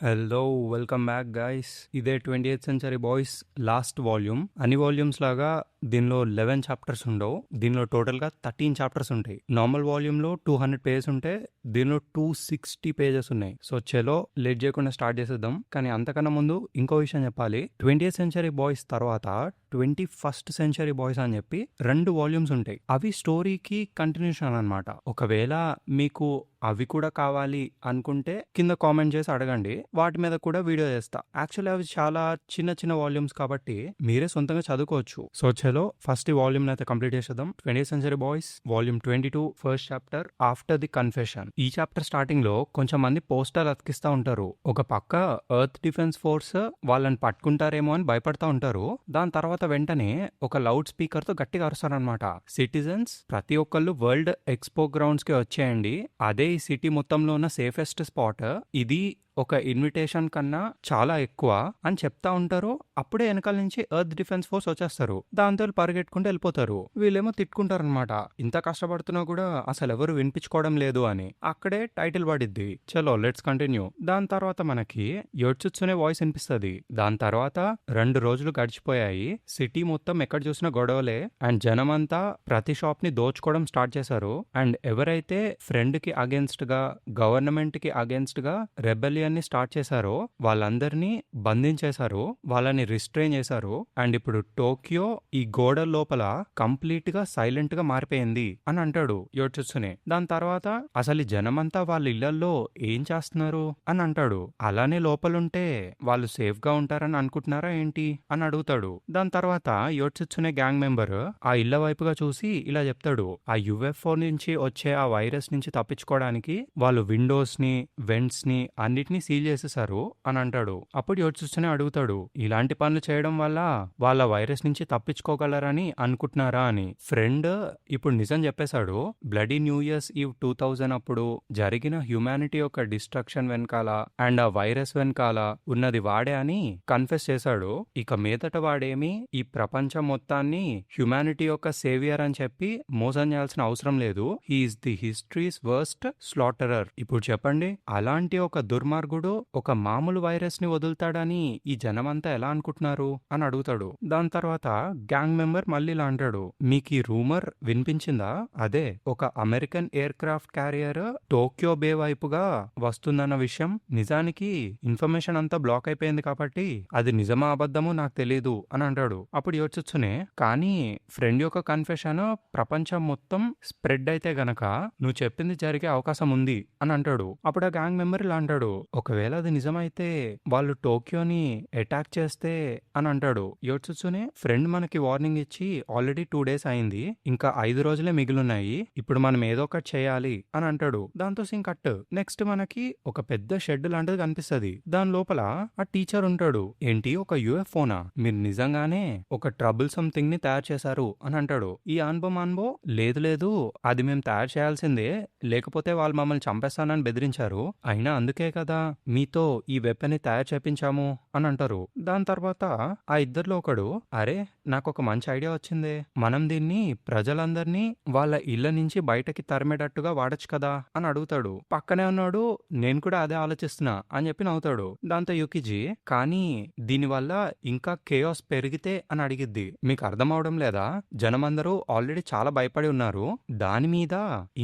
Hello welcome back guys. ఇదే 20th century boys last volume. అన్ని volumes లాగా దీనిలో 11 చాప్టర్స్ ఉండవు. దీనిలో టోటల్గా 13 చాప్టర్స్ ఉంటాయి. నార్మల్ వాల్యూమ్లో 200 పేజెస్ ఉంటే దీనిలో 260 పేజెస్ ఉన్నాయి. సో చలో లేట్ చేయకుండా స్టార్ట్ చేసేద్దాం. కానీ అంతకన్నా ముందు ఇంకో విషయం చెప్పాలి. 20th సెంచరీ బాయ్స్ తర్వాత 21st సెంచరీ బాయ్స్ అని చెప్పి 2 వాల్యూమ్స్ ఉంటాయి. అవి స్టోరీకి కంటిన్యూషన్ అనమాట. ఒకవేళ మీకు అవి కూడా కావాలి అనుకుంటే కింద కామెంట్ చేసి అడగండి, వాటి మీద కూడా వీడియో చేస్తా. యాక్చువల్లీ అవి చాలా చిన్న చిన్న వాల్యూమ్స్ కాబట్టి మీరే సొంతంగా చదువుకోవచ్చు. సో చలో ఫస్ట్ ఈ వాల్యూమ్ అయితే కంప్లీట్ చేసేద్దాం. 20th century boys volume 22 first chapter after the confession. ఈ చాప్టర్ స్టార్టింగ్ లో కొంచెం మంది పోస్టర్లు అతికిస్తా ఉంటారు. ఒక పక్క ఎర్త్ డిఫెన్స్ ఫోర్స్ వాళ్ళని పట్టుకుంటారేమో అని భయపడతా ఉంటారు. దాని తర్వాత వెంటనే ఒక లౌడ్ స్పీకర్ తో గట్టిగా అరుస్తారనమాట. సిటిజన్స్ ప్రతి ఒక్కళ్ళు వరల్డ్ ఎక్స్పో గ్రౌండ్స్ కి వచ్చేయండి. అదే ఈ సిటీ మొత్తంలో ఉన్న సేఫెస్ట్ స్పాట్. ఇది ఒక ఇన్విటేషన్ కన్నా చాలా ఎక్కువ అని చెప్తా ఉంటారు. అప్పుడే వెనకాల నుంచి ఎర్త్ డిఫెన్స్ ఫోర్స్ వచ్చేస్తారు. దాంతో పరిగెట్టుకుంటూ వెళ్ళిపోతారు. వీళ్ళేమో తిట్టుకుంటారు అనమాట, ఇంత కష్టపడుతున్నా కూడా అసలు ఎవరు వినిపించుకోవడం లేదు అని. అక్కడే టైటిల్ పడిద్ది. చలో లెట్స్ కంటిన్యూ. దాని తర్వాత మనకి యోట్సుత్సునే వాయిస్ వినిపిస్తుంది. దాని తర్వాత 2 రోజులు గడిచిపోయాయి. సిటీ మొత్తం ఎక్కడ చూసినా గొడవలే అండ్ జనమంతా ప్రతి షాప్ ని దోచుకోవడం స్టార్ట్ చేశారు. అండ్ ఎవరైతే ఫ్రెండ్ కి అగేన్స్ట్ గా గవర్నమెంట్ కి అగేన్స్ట్ గా రెబెలియన్ స్టార్ట్ చేశారో వాళ్ళందరినీ బంధించేశారు, వాళ్ళని రిస్ట్రెయిన్ చేశారు. అండ్ ఇప్పుడు టోక్యో ఈ గోడ లోపల కంప్లీట్ గా సైలెంట్ గా మారిపోయింది అని అంటాడు యోట్సుత్సునే. దాని తర్వాత అసలు జనమంతా వాళ్ళ ఇళ్లలో ఏం చేస్తున్నారు అని అంటాడు. అలానే లోపలుంటే వాళ్ళు సేఫ్ గా ఉంటారని అనుకుంటున్నారా ఏంటి అని అడుగుతాడు. దాని తర్వాత యోట్సుత్సునే గ్యాంగ్ మెంబర్ ఆ ఇళ్ల వైపుగా చూసి ఇలా చెప్తాడు, ఆ యుఎఫ్ఓ నుంచి వచ్చే ఆ వైరస్ నుంచి తప్పించుకోవడానికి వాళ్ళు విండోస్ ని వెంట్స్ ని అన్నిటినీ సీల్ చేసేసారు అని అంటాడు. అప్పుడు యోట్సుత్సునే అడుగుతాడు, ఇలాంటి పనులు చేయడం వల్ల వాళ్ళ వైరస్ నుంచి తప్పించుకోగలరని అనుకుంటున్నారా అని. ఫ్రెండ్ ఇప్పుడు నిజం చెప్పేశాడు. బ్లడీ న్యూ ఇయర్స్ ఈవ్ 2000 అప్పుడు జరిగిన హ్యూమానిటీ యొక్క డిస్ట్రక్షన్ వెనకాల అండ్ ఆ వైరస్ వెనకాల ఉన్నది వాడే అని కన్ఫెస్ చేశాడు. ఇక మీదట వాడేమి ఈ ప్రపంచం మొత్తాన్ని హ్యూమానిటీ యొక్క సేవియర్ అని చెప్పి మోసం చేయాల్సిన అవసరం లేదు. He is the history's worst slaughterer. ఇప్పుడు చెప్పండి, అలాంటి ఒక దుర్మార్గుడు ఒక మామూలు వైరస్ ని వదులుతాడని ఈ జనమంతా ఎలా అనుకుంటున్నారు అని అడుగుతాడు. దాని తర్వాత గ్యాంగ్ మెంబర్ మళ్ళీ ఇలా అంటాడు, మీకు ఈ రూమర్ వినిపించిందా? అదే ఒక American aircraft carrier Tokyo bay వైపుగా వస్తుందన్న విషయం. నిజానికి ఇన్ఫర్మేషన్ అంతా బ్లాక్ అయిపోయింది కాబట్టి అది నిజమా అబద్ధమో నాకు తెలీదు అని అంటాడు. అప్పుడు యోట్సుత్సునే, కానీ ఫ్రెండ్ యొక్క కన్ఫెషన్ ప్రపంచం మొత్తం స్ప్రెడ్ అయితే గనక నువ్వు చెప్పింది జరిగే అవకాశం ఉంది అని అంటాడు. అప్పుడు ఆ గ్యాంగ్ మెంబర్ ఇలా అంటాడు, ఒకవేళ అది నిజమైతే వాళ్ళు టోక్యోని అటాక్ చేస్తే అని అంటాడు. యోట్సుత్సునే, ఫ్రెండ్ మనకి వార్నింగ్ ఇచ్చి ఆల్రెడీ 2 days అయింది, ఇంకా 5 రోజులే మిగిలిన్నాయి, ఇప్పుడు మనం ఏదో ఒకటి చేయాలి అని అంటాడు. దాంతో సీన్ కట్. నెక్స్ట్ మనకి ఒక పెద్ద షెడ్ లాంటిది కనిపిస్తుంది. దాని లోపల ఆ టీచర్ ఉంటాడు. ఏంటి, ఒక యుఎఫ్ఓనా? మీరు నిజంగానే ఒక ట్రబుల్ సంథింగ్ ని తయారు చేశారు అని అంటాడు. ఈ ఆన్బో లేదు లేదు, అది మేము తయారు చేయాల్సిందే, లేకపోతే వాళ్ళు మమ్మల్ని చంపేస్తానని బెదిరించారు, అయినా అందుకే కదా మీతో ఈ వెపన్ ని తయారు చేపించాము అని అంటారు. దాని తర్వాత ఆ ఇద్దరిలో ఒకడు, అరే నాకు ఒక మంచి ఐడియా వచ్చిందే, మనం దీన్ని ప్రజలందరినీ వాళ్ళ ఇళ్ల నుంచి బయటకి తరిమేటట్టుగా వాడచ్చు కదా అని అడుగుతాడు. పక్కనే ఉన్నాడు, నేను కూడా అదే ఆలోచిస్తున్నా అని చెప్పి నవ్వుతాడు. దాంతో యుకిజీ, కానీ దీనివల్ల ఇంకా కేయాస్ పెరిగితే అని అడిగిద్ది. మీకు అర్థం అవడం లేదా? జనమందరూ ఆల్రెడీ చాలా భయపడి ఉన్నారు, దాని మీద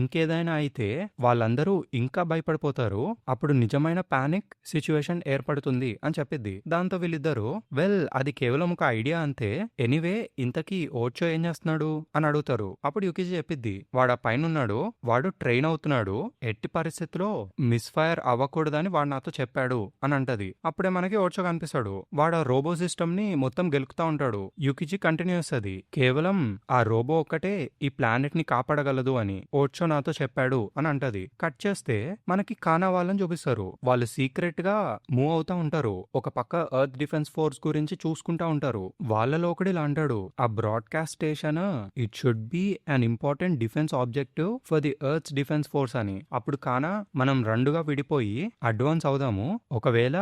ఇంకేదైనా అయితే వాళ్ళందరూ ఇంకా భయపడిపోతారు, అప్పుడు నిజమైన పానిక్ సిచ్యువేషన్ ఏర్పడుతుంది అని చెప్పిద్ది. దాంతో వీళ్ళిద్దరూ, వెల్ అది కేవలం ఒక ఐడియా అంతే, ఎనీవే ఇంతకీ ఓచో ఏం చేస్తున్నాడు అని అడుగుతారు. అప్పుడు యుకిజీ చెప్పిద్ది, వాడు పైన ఉన్నాడు, వాడు ట్రైన్ అవుతున్నాడు, ఎట్టి పరిస్థితిలో మిస్ ఫైర్ అవ్వకూడదని వాడు నాతో చెప్పాడు అని అంటది. అప్పుడే మనకి ఓచో కనిపిస్తాడు. వాడు ఆ రోబో సిస్టమ్ ని మొత్తం గెలుకుతా ఉంటాడు. యుకిజీ కంటిన్యూ చేస్తుంది, కేవలం ఆ రోబో ఒక్కటే ఈ ప్లానెట్ ని కాపాడగలదు అని ఓచో నాతో చెప్పాడు అని అంటది. కట్ చేస్తే మనకి కానా వాళ్ళని చూపిస్తారు. వాళ్ళు సీక్రెట్ గా మూవ్ అవుతా ఉంటారు. ఒక పక్క ఎర్త్ డిఫెన్స్ ఫోర్స్ గురించి చూసుకుంటా ఉంటారు. వాళ్ళలో ఒకడు ఇలా అంటాడు, ఆ broadcast station it should be an important defence objective for the earth defence force అని. అప్పుడు కానా, మనం రెండుగా విడిపోయి అడ్వాన్స్ అవుదాము, ఒకవేళ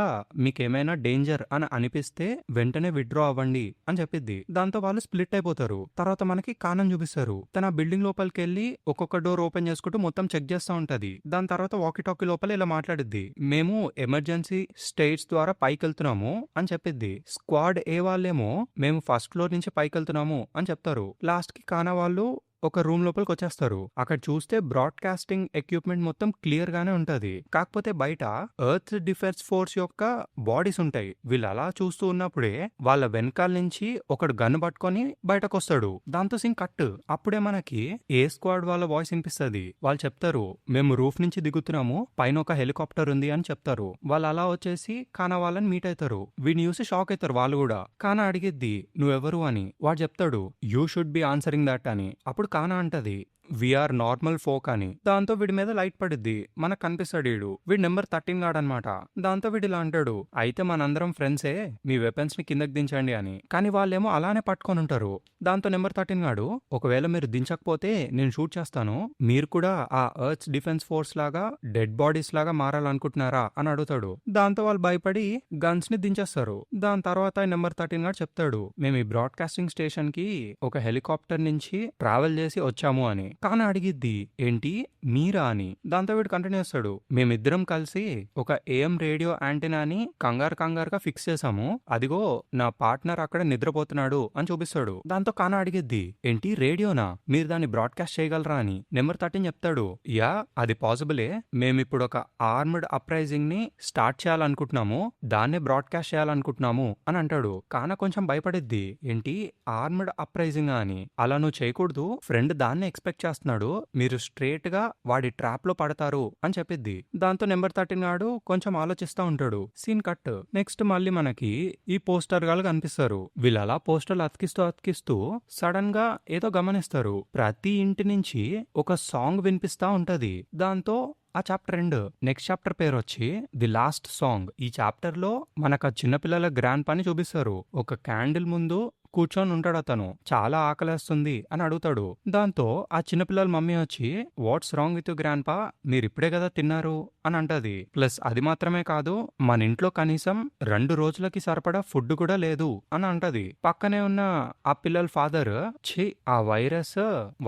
మీకేమైనా డేంజర్ అని అనిపిస్తే వెంటనే విత్డ్రా అవ్వండి అని చెప్పిద్ది. దాంతో వాళ్ళు స్ప్లిట్ అయిపోతారు. తర్వాత మనకి కానం చూపిస్తారు. తన బిల్డింగ్ లోపలికి వెళ్ళి ఒక్కొక్క డోర్ ఓపెన్ చేసుకుంటూ మొత్తం చెక్ చేస్తా చేస్తా ఉంటది. దాని తర్వాత వాకీ టాకీ లోపల ఇలా మాట్లాడిద్ది. మేము ఎమర్జెన్సీ స్టేట్స్ ద్వారా పైకెళ్తున్నాము అని చెప్పిద్ది. స్క్వాడ్ ఏ వాళ్ళేమో మేము ఫస్ట్ ఫ్లోర్ నుంచి పైకెళ్తున్నాము అని చెప్తారు. లాస్ట్ కి కానా వాళ్ళు ఒక రూమ్ లోపలికి వచ్చేస్తారు. అక్కడ చూస్తే బ్రాడ్కాస్టింగ్ ఎక్విప్మెంట్ మొత్తం క్లియర్ గానే ఉంటది. కాకపోతే బయట ఎర్త్ డిఫెన్స్ ఫోర్స్ యొక్క బాడీస్ ఉంటాయి. వీళ్ళు అలా చూస్తూ ఉన్నప్పుడే వాళ్ళ వెనకాల నుంచి ఒకడు గన్ పట్టుకొని బయటకు వస్తాడు. దాంతో సీన్ కట్. అప్పుడే మనకి ఏ స్క్వాడ్ వాళ్ళ వాయిస్ వినిపిస్తుంది. వాళ్ళు చెప్తారు, మేము రూఫ్ నుంచి దిగుతున్నాము, పైన ఒక హెలికాప్టర్ ఉంది అని చెప్తారు. వాళ్ళు అలా వచ్చేసి కానా వాళ్ళని మీట్ అవుతారు. వీడిని చూసి షాక్ అవుతారు వాళ్ళు కూడా. కానా అడిగిద్ది, నువ్వెవరు అని. వాడు చెప్తాడు, you should be answering that అని. అప్పుడు కానా అంటది, వీఆర్ నార్మల్ ఫోక్ అని. దాంతో వీడి మీద లైట్ పడిద్ది. మనకు కనిపిస్తాడు వీడి నెంబర్ 13 గాడనమాట. దాంతో వీడు ఇలా అంటాడు, అయితే మనందరం ఫ్రెండ్సే, మీ వెపన్స్ ని కిందకి దించండి అని. కానీ వాళ్ళేమో అలానే పట్టుకొని ఉంటారు. దాంతో నెంబర్ 13 గాడు, ఒకవేళ మీరు దించకపోతే నేను షూట్ చేస్తాను, మీరు కూడా ఆ ఎర్త్ డిఫెన్స్ ఫోర్స్ లాగా డెడ్ బాడీస్ లాగా మారాలనుకుంటున్నారా అని అడుగుతాడు. దాంతో వాళ్ళు భయపడి గన్స్ ని దించేస్తారు. దాని తర్వాత నెంబర్ 13 గాడు చెప్తాడు, మేము ఈ బ్రాడ్కాస్టింగ్ స్టేషన్ కి ఒక హెలికాప్టర్ నుంచి ట్రావెల్ చేసి వచ్చాము అని. కానా అడిగిద్ది, ఏంటి మీరా అని. దాంతో వీడు కంటిన్యూ చేస్తాడు, మేమిద్దరం కలిసి ఒక ఏఎం రేడియో యాంటీనాని కంగారుగా ఫిక్స్ చేసాము, అదిగో నా పార్ట్నర్ అక్కడ నిద్రపోతున్నాడు అని చూపిస్తాడు. దాంతో కానా అడిగిద్ది, ఏంటి రేడియోనా, మీరు దాన్ని బ్రాడ్కాస్ట్ చేయగలరా అని. నెంబర్ 13 చెప్తాడు, యా అది పాసిబులే, మేమిప్పుడు ఒక ఆర్మ్డ్ అప్రైజింగ్ ని స్టార్ట్ చేయాలనుకుంటున్నాము, దాన్నే బ్రాడ్కాస్ట్ చేయాలనుకుంటున్నాము అని అంటాడు. కానా కొంచెం భయపడిద్ది, ఏంటి ఆర్మ్డ్ అప్రైజింగ్ అని, అలా నువ్వు చేయకూడదు, ఫ్రెండ్ దాన్నే ఎక్స్పెక్ట్ చేస్తున్నాడు, మీరు స్ట్రేట్ గా వాడి ట్రాప్ లో పడతారు అని చెప్పిద్ది. దాంతో నెంబర్ 13 గాడు కొంచెం ఆలోచిస్తా ఉంటాడు. Scene cut. నెక్స్ట్ మళ్ళీ మనకి ఈ పోస్టర్ గాలు కనిపిస్తారు. వీళ్ళు అలా పోస్టర్లు అతికిస్తూ సడన్ గా ఏదో గమనిస్తారు. ప్రతి ఇంటి నుంచి ఒక సాంగ్ వినిపిస్తా ఉంటది. దాంతో ఆ చాప్టర్ ఎండ్. నెక్స్ట్ చాప్టర్ పేరు వచ్చి ది లాస్ట్ సాంగ్. ఈ చాప్టర్ లో మనకు ఆ చిన్నపిల్లల గ్రాండ్ పని చూపిస్తారు. ఒక క్యాండిల్ ముందు కూర్చొని ఉంటాడు. అతను చాలా ఆకలేస్తుంది అని అడుగుతాడు. దాంతో ఆ చిన్నపిల్లల మమ్మీ వచ్చి, what's wrong with you grand పా, మీరు ఇప్పుడే కదా తిన్నారు అని అంటది. ప్లస్ అది మాత్రమే కాదు, మన ఇంట్లో కనీసం 2 రోజులకి సరిపడా ఫుడ్ కూడా లేదు అని అంటది. పక్కనే ఉన్న ఆ పిల్లల ఫాదర్, ఛీ ఆ వైరస్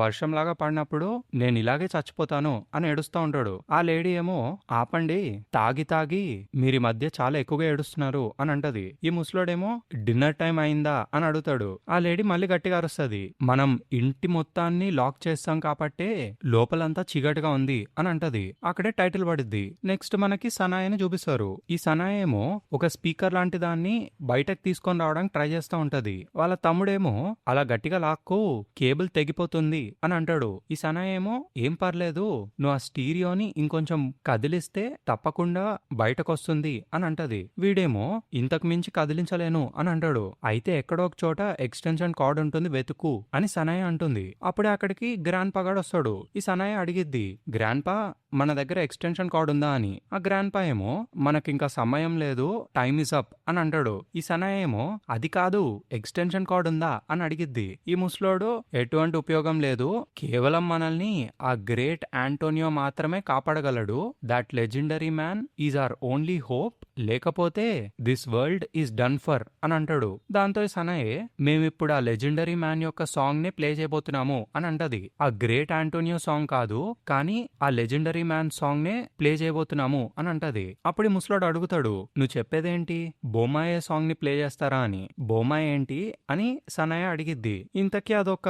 వర్షంలాగా పడినప్పుడు నేను ఇలాగే చచ్చిపోతాను అని ఏడుస్తూ ఉంటాడు. ఆ లేడీ ఏమో, ఆపండి, తాగి మీరు ఈ మధ్య చాలా ఎక్కువగా ఏడుస్తున్నారు అని అంటది. ఈ ముసలోడేమో, డిన్నర్ టైం అయిందా అని అడుగుతాడు. ఆ లేడీ మళ్ళీ గట్టిగా అరుస్తుంది, మనం ఇంటి మొత్తాన్ని లాక్ చేస్తాం కాబట్టే లోపలంతా చీకటిగా ఉంది అని అంటది. అక్కడే టైటిల్ పడిద్ది. నెక్స్ట్ మనకి సనాయని చూపిస్తారు. ఈ సనాయ ఏమో ఒక స్పీకర్ లాంటి దాన్ని బయటకు తీసుకొని రావడానికి ట్రై చేస్తూ ఉంటది. వాళ్ళ తమ్ముడేమో, అలా గట్టిగా లాక్కో, కేబుల్ తెగిపోతుంది అని అంటాడు. ఈ సనాయ ఏమో, ఏం పర్లేదు, నువ్వు ఆ స్టీరియోని ఇంకొంచెం కదిలిస్తే తప్పకుండా బయటకు వస్తుంది అని అంటది. వీడేమో, ఇంతకు మించి కదిలించలేను అని అంటాడు. అయితే ఎక్కడో ఒక చోట ఎక్స్టెన్షన్ కార్డ్ ఉంటుంది, వెతుకు అని సనాయ అంటుంది. అప్పుడే అక్కడికి గ్రాండ్ పా గాడు వస్తాడు. ఈ సనాయ అడిగిద్ది, గ్రాండ్ పా మన దగ్గర ఎక్స్టెన్షన్ కార్డ్ ఉందా అని. ఆ గ్రాండ్ పా ఏమో, మనకింకా సమయం లేదు, టైమ్ ఇస్ అప్ అని అంటాడు. ఈ సనాయ ఏమో, అది కాదు, ఎక్స్టెన్షన్ కార్డ్ ఉందా అని అడిగిద్ది. ఈ ముసలోడు, ఎటువంటి ఉపయోగం లేదు, కేవలం మనల్ని ఆ గ్రేట్ ఆంటోనియో మాత్రమే కాపాడగలడు, that legendary man is our only hope, లేకపోతే this world is done for అని అంటాడు. దాంతో సనాయే, మేమిప్పుడు ఆ లెజెండరీ మ్యాన్ యొక్క సాంగ్ నే ప్లే చేయబోతున్నాము అని అంటది. ఆ గ్రేట్ ఆంటోనియో సాంగ్ కాదు, కానీ ఆ లెజెండరీ మ్యాన్ సాంగ్ నే ప్లే చేయబోతున్నాము అని అంటది. అప్పుడు ముసలోడు అడుగుతాడు, నువ్వు చెప్పేదేంటి, బొమాయే సాంగ్ ని ప్లే చేస్తారా అని. బొమాయే ఏంటి అని సనాయ అడిగిద్ది. ఇంతకీ అదొక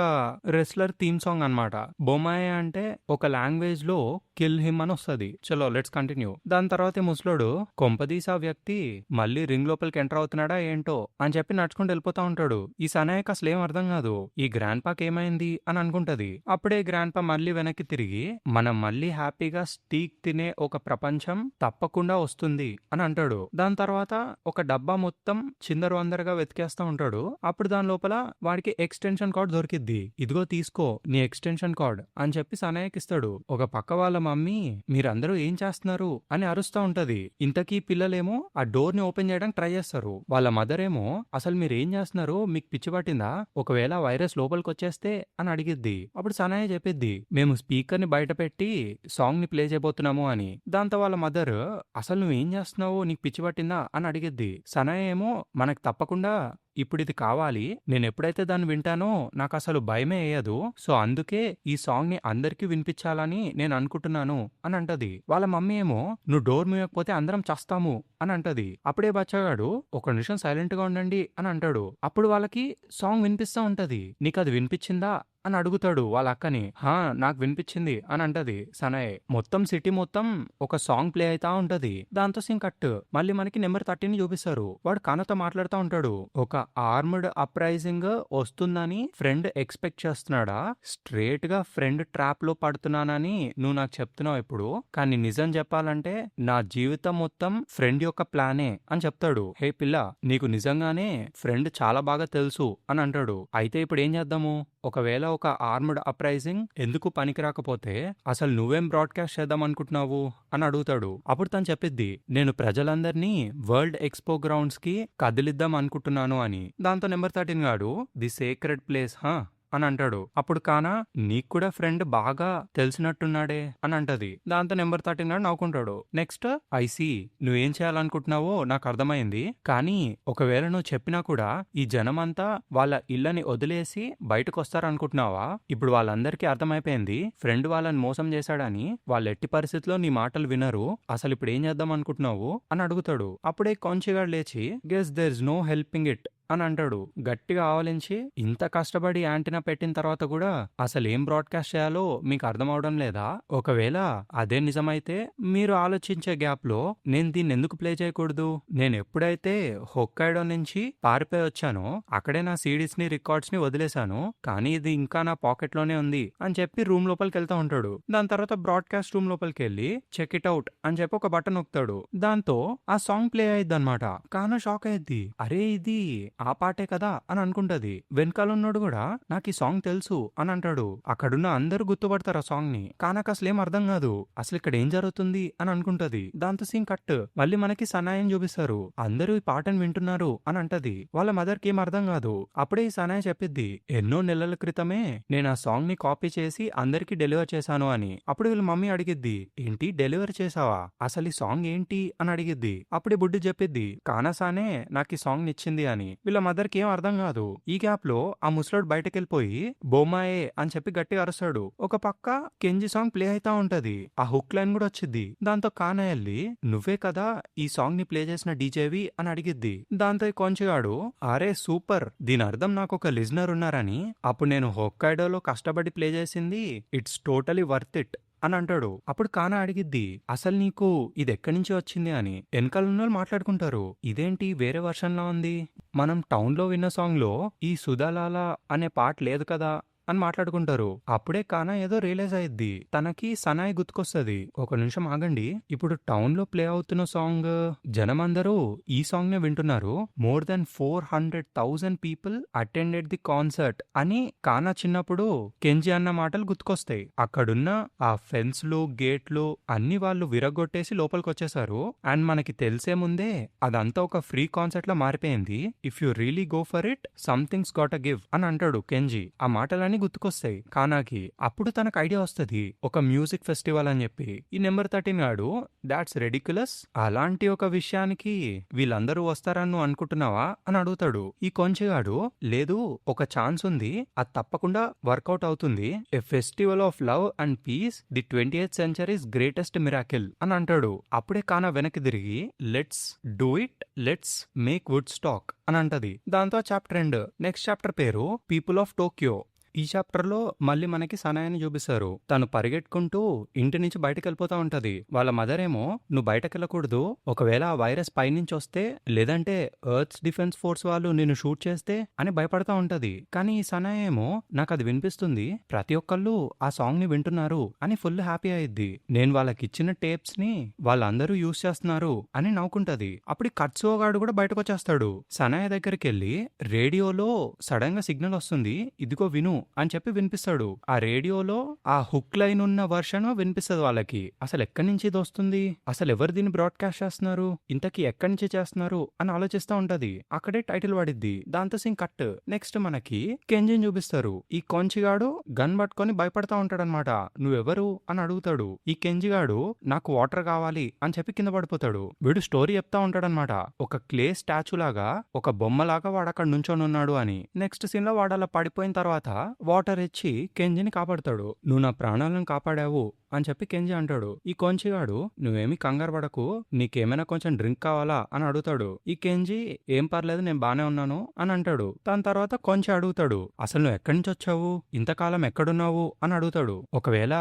రెస్లర్ థీమ్ సాంగ్ అన్నమాట. బొమాయే అంటే ఒక లాంగ్వేజ్ లో కిల్ హిమ్ అని వస్తుంది. చలో లెట్స్ కంటిన్యూ. దాని తర్వాత ముసలోడు, కొంపదీసి ఆ వ్యక్తి మళ్ళీ రింగ్ లోపలికి ఎంటర్ అవుతున్నాడా ఏంటో అని చెప్పి నడుచుకుంటూ వెళ్ళిపోతా ఉంటాడు. ఈ సనాయకు అసలు ఏం అర్థం కాదు. ఈ గ్రాండ్ పాకి ఏమైంది అని అనుకుంటది. అప్పుడే గ్రాండ్ పా మళ్ళీ వెనక్కి తిరిగి, మనం మళ్ళీ హ్యాపీగా స్టీక్ తినే ఒక ప్రపంచం తప్పకుండా వస్తుంది అని అంటాడు. దాని తర్వాత ఒక డబ్బా మొత్తం చిందరవందరగా వెతికేస్తా ఉంటాడు. అప్పుడు దాని లోపల వాడికి ఎక్స్టెన్షన్ కార్డ్ దొరికిద్ది. ఇదిగో తీసుకో నీ ఎక్స్టెన్షన్ కార్డ్ అని చెప్పి సనాయకి ఇస్తాడు. ఒక పక్క వాళ్ళ మమ్మీ, మీరందరూ ఏం చేస్తున్నారు అని అరుస్తా ఉంటది. ఇంతకీ పిల్లలేమో ఆ డోర్ ని ఓపెన్ చేయడానికి ట్రై చేస్తారు. వాళ్ళ మదర్ ఏమో, అసలు మీరు ఏం చేస్తున్నారు, మీకు పిచ్చి పట్టిందా, ఒకవేళ వైరస్ లోపలికి వచ్చేస్తే అని అడిగిద్ది. అప్పుడు సనాయ చెప్పిద్ది, మేము స్పీకర్ ని బయట పెట్టి సాంగ్ ని ప్లే చేయబోతున్నాము అని. దాంతో వాళ్ళ మదర్, అసలు నువ్వు ఏం చేస్తున్నావు, నీకు పిచ్చి పట్టిందా అని అడిగిద్ది. సనాయ ఏమో, మనకు తప్పకుండా ఇప్పుడు ఇది కావాలి, నేను ఎప్పుడైతే దాన్ని వింటానో నాకు అసలు భయమే వేయదు, సో అందుకే ఈ సాంగ్ ని అందరికీ వినిపించాలని నేను అనుకుంటున్నాను అని అంటది. వాళ్ళ మమ్మీ ఏమో నువ్వు డోర్ మూయకపోతే అందరం చస్తాము అని అంటది. అప్పుడే బచ్చగాడు ఒక నిమిషం సైలెంట్ గా ఉండండి అని అంటాడు. అప్పుడు వాళ్ళకి సాంగ్ వినిపిస్తా ఉంటది. నీకు అది వినిపించిందా అని అడుగుతాడు వాళ్ళ అక్కని. హా, నాకు వినిపించింది అని అంటది సనాయ్. మొత్తం సిటీ మొత్తం ఒక సాంగ్ ప్లే అయితా ఉంటది. దాంతో సీన్ కట్ మళ్ళీ మనకి నెంబర్ 30 చూపిస్తారు. వాడు కానతో మాట్లాడుతూ ఉంటాడు. ఒక ఆర్మ్డ్ అప్రైజింగ్ వస్తుందని ఫ్రెండ్ ఎక్స్పెక్ట్ చేస్తున్నాడా? స్ట్రేట్ గా ఫ్రెండ్ ట్రాప్ లో పడుతున్నానని నువ్వు నాకు చెప్తున్నావు ఇప్పుడు, కానీ నిజం చెప్పాలంటే నా జీవితం మొత్తం ఫ్రెండ్ యొక్క ప్లానే అని చెప్తాడు. హే పిల్ల, నీకు నిజంగానే ఫ్రెండ్ చాలా బాగా తెలుసు అని అంటాడు. అయితే ఇప్పుడు ఏం చేద్దాము? ఒకవేళ ఒక ఆర్మ్డ్ అప్రైజింగ్ ఎందుకు పనికిరాకపోతే అసలు నువ్వేం బ్రాడ్కాస్ట్ చేద్దాం అనుకుంటున్నావు అని అడుగుతాడు. అప్పుడు తను చెప్పిద్ది, నేను ప్రజలందరినీ వరల్డ్ ఎక్స్పో గ్రౌండ్స్ కి కదిలిద్దాం అనుకుంటున్నాను అని. దాంతో నెంబర్ 13 గాడు ది సేక్రెడ్ ప్లేస్ అని అంటాడు. అప్పుడు కానా నీకు కూడా ఫ్రెండ్ బాగా తెలిసినట్టున్నాడే అని అంటది. దాంతో నెంబర్ 13 నవ్వుకుంటాడు. నెక్స్ట్ ఐసీ, నువ్వేం చేయాలనుకుంటున్నావో నాకు అర్థమైంది, కానీ ఒకవేళ నువ్వు చెప్పినా కూడా ఈ జనమంతా వాళ్ళ ఇళ్ళని వదిలేసి బయటకు వస్తారనుకుంటున్నావా? ఇప్పుడు వాళ్ళందరికీ అర్థమైపోయింది ఫ్రెండ్ వాళ్ళని మోసం చేశాడని. వాళ్ళు ఎట్టి పరిస్థితిలో నీ మాటలు వినరు. అసలు ఇప్పుడు ఏం చేద్దాం అనుకుంటున్నావు అని అడుగుతాడు. అప్పుడే కొంచెగాడు లేచి guess there is no helping it అని అంటాడు. గట్టిగా ఆవలించి, ఇంత కష్టపడి యాంటీనా పెట్టిన తర్వాత కూడా అసలు ఏం బ్రాడ్కాస్ట్ చేయాలో మీకు అర్థం అవడం లేదా? ఒకవేళ అదే నిజమైతే మీరు ఆలోచించే గ్యాప్ లో నేను దీన్ని ఎందుకు ప్లే చేయకూడదు? నేను ఎప్పుడైతే హొక్కైడో నుంచి పారిపోయి వచ్చానో అక్కడే నా సిడీస్ ని రికార్డ్స్ ని వదిలేశాను, కానీ ఇది ఇంకా నా పాకెట్ లోనే ఉంది అని చెప్పి రూమ్ లోపలికి వెళ్తా ఉంటాడు. దాని తర్వాత బ్రాడ్కాస్ట్ రూమ్ లోపలికి వెళ్ళి చెక్ ఇట్ అవుట్ అని చెప్పి ఒక బటన్ నొక్కుతాడు. దాంతో ఆ సాంగ్ ప్లే అయ్యిద్ది అనమాట. కానా షాక్ అయ్యిద్ది. అరే ఇది ఆ పాటే కదా అని అనుకుంటది. వెనకాలన్నోడు కూడా నాకు ఈ సాంగ్ తెలుసు అని అంటాడు. అక్కడున్న అందరూ గుర్తుపడతారు ఆ సాంగ్ ని. కానాకు అసలు ఏం అర్థం కాదు, అసలు ఇక్కడ ఏం జరుగుతుంది అని అనుకుంటది. దాంతో సీన్ కట్ మళ్ళీ మనకి సనాయని చూపిస్తారు. అందరూ ఈ పాటను వింటున్నారు అని అంటది. వాళ్ళ మదర్ కి ఏం అర్థం కాదు. అప్పుడే ఈ సనాయ చెప్పిద్ది, ఎన్నో నెలల క్రితమే నేను ఆ సాంగ్ ని కాపీ చేసి అందరికి డెలివర్ చేశాను అని. అప్పుడు వీళ్ళ మమ్మీ అడిగిద్ది, ఏంటి డెలివర్ చేసావా? అసలు ఈ సాంగ్ ఏంటి అని అడిగిద్ది. అప్పుడే బుడ్డి చెప్పిద్ది, కానాసానే నాకు ఈ సాంగ్ నిచ్చింది అని. వీళ్ళ మదర్ కి ఏం అర్థం కాదు. ఈ గ్యాప్ లో ఆ ముసలోడు బయటకెళ్ళిపోయి బొమ్మాయే అని చెప్పి గట్టిగా అరుస్తాడు. ఒక పక్క కెంజీ సాంగ్ ప్లే అయితా ఉంటది. ఆ హుక్ లైన్ కూడా వచ్చింది. దాంతో కానా వెళ్ళి, నువ్వే కదా ఈ సాంగ్ ని ప్లే చేసిన డీజేవి అని అడిగిద్ది. దాంతో ఈ కొంచెగాడు, అరే సూపర్, దీని అర్థం నాకు ఒక లిజనర్ ఉన్నారని. అప్పుడు నేను హొక్కైడోలో కష్టపడి ప్లే చేసింది ఇట్స్ టోటలీ వర్త్ ఇట్ అని అంటాడు. అప్పుడు కానా అడిగిద్ది, అసలు నీకు ఇది ఎక్కడి నుంచి వచ్చింది అని. వెనకాల ఉన్న వాళ్ళు మాట్లాడుకుంటారు, ఇదేంటి వేరే వర్షన్ లా ఉంది, మనం టౌన్ లో విన్న సాంగ్ లో ఈ సుధాలాల అనే పాట లేదు కదా అని మాట్లాడుకుంటారు. అప్పుడే కానా ఏదో రియలైజ్ అయ్యిద్ది. తనకి సనాయ్ గుర్తుకొస్తుంది. ఒక నిమిషం ఆగండి, ఇప్పుడు టౌన్ లో ప్లే అవుతున్న సాంగ్ జనమందరూ ఈ సాంగ్ నే వింటున్నారు. More than 400,000 people attended the concert అని కానా చిన్నప్పుడు కెంజీ అన్న మాటలు గుర్తుకొస్తాయి. అక్కడున్న ఆ ఫెన్స్లు గేట్లు అన్ని వాళ్ళు విరగొట్టేసి లోపలికి వచ్చేసారు. అండ్ మనకి తెలిసే ముందే అదంతా ఒక ఫ్రీ కాన్సర్ట్ లా మారిపోయింది. If you really go for it something's got give అని అంటాడు కెంజీ. ఆ మాటలని గుర్తుకొస్తాయి కానాకి. అప్పుడు తనకు ఐడియా వస్తుంది, ఒక మ్యూజిక్ ఫెస్టివల్ అని చెప్పి. ఈ నెంబర్ 13 గాడు, దాట్స్ రెడిక్యులస్, అలాంటి ఒక విషయానికి వీళ్ళందరూ వస్తారని నువ్వు అనుకుంటున్నావా అని అడుగుతాడు. ఈ కొంచెగాడు, లేదు ఒక ఛాన్స్ ఉంది, అది తప్పకుండా వర్కౌట్ అవుతుంది. A festival of love and peace, the 20th century's greatest miracle అని అంటాడు. అప్పుడే కానా వెనక్కి తిరిగి, let's do it, let's make Woodstock అని అంటది. దాంతో చాప్టర్ ఎండ్. నెక్స్ట్ చాప్టర్ పేరు పీపుల్ ఆఫ్ టోక్యో. ఈ చాప్టర్ లో మళ్ళీ మనకి సనాయని చూపిస్తారు. తను పరిగెట్టుకుంటూ ఇంటి నుంచి బయటకు వెళ్ళిపోతా ఉంటది. వాళ్ళ మదర్ ఏమో, నువ్వు బయటకు వెళ్ళకూడదు, ఒకవేళ ఆ వైరస్ పైనుంచి వస్తే లేదంటే ఎర్త్ డిఫెన్స్ ఫోర్స్ వాళ్ళు నిన్ను షూట్ చేస్తే అని భయపడతా ఉంటది. కానీ ఈ సనాయ ఏమో, నాకు అది వినిపిస్తుంది, ప్రతి ఒక్కళ్ళు ఆ సాంగ్ ని వింటున్నారు అని ఫుల్ హ్యాపీ అయ్యిద్ది. నేను వాళ్ళకి ఇచ్చిన టేప్స్ ని వాళ్ళందరూ యూజ్ చేస్తున్నారు అని నవ్వుకుంటది. అప్పుడు కట్సుగాడు కూడా బయటకు వచ్చేస్తాడు. సనాయ దగ్గరికి వెళ్ళి, రేడియోలో సడన్ గా సిగ్నల్ వస్తుంది, ఇదిగో విను అని చెప్పి వినిపిస్తాడు. ఆ రేడియోలో ఆ హుక్ లైన్ ఉన్న వర్షన్ వినిపిస్తది వాళ్ళకి. అసలు ఎక్కడి నుంచి ఇది వస్తుంది, అసలు ఎవరు దీన్ని బ్రాడ్కాస్ట్ చేస్తున్నారు, ఇంతకీ ఎక్కడి నుంచి చేస్తున్నారు అని ఆలోచిస్తా ఉంటది. అక్కడే టైటిల్ పడిద్ది. దాంతో సీన్ కట్. నెక్స్ట్ మనకి కెంజిని చూపిస్తారు. ఈ కొంచిగాడు గన్ పట్టుకొని భయపడతా ఉంటాడనమాట. నువ్వెవరు అని అడుగుతాడు. ఈ కెంజిగాడు నాకు వాటర్ కావాలి అని చెప్పి కింద పడిపోతాడు. వీడు స్టోరీ చెప్తా ఉంటాడనమాట. ఒక క్లే స్టాచ్యూ లాగా, ఒక బొమ్మలాగా వాడు అక్కడ నుంచొని ఉన్నాడు అని. నెక్స్ట్ సీన్ లో వాడు అలా పడిపోయిన తర్వాత వాటర్ ఇచ్చి కెంజిని కాపాడుతాడు. నువ్వు నా ప్రాణాలను కాపాడావు అని చెప్పి కెంజి అంటాడు. ఈ కొంచిగాడు నువ్వేమి కంగారు పడకు, నీకేమైనా కొంచెం డ్రింక్ కావాలా అని అడుగుతాడు. ఈ కెంజి ఏం పర్లేదు నేను బానే ఉన్నాను అని అంటాడు. దాని తర్వాత కొంచెం అడుగుతాడు, అసలు నువ్వు ఎక్కడి నుంచి వచ్చావు, ఇంతకాలం ఎక్కడున్నావు అని అడుగుతాడు. ఒకవేళ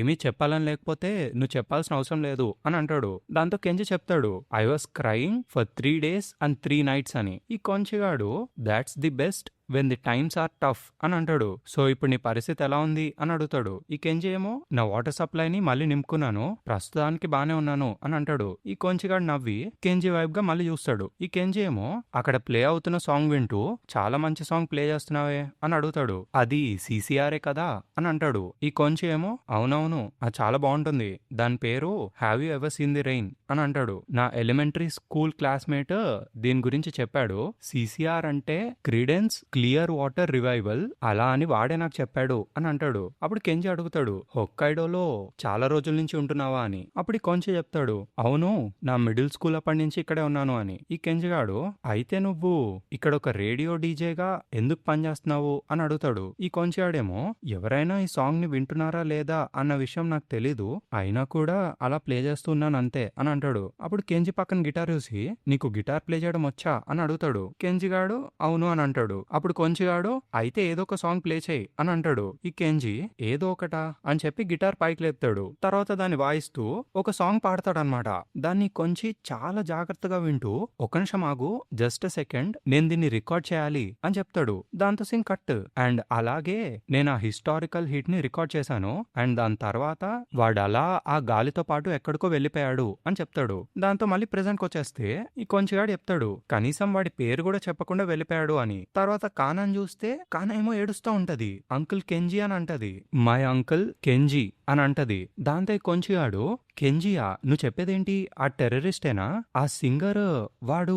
ఏమీ చెప్పాలని లేకపోతే నువ్వు చెప్పాల్సిన అవసరం లేదు అని అంటాడు. దాంతో కెంజి చెప్తాడు, I was crying for 3 days and 3 nights అని. ఈ కొంచిగాడు that's the best when the times are tough అని అంటాడు. సో ఇప్పుడు నీ పరిస్థితి ఎలా ఉంది అని అడుగుతాడు. ఈ కెంజి ఏమో నా వాటర్ సప్లైని మళ్ళీ నింపుకున్నాను, ప్రస్తుతానికి బానే ఉన్నాను అని అంటాడు. ఈ కొంచిగాడు నవ్వి కెంజి వైపు గా మళ్ళీ చూస్తాడు. ఈ కెంజి ఏమో అక్కడ ప్లే అవుతున్న సాంగ్ వింటూ చాలా మంచి సాంగ్ ప్లే చేస్తున్నావే అని అడుగుతాడు. అది సిసిఆర్ఏ కదా అని అంటాడు. ఈ కొంచి ఏమో అవునవును అది చాలా బాగుంటుంది, దాని పేరు have you ever seen the rain అని అంటాడు. నా ఎలిమెంటరీ స్కూల్ క్లాస్మేట్ దీని గురించి చెప్పాడు. సిసిఆర్ అంటే క్రీడెన్స్ క్లియర్ వాటర్ రివైవల్, అలా అని వాడే నాకు చెప్పాడు అని అంటాడు. అప్పుడు కెంజి అడుగుతాడు, హొక్కైడోలో చాలా రోజుల నుంచి ఉంటున్నావా అని. అప్పుడు ఈ కొంచి చెప్తాడు, అవును నా మిడిల్ స్కూల్ అప్పటి నుంచి ఇక్కడే ఉన్నాను అని. ఈ కెంజిగాడు అయితే నువ్వు ఇక్కడ ఒక రేడియో డీజేగా ఎందుకు పనిచేస్తున్నావు అని అడుగుతాడు. ఈ కొంచిగాడేమో ఎవరైనా ఈ సాంగ్ ని వింటున్నారా లేదా అన్న విషయం నాకు తెలీదు, అయినా కూడా అలా ప్లే చేస్తున్నాను అంతే అని అంటాడు. అప్పుడు కెంజి పక్కన గిటార్ చూసి నీకు గిటార్ ప్లే చేయడం వచ్చా అని అడుగుతాడు. కెంజిగాడు అవును అని అంటాడు. అప్పుడు కొంచిగాడు అయితే ఏదో ఒక సాంగ్ ప్లే చేయి అని అంటాడు. ఈ కెంజి ఏదో ఒకటా అని చెప్పి గిటార్ పైకి లేపుతాడు. తర్వాత దాన్ని వాయిస్తూ ఒక సాంగ్ పాడతాడనమాట. దాన్ని కొంచి చాలా జాగ్రత్తగా వింటూ ఒక నిమిషం ఆగు, జస్ట్ సెకండ్, నేను దీన్ని రికార్డ్ చేయాలి అని చెప్తాడు. దాంతో సింగ్ కట్. అండ్ అలాగే నేను ఆ హిస్టారికల్ హిట్ ని రికార్డ్ చేశాను అండ్ దాని తర్వాత వాడు అలా ఆ గాలితో పాటు ఎక్కడికో వెళ్ళిపోయాడు అని చెప్తాడు. దాంతో మళ్ళీ ప్రెజెంట్ వచ్చేస్తే ఈ కొంచిగాడు చెప్తాడు కనీసం వాడి పేరు కూడా చెప్పకుండా వెళ్ళిపోయాడు అని. తర్వాత కానాని చూస్తే కానా ఏమో ఏడుస్తూ ఉంటది. అంకుల్ కెంజి అని అంటది. మై అంకుల్ కెంజి అని అంటది. దాంతో కొంచిగాడు కెంజియా నువ్వు చెప్పేదేంటి, ఆ టెర్రరిస్టేనా, ఆ సింగర్ వాడు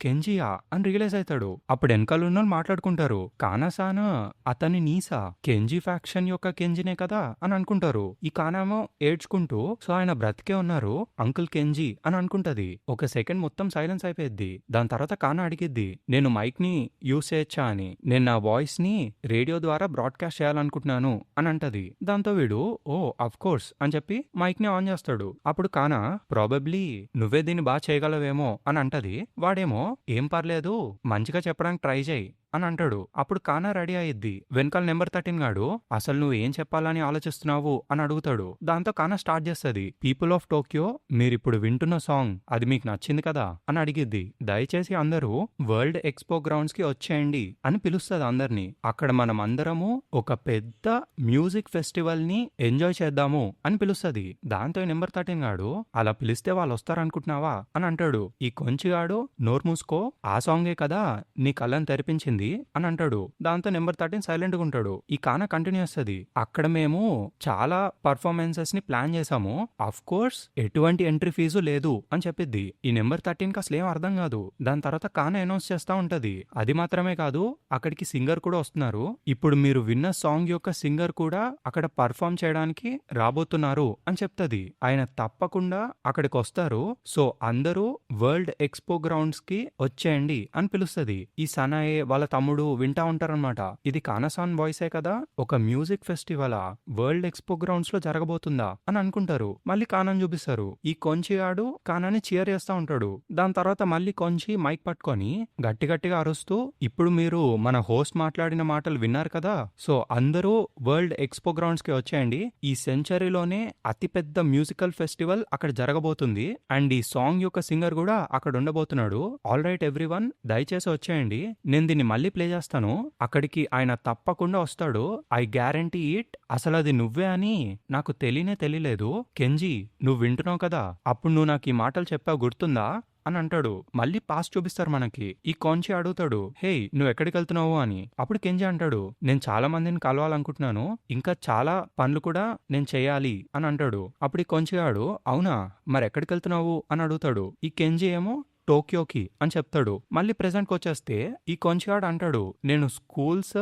కెంజియా అని రియలైజ్ అవుతాడు. అప్పుడు వెనకాల మాట్లాడుకుంటారు, కానాసానా అతని నీసా కెంజి ఫ్యాక్షన్ యొక్క కెంజినే కదా అని అనుకుంటారు. ఈ కానామో ఏడ్చుకుంటూ సో ఆయన బ్రతికే ఉన్నారు అంకుల్ కెంజి అని అనుకుంటది. ఒక సెకండ్ మొత్తం సైలెన్స్ అయిపోయింది. దాని తర్వాత కానా అడిగిద్ది, నేను మైక్ ని యూస్ చేయొచ్చా అని, నేను నా వాయిస్ ని రేడియో ద్వారా బ్రాడ్కాస్ట్ చేయాలనుకుంటున్నాను అని అంటది. దాంతో వీడు ఓ అఫ్ కోర్స్ అని చెప్పి మైక్ ని ఆన్ చేస్తాడు. అప్పుడు కానా ప్రాబబ్లీ నువ్వే దీన్ని బాగా చేయగలవేమో అని అంటది. వాడేమో ఏం పర్లేదు మంచిగా చెప్పడానికి ట్రై చేయి అని అంటాడు. అప్పుడు కానా రెడీ అయ్యిద్ది. వెనకాల నెంబర్ 13 గాడు అసలు నువ్వు ఏం చెప్పాలని ఆలోచిస్తున్నావు అని అడుగుతాడు. దాంతో కానా స్టార్ట్ చేస్తుంది, పీపుల్ ఆఫ్ టోక్యో మీరిప్పుడు వింటున్న సాంగ్ అది మీకు నచ్చింది కదా అని అడిగిద్ది. దయచేసి అందరూ వరల్డ్ ఎక్స్పో గ్రౌండ్స్ కి వచ్చేయండి అని పిలుస్తుంది అందరినీ. అక్కడ మనం అందరము ఒక పెద్ద మ్యూజిక్ ఫెస్టివల్ ని ఎంజాయ్ చేద్దాము అని పిలుస్తుంది. దాంతో నెంబర్ 13 గాడు అలా పిలిస్తే వాళ్ళు వస్తారనుకుంటున్నావా అని అంటాడు. ఈ కొంచిగాడు నోరు మూసుకో, ఆ సాంగే కదా నీ కళ్ళని తెరిపించింది అని అంటాడు. దాంతో నెంబర్ 13 సైలెంట్ గా ఉంటాడు. ఈ కానా కంటిన్యూ చేస్తుంది, అక్కడ మేము చాలా పర్ఫార్మెన్సెస్ ని ప్లాన్ చేసాము, అఫ్ కోర్స్ ఎటువంటి ఎంట్రీ ఫీజు లేదు అని చెప్పిద్ది. ఈ నెంబర్ 13 కి అసలు ఏం అర్థం కాదు. దాని తర్వాత కానా అనౌన్స్ చేస్తా ఉంటది, అది మాత్రమే కాదు అక్కడికి సింగర్ కూడా వస్తున్నారు, ఇప్పుడు మీరు విన్న సాంగ్ యొక్క సింగర్ కూడా అక్కడ పర్ఫార్మ్ చేయడానికి రాబోతున్నారు అని చెప్తది. ఆయన తప్పకుండా అక్కడికి వస్తారు, సో అందరూ వరల్డ్ ఎక్స్పో గ్రౌండ్స్ కి వచ్చేయండి అని పిలుస్తుంది. ఈ సనాయే వాళ్ళ తమ్ముడు వింటా ఉంటారనమాట. ఇది కానాసాన్ వాయిసే కదా, ఒక music festival world expo grounds లో జరగబోతుందా అని అనుకుంటారు. మళ్ళీ కానాని చూపిస్తారు. ఈ కొంచిగాడు కానాని చీర్ చేస్తా ఉంటాడు. దాని తర్వాత మళ్ళీ కొంచి మైక్ పట్టుకొని గట్టి గట్టిగా అరుస్తూ, ఇప్పుడు మీరు మన హోస్ట్ మాట్లాడిన మాటలు విన్నారు కదా, సో అందరూ వరల్డ్ ఎక్స్పో గ్రౌండ్స్ కి వచ్చేయండి, ఈ సెంచరీలోనే అతిపెద్ద మ్యూజికల్ ఫెస్టివల్ అక్కడ జరగబోతుంది అండ్ ఈ సాంగ్ యొక్క సింగర్ కూడా అక్కడ ఉండబోతున్నాడు. ఆల్ రైట్ ఎవ్రీవన్, దయచేసి వచ్చేయండి, నేను దీన్ని మళ్ళీ ప్లే చేస్తాను, అక్కడికి ఆయన తప్పకుండా వస్తాడు, ఐ గ్యారంటీ ఇట్. అసలు అది నువ్వే అని నాకు తెలియలేదు. కెంజి నువ్వు వింటున్నావు కదా, అప్పుడు నువ్వు నాకు ఈ మాటలు చెప్పావు గుర్తుందా అని అంటాడు. మళ్ళీ పాస్ట్ చూపిస్తారు మనకి. ఈ కొంచి అడుగుతాడు, హే నువ్వు ఎక్కడికి వెళ్తున్నావు అని. అప్పుడు కెంజి అంటాడు, నేను చాలా మందిని కలవాలనుకుంటున్నాను, ఇంకా చాలా పనులు కూడా నేను చేయాలి అని అంటాడు. అప్పుడు ఈ కొంచిగాడు, అవునా మరి ఎక్కడికి వెళ్తున్నావు అని అడుగుతాడు. ఈ కెంజి ఏమో టోక్యోకి అని చెప్తాడు. మళ్ళీ ప్రెజెంట్కి వచ్చేస్తే ఈ కొంచిగాడు అంటాడు, నేను స్కూల్స్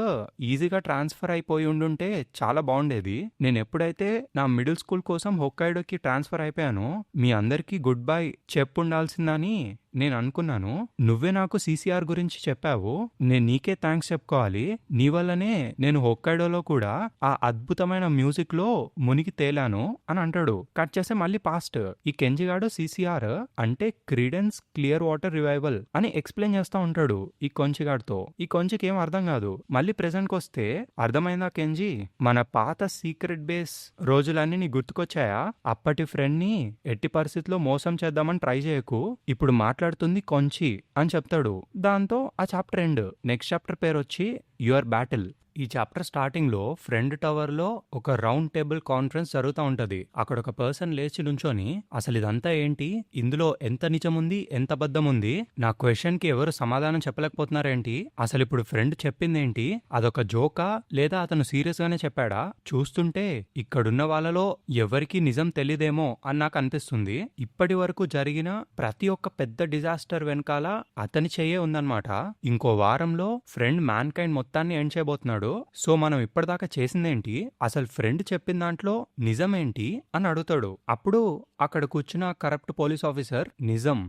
ఈజీగా ట్రాన్స్ఫర్ అయిపోయి ఉండుంటే చాలా బాగుండేది. నేను ఎప్పుడైతే నా మిడిల్ స్కూల్ కోసం హొక్కైడోకి ట్రాన్స్ఫర్ అయిపోయానో మీ అందరికీ గుడ్ బై చెప్పుండాల్సిందని నేను అనుకున్నాను. నువ్వే నాకు సీసీఆర్ గురించి చెప్పావు, నేను నీకే థ్యాంక్స్ చెప్పుకోవాలి. నీ వల్లనే నేను హొక్కైడోలో కూడా ఆ అద్భుతమైన మ్యూజిక్ లో మునిగి తేలాను అని అంటాడు. కట్ చేస్తే మళ్ళీ పాస్ట్. ఈ కెంజిగాడు సీసీఆర్ అంటే క్రీడెన్స్ క్లియర్ వాటర్ రివైవల్ అని ఎక్స్ప్లెయిన్ చేస్తా ఉంటాడు ఈ కొంచిగాడితో. ఈ కొంచికి ఏం అర్థం కాదు. మళ్ళీ ప్రెజెంట్కి వస్తే, అర్థమైందా కెంజి, మన పాత సీక్రెట్ బేస్ రోజులన్నీ నీ గుర్తుకొచ్చాయా? అప్పటి ఫ్రెండ్ ని ఎట్టి పరిస్థితిలో మోసం చేద్దామని ట్రై చేయకు, ఇప్పుడు మాట్లాడుతుంది కొంచి అని చెప్తాడు. దాంతో ఆ చాప్టర్ ఎండ్. నెక్స్ట్ చాప్టర్ పేరు వచ్చి యువర్ బ్యాటిల్. ఈ చాప్టర్ స్టార్టింగ్ లో ఫ్రెండ్ టవర్ లో ఒక రౌండ్ టేబుల్ కాన్ఫరెన్స్ జరుగుతూ ఉంటది. అక్కడ ఒక పర్సన్ లేచి నుంచొని, అసలు ఇదంతా ఏంటి, ఇందులో ఎంత నిజం ఉంది ఎంత అబద్ధం ఉంది, నా క్వశ్చన్ కి ఎవరు సమాధానం చెప్పలేకపోతున్నారేంటి, అసలు ఇప్పుడు ఫ్రెండ్ చెప్పిందేంటి, అదొక జోకా లేదా అతను సీరియస్ గానే చెప్పాడా, చూస్తుంటే ఇక్కడున్న వాళ్ళలో ఎవరికి నిజం తెలియదేమో అని నాకు అనిపిస్తుంది. ఇప్పటి వరకు జరిగిన ప్రతి ఒక్క పెద్ద డిజాస్టర్ వెనకాల అతని చెయ్యే ఉందన్నమాట. ఇంకో వారంలో ఫ్రెండ్ మ్యాన్ కైండ్ మొత్తాన్ని ఎండ్ చేయబోతున్నాడు. సో మనం ఇప్పటిదాకా చేసిందేంటి, అసలు ఫ్రెండ్ చెప్పిన దాంట్లో నిజమేంటి అని అడుగుతాడు. అప్పుడు అక్కడ కూర్చున్న కరప్ట్ పోలీస్ ఆఫీసర్ నిజం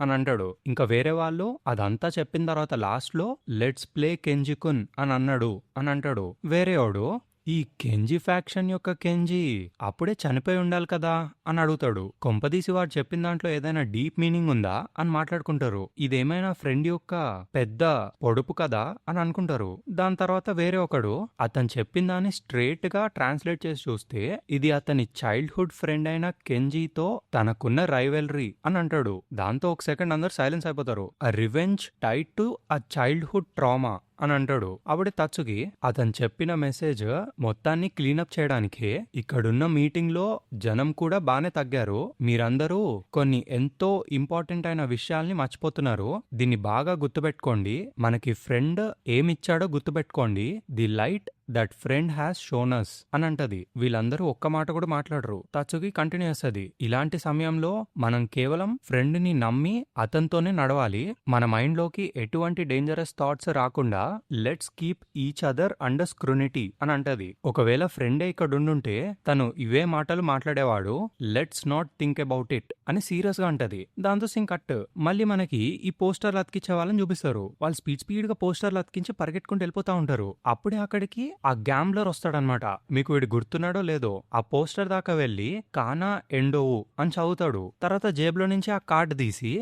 అని అంటాడు. ఇంకా వేరే వాళ్ళు అదంతా చెప్పిన తర్వాత లాస్ట్ లో లెట్స్ ప్లే కెంజికున్ అని అన్నాడు అని అంటాడు. వేరేవాడు, ఈ కెంజి ఫ్యాక్షన్ యొక్క కెంజి అప్పుడే చనిపోయి ఉండాలి కదా అని అడుగుతాడు. కొంపదీసి వాడు చెప్పిన దాంట్లో ఏదైనా డీప్ మీనింగ్ ఉందా అని మాట్లాడుకుంటారు. ఇదేమైనా ఫ్రెండ్ యొక్క పెద్ద పొడుపు కదా అని అనుకుంటారు. దాని తర్వాత వేరే ఒకడు అతను చెప్పిన దాన్ని స్ట్రేట్ గా ట్రాన్స్లేట్ చేసి చూస్తే ఇది అతని చైల్డ్హుడ్ ఫ్రెండ్ అయిన కెంజితో తనకున్న రైవెల్రీ అని అంటాడు. దాంతో ఒక సెకండ్ అందరు సైలెన్స్ అయిపోతారు. A revenge tied to a childhood trauma అని అంటాడు. అప్పుడే తచ్చుకి అతను చెప్పిన మెసేజ్ మొత్తాన్ని క్లీనప్ చేయడానికే ఇక్కడున్న మీటింగ్ లో జనం కూడా బానే తగ్గారు. మీరందరూ కొన్ని ఎంతో ఇంపార్టెంట్ అయిన విషయాల్ని మర్చిపోతున్నారు. దీన్ని బాగా గుర్తుపెట్టుకోండి. మనకి ఫ్రెండ్ ఏమిచ్చాడో గుర్తుపెట్టుకోండి. The light that friend has shown us అని అంటది. వీళ్ళందరూ ఒక్క మాట కూడా మాట్లాడరు. తచ్చుకి కంటిన్యూ చేస్తుంది. ఇలాంటి సమయంలో మనం కేవలం ఫ్రెండ్ ని నమ్మి అతనితోనే నడవాలి. మన మైండ్ లోకి ఎటువంటి డేంజరస్ థాట్స్ రాకుండా let's keep each other under scrutiny అని అంటది. ఒకవేళ ఫ్రెండే ఇక్కడ ఉండుంటే తను ఇవే మాటలు మాట్లాడేవాడు. Let's not think about it అని సీరియస్ గా అంటది. దాంతో సింగ్ కట్. మళ్ళీ మనకి ఈ పోస్టర్లు అతికించే వాళ్ళని చూపిస్తారు. వాళ్ళు స్పీడ్ గా పోస్టర్లు అతికించి పరిగెట్టుకుంటూ వెళ్ళిపోతా ఉంటారు. అప్పుడే అక్కడికి ఆ గ్యాంబ్లర్ వస్తాడనమాట. మీకు వీడు గుర్తున్నాడో లేదో, ఆ పోస్టర్ దాకా వెళ్లి కానా ఎండోవు అని చదువుతాడు. తర్వాత జేబులో నుంచి ఆ కార్డు తీసి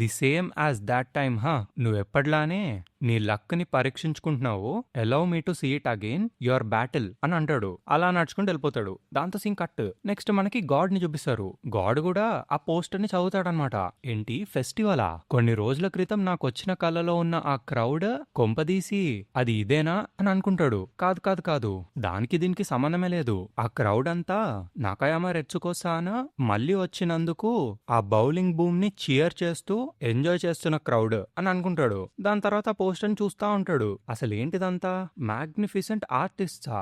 the same as that time నువ్వెప్పటిలానే నీ లక్ ని పరీక్షించుకుంటున్నావు, allow me to see it again your battle అని అంటాడు. అలా నడుచుకుంటూ వెళ్ళిపోతాడు. దాంతో సింగ్ కట్. నెక్స్ట్ మనకి గాడ్ ని చూపిస్తారు. గాడ్ కూడా ఆ పోస్టర్ ని చదువుతాడనమాట. ఏంటి ఫెస్టివలా? కొన్ని రోజుల క్రితం నాకు వచ్చిన కళ్ళలో ఉన్న ఆ క్రౌడ్ కొంపదీసి అది ఇదేనా అని అనుకుంటాడు. కాదు కాదు కాదు, దానికి దీనికి సంబంధమే లేదు. ఆ క్రౌడ్ అంతా నాకయామ రెచ్చుకోసాన మళ్ళీ వచ్చినందుకు ఆ బౌలింగ్ బూమ్ ని చియర్ చేస్తూ ఎంజాయ్ చేస్తున్న క్రౌడ్ అని అనుకుంటాడు. దాని తర్వాత పోస్టర్ చూస్తా ఉంటాడు. అసలు ఏంటిదంతా మ్యాగ్నిఫిసెంట్ ఆర్టిస్టా,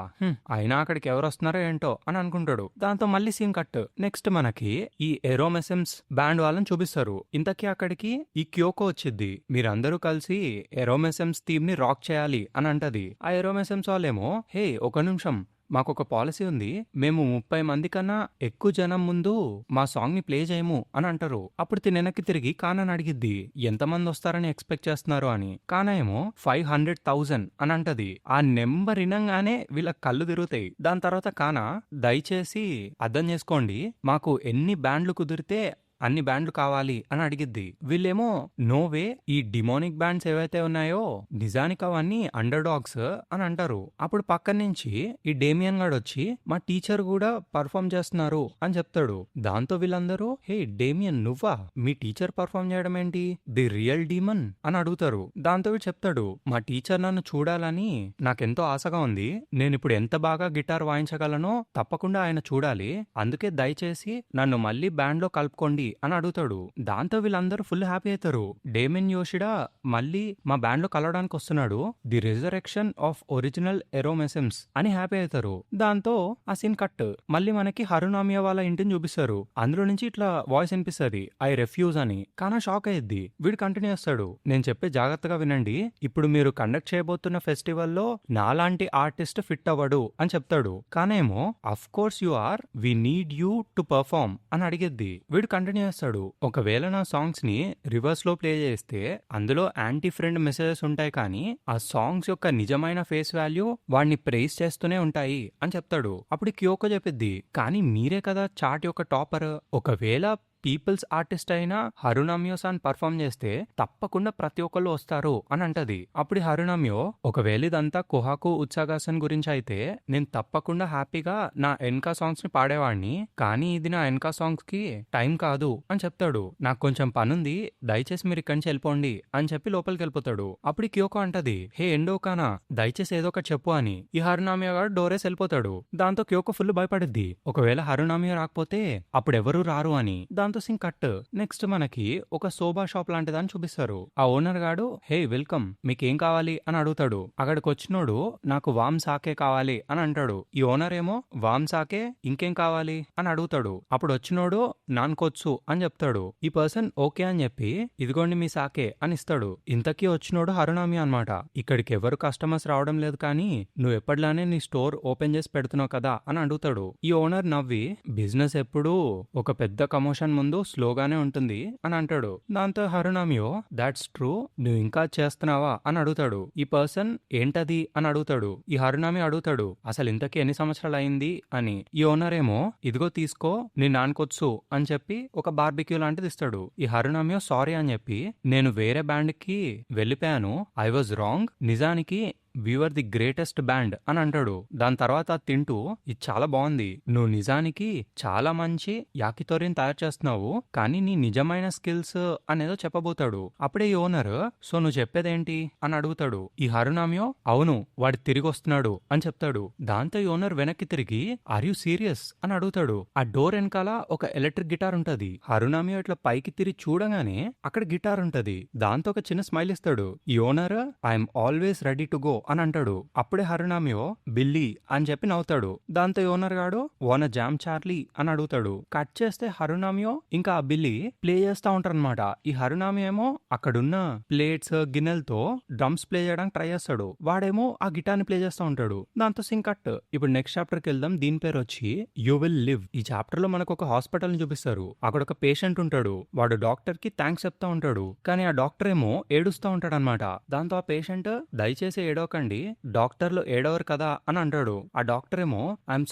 అయినా అక్కడికి ఎవరు వస్తున్నారో ఏంటో అని అనుకుంటాడు. దాంతో మళ్ళీ సీన్ కట్. నెక్స్ట్ మనకి ఈ ఎరోమెసెమ్స్ బ్యాండ్ వాళ్ళని చూపిస్తారు. ఇంతకీ అక్కడికి ఈ క్యోకో వచ్చింది. మీరందరూ కలిసి ఎరోమెసెమ్స్ థీమ్ ని రాక్ చేయాలి అని అంటది. ఆ ఎరోమెసెమ్స్ వాళ్ళేమో, హే ఒక నిమిషం, మాకొక పాలసీ ఉంది, మేము 30 మంది కన్నా ఎక్కువ జనం ముందు మా సాంగ్ ని ప్లే చేయము అని అంటారు. అప్పుడు వెనక్కి తిరిగి కానాని అడిగిద్ది, ఎంతమంది వస్తారని ఎక్స్పెక్ట్ చేస్తున్నారు అని. కానా ఏమో 500,000 అని అంటది. ఆ నెంబర్ వినంగానే వీళ్ళ కళ్ళు తిరుగుతాయి. దాని తర్వాత కానా, దయచేసి అర్థం చేసుకోండి, మాకు ఎన్ని బ్యాండ్లు కుదిరితే అన్ని బ్యాండ్లు కావాలి అని అడిగిద్ది. వీళ్ళేమో నోవే, ఈ డిమోనిక్ బ్యాండ్స్ ఏవైతే ఉన్నాయో నిజానికి అవన్నీ అండర్ డాగ్స్ అని అంటారు. అప్పుడు పక్కన నుంచి ఈ డేమియన్ గాడు వచ్చి మా టీచర్ కూడా పర్ఫామ్ చేస్తున్నారు అని చెప్తాడు. దాంతో వీళ్ళందరూ, హే డేమియన్ నువ్వా, మీ టీచర్ పర్ఫామ్ చేయడం ఏంటి, ది రియల్ డీమన్ అని అడుగుతారు. దాంతో వీడు చెప్తాడు, మా టీచర్ నన్ను చూడాలని నాకెంతో ఆశగా ఉంది, నేను ఇప్పుడు ఎంత బాగా గిటార్ వాయించగలనో తప్పకుండా ఆయన చూడాలి, అందుకే దయచేసి నన్ను మళ్ళీ బ్యాండ్ లో కలుపుకోండి అని అడుగుతాడు. దాంతో వీళ్ళందరూ ఫుల్ హ్యాపీ అవుతారు. డేమిన్ యోషిడా మళ్ళీ మా బ్యాండ్ లో కలవడానికి వస్తున్నాడు, ది రిజరెక్షన్ ఆఫ్ ఒరిజినల్ ఎరోమెసెమ్స్ అని హ్యాపీ అవుతారు. దాంతో ఆ సీన్ కట్. మళ్ళీ మనకి హరునామియా వాళ్ళ ఇంటిని చూపిస్తారు. అందులో నుంచి ఇట్లా వాయిస్ వినిపిస్తుంది, ఐ రెఫ్యూజ్ అని. కానీ షాక్ అయ్యిద్ది. వీడు కంటిన్యూ చేస్తాడు, నేను చెప్పే జాగ్రత్తగా వినండి, ఇప్పుడు మీరు కండక్ట్ చేయబోతున్న ఫెస్టివల్లో నాలాంటి ఆర్టిస్ట్ ఫిట్ అవ్వడు అని చెప్తాడు. కానేమో of course you are, we need you to perform అని అడిగిద్ది. వీడు కంటిన్యూ చేస్తాడు, ఒకవేళ నా సాంగ్స్ ని రివర్స్ లో ప్లే చేస్తే అందులో యాంటీ ఫ్రెండ్ మెసేజెస్ ఉంటాయి, కానీ ఆ సాంగ్స్ యొక్క నిజమైన ఫేస్ వాల్యూ వాడిని ప్రైజ్ చేస్తూనే ఉంటాయి అని చెప్తాడు. అప్పుడు క్యోకో చెప్పిద్ది, కానీ మీరే కదా చార్ట్ యొక్క టాపర్, ఒకవేళ పీపుల్స్ ఆర్టిస్ట్ అయినా హరునామియో సాన్ పర్ఫామ్ చేస్తే తప్పకుండా ప్రతి ఒక్కళ్ళు వస్తారు అని అంటది. అప్పుడు హరునామియో, ఒకవేళ ఇదంతా కుహాకు ఉత్సాగాసన్ గురించి అయితే నేను తప్పకుండా హ్యాపీగా నా ఎన్కా సాంగ్స్ ని పాడేవాడిని, కానీ ఇది నా ఎన్కా సాంగ్స్ కి టైం కాదు అని చెప్తాడు. నాకు కొంచెం పనుంది, దయచేసి మీరు ఇక్కడి నుంచి వెళ్ళిపోండి అని చెప్పి లోపలికి వెళ్ళిపోతాడు. అప్పుడు క్యోకో అంటది, హే ఎండోకానా, దయచేసి ఏదో ఒకటి చెప్పు అని. ఈ హరునామియో గారు డోరేసి వెళ్ళిపోతాడు. దాంతో క్యోకో ఫుల్ భయపడిద్ది, ఒకవేళ హరునామియో రాకపోతే అప్పుడు ఎవరు రారు అని. దాంతో సింగ్ కట్. నెక్స్ట్ మనకి ఒక సోబా షాప్ లాంటిదని చూపిస్తారు. ఆ ఓనర్ గాడు, హే వెల్కమ్, మీకేం కావాలి అని అడుగుతాడు. అక్కడికి వచ్చినోడు, నాకు వామ్ సాకే కావాలి అని అంటాడు. ఈ ఓనర్ ఏమో, వామ్ సాకే ఇంకేం కావాలి అని అడుగుతాడు. అప్పుడు వచ్చినోడు నాన్కొచ్చు అని చెప్తాడు. ఈ పర్సన్ ఓకే అని చెప్పి, ఇదిగోండి మీ సాకే అని ఇస్తాడు. ఇంతకీ వచ్చినోడు హరునామి అన్నమాట. ఇక్కడికి ఎవరు కస్టమర్స్ రావడం లేదు, కానీ నువ్వు ఎప్పటిలానే నీ స్టోర్ ఓపెన్ చేసి పెడుతున్నావు కదా అని అడుగుతాడు. ఈ ఓనర్ నవ్వి, బిజినెస్ ఎప్పుడు ఒక పెద్ద కమోషన్ ముందు స్లోగానే ఉంటుంది అని అంటాడు. దాంతో హరునామియో, దాట్స్ ట్రూ, నువ్వు ఇంకా చేస్తున్నావా అని అడుగుతాడు. ఈ పర్సన్ ఏంటది అని అడుగుతాడు. ఈ హరునామి అడుగుతాడు, అసలు ఇంతకీ ఎన్ని సంవత్సరాలు అయింది అని. ఈ ఓనర్ ఏమో, ఇదిగో తీసుకో నీ నాన్కొచ్చు అని చెప్పి ఒక బార్బిక్యూ లాంటిది ఇస్తాడు. ఈ హరునామియో సారీ అని చెప్పి, నేను వేరే బ్యాండ్ కి వెళ్ళిపోయాను, ఐ వాజ్ రాంగ్, నిజానికి వీఆర్ ది గ్రేటెస్ట్ బ్యాండ్ అని అంటాడు. దాని తర్వాత తింటూ, ఇది చాలా బాగుంది, నువ్వు నిజానికి చాలా మంచి యాకితోరిని తయారు చేస్తున్నావు, కానీ నీ నిజమైన స్కిల్స్ అనేదో చెప్పబోతాడు. అప్పుడే ఈ ఓనర్, సో నువ్వు చెప్పేదేంటి అని అడుగుతాడు. ఈ హరునామియో, అవును వాడు తిరిగి వస్తున్నాడు అని చెప్తాడు. దాంతో ఈ ఓనర్ వెనక్కి తిరిగి, ఆర్ యూ సీరియస్ అని అడుగుతాడు. ఆ డోర్ వెనకాల ఒక ఎలక్ట్రిక్ గిటార్ ఉంటది. హరునామియో ఇట్లా పైకి తిరిగి చూడగానే అక్కడ గిటార్ ఉంటది. దాంతో ఒక చిన్న స్మైల్ ఇస్తాడు. ఈ owner, I'm always ready to go అని అంటాడు. అప్పుడే హరునామియో, బిల్లీ అని చెప్పి నవ్వుతాడు. దాంతో ఓనర్ గాడు, ఓన జామ్ చార్లీ అని అడుగుతాడు. కట్ చేస్తే హరునామియో ఇంకా ఆ బిల్లీ ప్లే చేస్తా ఉంటారనమాట. ఈ హరునామియో ఏమో అక్కడున్న ప్లేట్స్ గిన్నెలతో డ్రమ్స్ ప్లే చేయడానికి ట్రై చేస్తాడు. వాడేమో ఆ గిటార్ ని ప్లే చేస్తా ఉంటాడు. దాంతో సింగ్ కట్. ఇప్పుడు నెక్స్ట్ చాప్టర్ కి వెళ్దాం. దీని పేరు వచ్చి యూ విల్ లివ్. ఈ చాప్టర్ లో మనకు ఒక హాస్పిటల్ ని చూపిస్తారు. అక్కడ ఒక పేషెంట్ ఉంటాడు. వాడు డాక్టర్ కి థ్యాంక్స్ చెప్తా ఉంటాడు. కానీ ఆ డాక్టర్ ఏమో ఏడుస్తా ఉంటాడు అనమాట. దాంతో ఆ పేషెంట్, దయచేసి ఏడవకండి, డాక్టర్లు ఏడవరు కదా అని అంటాడు. ఆ డాక్టర్ ఏమో, ఐఎమ్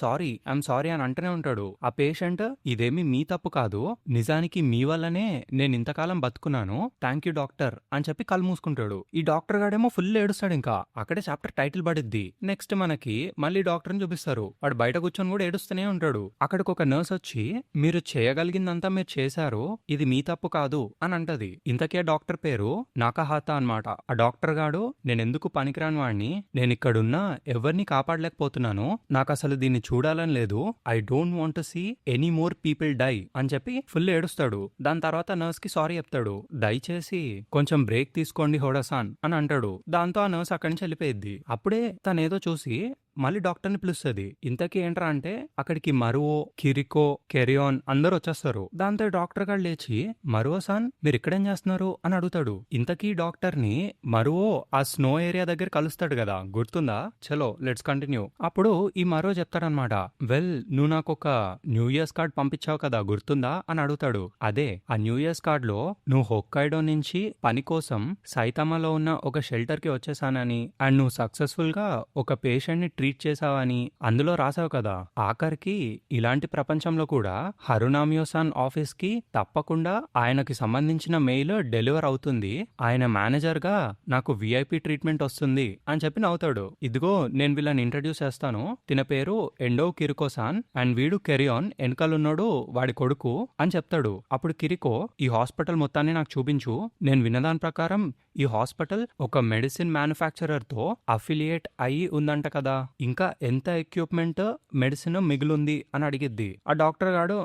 సారీ అని అంటూనే ఉంటాడు. ఆ పేషెంట్, ఇదేమి మీ తప్పు కాదు, నిజానికి మీ వల్లనే నేను ఇంతకాలం బతుకున్నాను, థ్యాంక్ యూ డాక్టర్ అని చెప్పి కళ్ళు మూసుకుంటాడు. ఈ డాక్టర్ గాడేమో ఫుల్ ఏడుస్తాడు. ఇంకా అక్కడే చాప్టర్ టైటిల్ పడిద్ది. నెక్స్ట్ మనకి మళ్ళీ డాక్టర్ ని చూపిస్తారు. వాడు బయట కూర్చొని కూడా ఏడుస్తూనే ఉంటాడు. అక్కడికి ఒక నర్స్ వచ్చి, మీరు చేయగలిగిందంతా మీరు చేశారు, ఇది మీ తప్పు కాదు అని అంటది. ఇంతకీ ఆ డాక్టర్ పేరు నాకహాతా అన్నమాట. ఆ డాక్టర్ గాడు, నేనెందుకు పనికిరాని వాడిని, నేనిక్కడున్నా ఎవరిని కాపాడలేకపోతున్నాను, నాకు అసలు దీన్ని చూడాలని లేదు, I don't want to see any more people die అని చెప్పి ఫుల్ ఏడుస్తాడు. దాని తర్వాత నర్స్ కి సారీ చెప్తాడు. దయచేసి కొంచెం బ్రేక్ తీసుకోండి హోడాసాన్ అని అంటాడు. దాంతో ఆ నర్స్ అక్కడి నుంచి వెళ్ళిపోయిద్ది. అప్పుడే తనేదో చూసి మళ్ళీ డాక్టర్ని పిలుస్తుంది. ఇంతకీ ఏంట్రా అంటే అక్కడికి మరువో, కిరికో, కెరియాన్ అందరూ వచ్చేస్తారు. దాంతో డాక్టర్ గారు లేచి, మరువో సాన్ మీరు ఇక్కడేం చేస్తున్నారు అని అడుగుతాడు. ఇంతకీ డాక్టర్ ని మరువో ఆ స్నో ఏరియా దగ్గర కలుస్తాడు కదా, గుర్తుందా? చలో లెట్స్ కంటిన్యూ. అప్పుడు ఈ మరో చెప్తాడనమాట, వెల్ నువ్వు నాకు ఒక న్యూ ఇయర్స్ కార్డ్ పంపించావు కదా, గుర్తుందా అని అడుగుతాడు. అదే ఆ న్యూ ఇయర్స్ కార్డ్ లో నువ్వు హొక్కైడో నుంచి పని కోసం సైతామాలో ఉన్న ఒక షెల్టర్ కి వచ్చేసానని, అండ్ నువ్వు సక్సెస్ఫుల్ గా ఒక పేషెంట్ ని ట్రీట్ చేసావని అందులో రాసావు కదా. ఆఖరికి ఇలాంటి ప్రపంచంలో కూడా హరునామియోసాన్ ఆఫీస్ కి తప్పకుండా ఆయనకి సంబంధించిన మెయిల్ డెలివర్ అవుతుంది, ఆయన మేనేజర్ గా నాకు విఐపి ట్రీట్మెంట్ వస్తుంది అని చెప్పి నవ్వుతాడు. ఇదిగో నేను వీళ్ళని ఇంట్రడ్యూస్ చేస్తాను, తిన పేరు ఎండో కిరికోసాన్ అండ్ వీడు కెరియాన్, వెనకాలన్నాడు వాడి కొడుకు అని చెప్తాడు. అప్పుడు కిరికో, ఈ హాస్పిటల్ మొత్తాన్ని నాకు చూపించు, నేను విన్నదాని ప్రకారం ఈ హాస్పిటల్ ఒక మెడిసిన్ మ్యానుఫ్యాక్చరర్ తో అఫిలియేట్ అయ్యి ఉందంట కదా ఇంకా ఎంత ఎక్విప్మెంట్ మెడిసిన్ మిగిలింది అని అడిగిద్ది. ఆ డాక్టర్ గాడు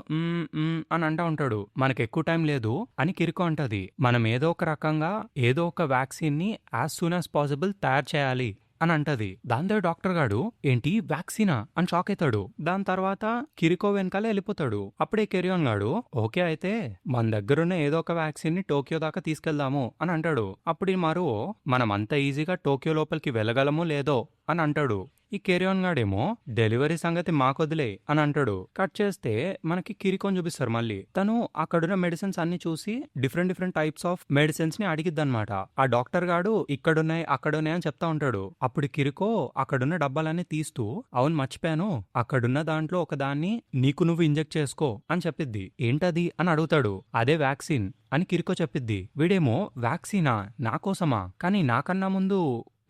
అని అంటా ఉంటాడు. మనకు ఎక్కువ టైం లేదు అని కిరికో అంటది. మనం ఏదో ఒక రకంగా ఏదో ఒక వ్యాక్సిన్ ని యాజ్ సూన్ యాజ్ పాసిబుల్ తయారు చేయాలి అని అంటది. దాంతో డాక్టర్ గాడు ఏంటి వ్యాక్సినా అని షాక్ అవుతాడు. దాని తర్వాత కిరికో వెనకాల వెళ్ళిపోతాడు. అప్పుడే కెరియోన్ గాడు ఓకే అయితే మన దగ్గరున్న ఏదో ఒక వ్యాక్సిన్ ని టోక్యో దాకా తీసుకెళ్దాము అని అంటాడు. అప్పుడు ఈ మరువో మనం అంత ఈజీగా టోక్యో లోపలికి వెళ్ళగలమో లేదో అని అంటాడు. ఈ కెరియోన్ గాడేమో డెలివరీ సంగతి మాకొదిలే అని అంటాడు. కట్ చేస్తే మనకి కిరికోని చూపిస్తారు. మళ్ళీ తను అక్కడున్న మెడిసిన్స్ అన్ని చూసి డిఫరెంట్ టైప్స్ ఆఫ్ మెడిసిన్స్ ని అడిగిద్దనమాట. ఆ డాక్టర్ గాడు ఇక్కడున్నాయి అక్కడున్నాయి అని చెప్తా ఉంటాడు. అప్పుడు కిరికో అక్కడున్న డబ్బాలన్నీ తీస్తూ అవును మర్చిపోయాను, అక్కడున్న దాంట్లో ఒక దాన్ని నీకు నువ్వు ఇంజెక్ట్ చేసుకో అని చెప్పిద్ది. ఏంటది అని అడుగుతాడు. అదే వ్యాక్సిన్ అని కిరికో చెప్పిద్ది. వీడేమో వ్యాక్సినా నా కోసమా, కానీ నాకన్నా ముందు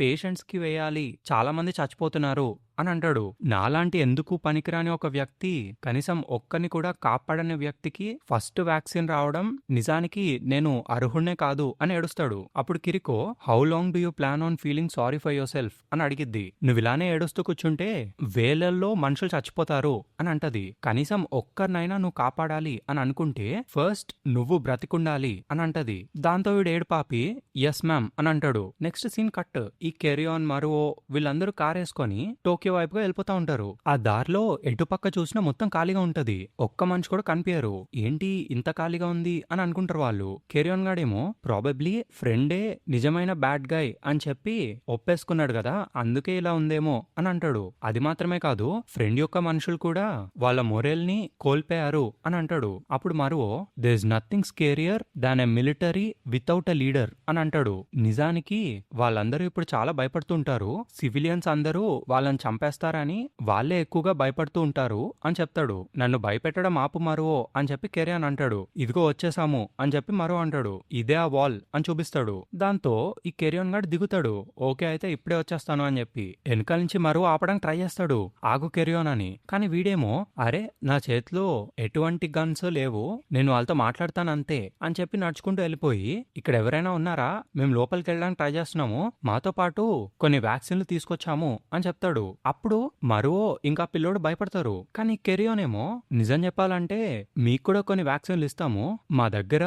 పేషెంట్స్ కి వేయాలి, చాలా మంది చచ్చిపోతున్నారు అని అంటాడు. నాలాంటి ఎందుకు పనికిరాని ఒక వ్యక్తి, కనీసం ఒక్కని కూడా కాపాడని వ్యక్తికి ఫస్ట్ వ్యాక్సిన్ రావడం నిజానికి నేను అర్హుణ్ణే కాదు అని ఏడుస్తాడు. అప్పుడు Kiriko how long do you plan on feeling sorry for yourself అని అడిగిద్ది. నువ్వు ఇలానే ఏడుస్తూ కూర్చుంటే వేలల్లో మనుషులు చచ్చిపోతారు అని అంటది. కనీసం ఒక్కరినైనా నువ్వు కాపాడాలి అని అనుకుంటే ఫస్ట్ నువ్వు బ్రతికుండాలి అని అంటది. దాంతో వీడు ఏడుపాపి ఎస్ మ్యామ్ అని అంటాడు. Next scene cut. ఈ కెరియోన్ మరువో వీళ్ళందరూ కారేసుకొని టోక్యో వైపుగా వెళ్ళిపోతా ఉంటారు. ఆ దారిలో ఎటుపక్క చూసినా మొత్తం ఖాళీగా ఉంటది. ఒక్క మనిషి కూడా కనిపించరు. ఏంటి ఇంత ఖాళీగా ఉంది అని అనుకుంటారు వాళ్ళు. కెరియోన్ గాడేమో ప్రాబబ్లీ ఫ్రెండే నిజమైన బ్యాడ్ గాయ్ అని చెప్పి ఒప్పేసుకున్నాడు కదా, అందుకే ఇలా ఉందేమో అని అంటాడు. అది మాత్రమే కాదు, ఫ్రెండ్ యొక్క మనుషులు కూడా వాళ్ళ మొరేల్ ని కోల్పోయారు అని అంటాడు. అప్పుడు Maruo there is nothing scarier than a military without a leader అని అంటాడు. నిజానికి వాళ్ళందరూ ఇప్పుడు చాలా భయపడుతుంటారు. సివిలియన్స్ అందరూ వాళ్ళని చంపేస్తారని వాళ్ళే ఎక్కువగా భయపడుతూ ఉంటారు అని చెప్తాడు. నన్ను భయపెట్టడం ఆపు మరువో అని చెప్పి కెరియాన్ అంటాడు. ఇదిగో వచ్చేసాము అని చెప్పి మరో అంటాడు. ఇదే ఆ వాల్ అని చూపిస్తాడు. దాంతో ఈ కెరియాన్ గాడు దిగుతాడు. ఓకే అయితే ఇప్పుడే వచ్చేస్తాను అని చెప్పి వెనకాల నుంచి మరో ఆపడానికి ట్రై చేస్తాడు. ఆగు కెరియాన్ అని. కానీ వీడేమో అరే నా చేతిలో ఎటువంటి గన్స్ లేవు, నేను వాళ్ళతో మాట్లాడతాను అంతే అని చెప్పి నడుచుకుంటూ వెళ్ళిపోయి ఇక్కడ ఎవరైనా ఉన్నారా, మేము లోపలికి వెళ్ళడానికి ట్రై చేస్తున్నాము, మాతో పాటు కొన్ని వ్యాక్సిన్లు తీసుకొచ్చాము అని చెప్తాడు. అప్పుడు మరువో ఇంకా పిల్లోడు భయపడతారు. కానీ కెరియోన్ ఏమో నిజం చెప్పాలంటే మీకు కూడా కొన్ని వ్యాక్సిన్లు ఇస్తాము, మా దగ్గర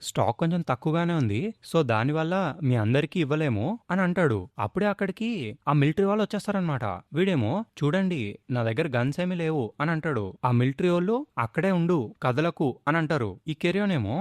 స్టాక్ కొంచెం తక్కువగానే ఉంది, సో దానివల్ల మీ అందరికీ ఇవ్వలేము అని అంటాడు. అప్పుడే అక్కడికి ఆ మిలిటరీ వాళ్ళు వచ్చేస్తారనమాట. వీడేమో చూడండి నా దగ్గర గన్స్ ఏమీ లేవు అని అంటాడు. ఆ మిలిటరీ వాళ్ళు అక్కడే ఉండు కదలకు అని అంటారు. ఈ కెరియోన్ ఏమో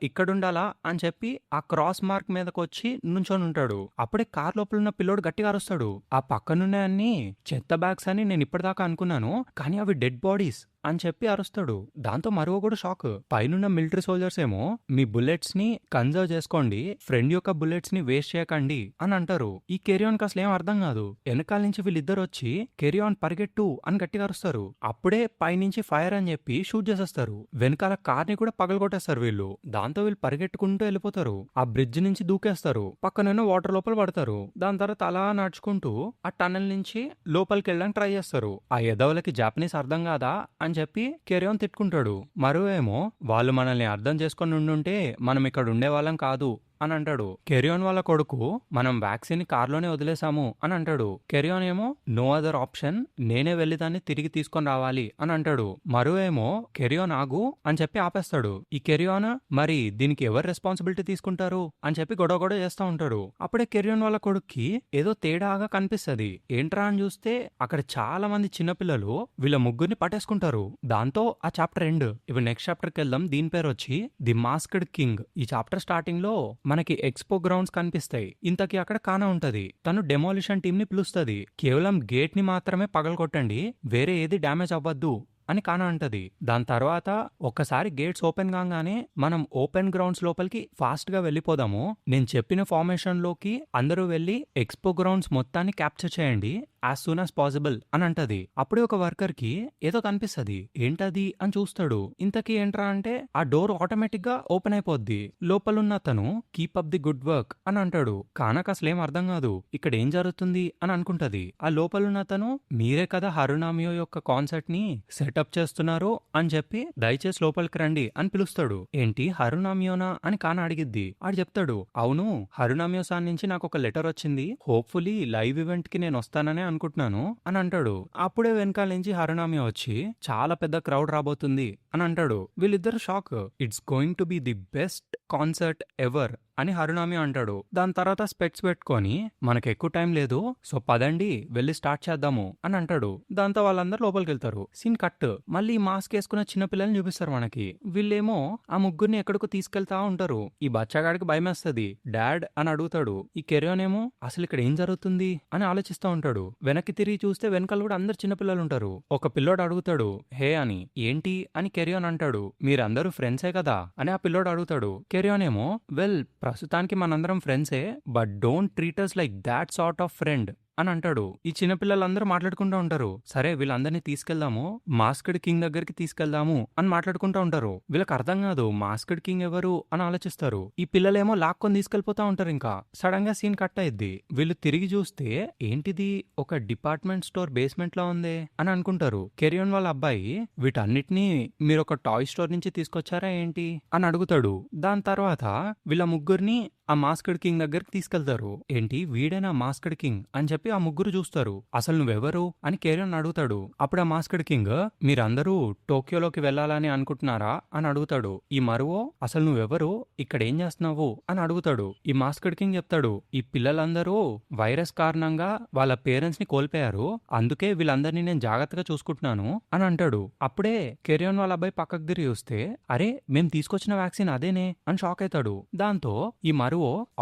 ఇక్కడుండాలా అని చెప్పి ఆ క్రాస్ మార్క్ మీదకి వచ్చి నుంచొని ఉంటాడు. అప్పుడే కార్ లోపల ఉన్న పిల్లోడు గట్టిగా అరుస్తాడు. ఆ పక్కనున్న అన్ని చెత్త బ్యాగ్స్ అని నేను ఇప్పటిదాకా అనుకున్నాను, కానీ అవి డెడ్ బాడీస్ అని చెప్పి అరుస్తాడు. దాంతో మరో కూడా షాక్. పైనున్న మిలిటరీ సోల్జర్స్ ఏమో మీ బుల్లెట్స్ ని కన్జర్వ్ చేసుకోండి, ఫ్రెండ్ యొక్క బుల్లెట్స్ ని వేస్ట్ చేయకండి అని అంటారు. ఈ కెరియాన్ అసలు ఏం అర్థం కాదు. వెనకాల నుంచి వీళ్ళిద్దరు వచ్చి కెరియాన్ పరిగెట్టు అని గట్టిగా అరుస్తారు. అప్పుడే పైనుంచి ఫైర్ అని చెప్పి షూట్ చేసేస్తారు. వెనకాల కార్ ని కూడా పగలగొట్టేస్తారు వీళ్ళు. దాంతో వీళ్ళు పరిగెట్టుకుంటూ వెళ్ళిపోతారు. ఆ బ్రిడ్జ్ నుంచి దూకేస్తారు. పక్కన వాటర్ లోపల పడతారు. దాని తర్వాత అలా నడుచుకుంటూ ఆ టన్నెల్ నుంచి లోపలికి వెళ్ళడానికి ట్రై చేస్తారు. ఆ ఎదవలకి జాపనీస్ అర్థం కాదా అని చెప్పి కెరియాన్ తిట్టుకుంటాడు. మరోవేమో వాళ్ళు మనల్ని అర్థం చేసుకొని ఉండుంటే మనం ఇక్కడ ఉండేవాళ్ళం కాదు అని అంటాడు. కెరియాన్ వాళ్ళ కొడుకు మనం వ్యాక్సిన్ కార్లోనే వదిలేసాము అని అంటాడు. కెరియాన్ ఏమో నో అదర్ ఆప్షన్, నేనే వెళ్లి దాన్ని తిరిగి తీసుకొని రావాలి అని అంటాడు. మరో ఏమో కెరియాన్ ఆగు అని చెప్పి ఆపేస్తాడు. ఈ కెరియాన్ మరి దీనికి ఎవరు రెస్పాన్సిబిలిటీ తీసుకుంటారు అని చెప్పి గొడవ చేస్తా ఉంటాడు. అప్పుడే కెరియాన్ వాళ్ళ కొడుక్కి ఏదో తేడాగా కనిపిస్తది. ఏంట్రా అని చూస్తే అక్కడ చాలా మంది చిన్నపిల్లలు వీళ్ళ ముగ్గురిని పట్టేసుకుంటారు. దాంతో ఆ చాప్టర్ ఎండ్. ఇప్పుడు నెక్స్ట్ చాప్టర్ కి వెళ్దాం. దీని పేరు వచ్చి ది మాస్క్డ్ కింగ్. ఈ చాప్టర్ స్టార్టింగ్ లో మనకి ఎక్స్పో గ్రౌండ్స్ కనిపిస్తాయి. ఇంతకీ అక్కడ కానా ఉంటది. తను డెమోలిషన్ టీమ్ ని పిలుస్తుంది. కేవలం గేట్ ని మాత్రమే పగలగొట్టండి, వేరే ఏది డ్యామేజ్ అవ్వద్దు అని కానా అంటది. దాని తర్వాత ఒక్కసారి గేట్స్ ఓపెన్ కాగానే మనం ఓపెన్ గ్రౌండ్స్ లోపలికి ఫాస్ట్ గా వెళ్ళిపోదాము, నేను చెప్పిన ఫార్మేషన్ లోకి అందరూ వెళ్లి ఎక్స్పో గ్రౌండ్స్ మొత్తాన్ని క్యాప్చర్ చేయండి యాజ్ సూన్ యాజ్ పాసిబుల్ అని అంటది. అప్పుడే ఒక వర్కర్ కి ఏదో కనిపిస్తది. ఏంటది అని చూస్తాడు. ఇంతకీ ఏంట్రా అంటే ఆ డోర్ ఆటోమేటిక్ గా ఓపెన్ అయిపోద్ది. లోపలున్న అతను keep up the good work అని అంటాడు. కానకు అసలేం అర్థం కాదు ఇక్కడ ఏం జరుగుతుంది అని అనుకుంటది. ఆ లోపలున్న అతను మీరే కదా హరునామియో యొక్క కాన్సర్ట్ ని సెటప్ చేస్తున్నారు అని చెప్పి దయచేసి లోపలికి రండి అని పిలుస్తాడు. ఏంటి హరునామియోనా అని కాన అడిగిద్ది. ఆడు చెప్తాడు అవును హరునామియో సాన్ నుంచి నాకు ఒక లెటర్ వచ్చింది, హోప్ఫుల్లీ లైవ్ ఈవెంట్ కి నేను వస్తాననే అనుకుంటున్నాను అని అంటాడు. అప్పుడే వెనకాల నుంచి హరునామి వచ్చి చాలా పెద్ద క్రౌడ్ రాబోతుంది అని అంటాడు. వీళ్ళిద్దరు shock. It's going to be the best concert ever అని హరునామి అంటాడు. దాని తర్వాత స్పెక్ట్స్ పెట్టుకొని మనకు ఎక్కువ టైం లేదు, సో పదండి వెళ్ళి స్టార్ట్ చేద్దాము అని అంటాడు. దాంతో వాళ్ళందరూ లోపలికి వెళ్తారు. Scene cut. మళ్ళీ మాస్క్ వేసుకున్న చిన్న పిల్లల్ని చూపిస్తారు మనకి. వీళ్ళేమో ఆ ముగ్గురిని ఎక్కడికో తీసుకెళ్తా ఉంటారు. ఈ బచ్చగాడికి భయమేస్తుంది. డాడ్ అని అడుగుతాడు. ఈ కెరియోన్ ఏమో అసలు ఇక్కడ ఏం జరుగుతుంది అని ఆలోచిస్తూ ఉంటాడు. వెనక్కి తిరిగి చూస్తే వెనకాల కూడా అందరు చిన్నపిల్లలు ఉంటారు. ఒక పిల్లోడు అడుగుతాడు హే అని. ఏంటి అని కెరియోన్ అంటాడు. మీరందరూ ఫ్రెండ్సే కదా అని ఆ పిల్లోడు అడుగుతాడు. కెరియోన్ ఏమో వెల్ ప్రస్తుతానికి మనందరం ఫ్రెండ్సే, but don't treat us like that sort of friend అని అంటాడు. ఈ చిన్నపిల్లలందరూ మాట్లాడుకుంటూ ఉంటారు. సరే వీళ్ళందరినీ తీసుకెళ్దాము, మాస్క్డ్ కింగ్ దగ్గరికి తీసుకెళ్దాము అని మాట్లాడుకుంటూ ఉంటారు. వీళ్ళకి అర్థం కాదు మాస్క్డ్ కింగ్ ఎవరు అని ఆలోచిస్తారు. ఈ పిల్లలేమో లాక్కొని తీసుకెళ్లిపోతా ఉంటారు. ఇంకా సడన్ గా సీన్ కట్ అయ్యిద్ది. వీళ్ళు తిరిగి చూస్తే ఏంటిది ఒక డిపార్ట్మెంట్ స్టోర్ బేస్మెంట్ లో ఉంది అని అనుకుంటారు. కెరియోన్ వాళ్ళ అబ్బాయి వీటన్నిటినీ మీరు ఒక టాయ్ స్టోర్ నుంచి తీసుకొచ్చారా ఏంటి అని అడుగుతాడు. దాని తర్వాత వీళ్ళ ముగ్గురిని ఆ మాస్క్డ్ కింగ్ దగ్గరికి తీసుకెళ్తారు. ఏంటి వీడేనా మాస్క్డ్ కింగ్ అని చెప్పి ఆ ముగ్గురు చూస్తారు. అసలు నువ్వెవరు అని కెరియోన్ అడుగుతాడు. అప్పుడు ఆ మాస్క్డ్ కింగ్ మీరందరూ టోక్యోలోకి వెళ్ళాలని అనుకుంటున్నారా అని అడుగుతాడు. ఈ మరువో అసలు నువ్వెవరు, ఇక్కడ ఏం చేస్తున్నావు అని అడుగుతాడు. ఈ మాస్క్డ్ కింగ్ చెప్తాడు, ఈ పిల్లలందరూ వైరస్ కారణంగా వాళ్ళ పేరెంట్స్ ని కోల్పోయారు, అందుకే వీళ్ళందరినీ నేను జాగ్రత్తగా చూసుకుంటున్నాను అని అంటాడు. అప్పుడే కెరియోన్ వాళ్ళ అబ్బాయి పక్కకు తిరిగి చూస్తే అరే మేం తీసుకొచ్చిన వ్యాక్సిన్ అదేనే అని షాక్ అవుతాడు. దాంతో ఈ మరువో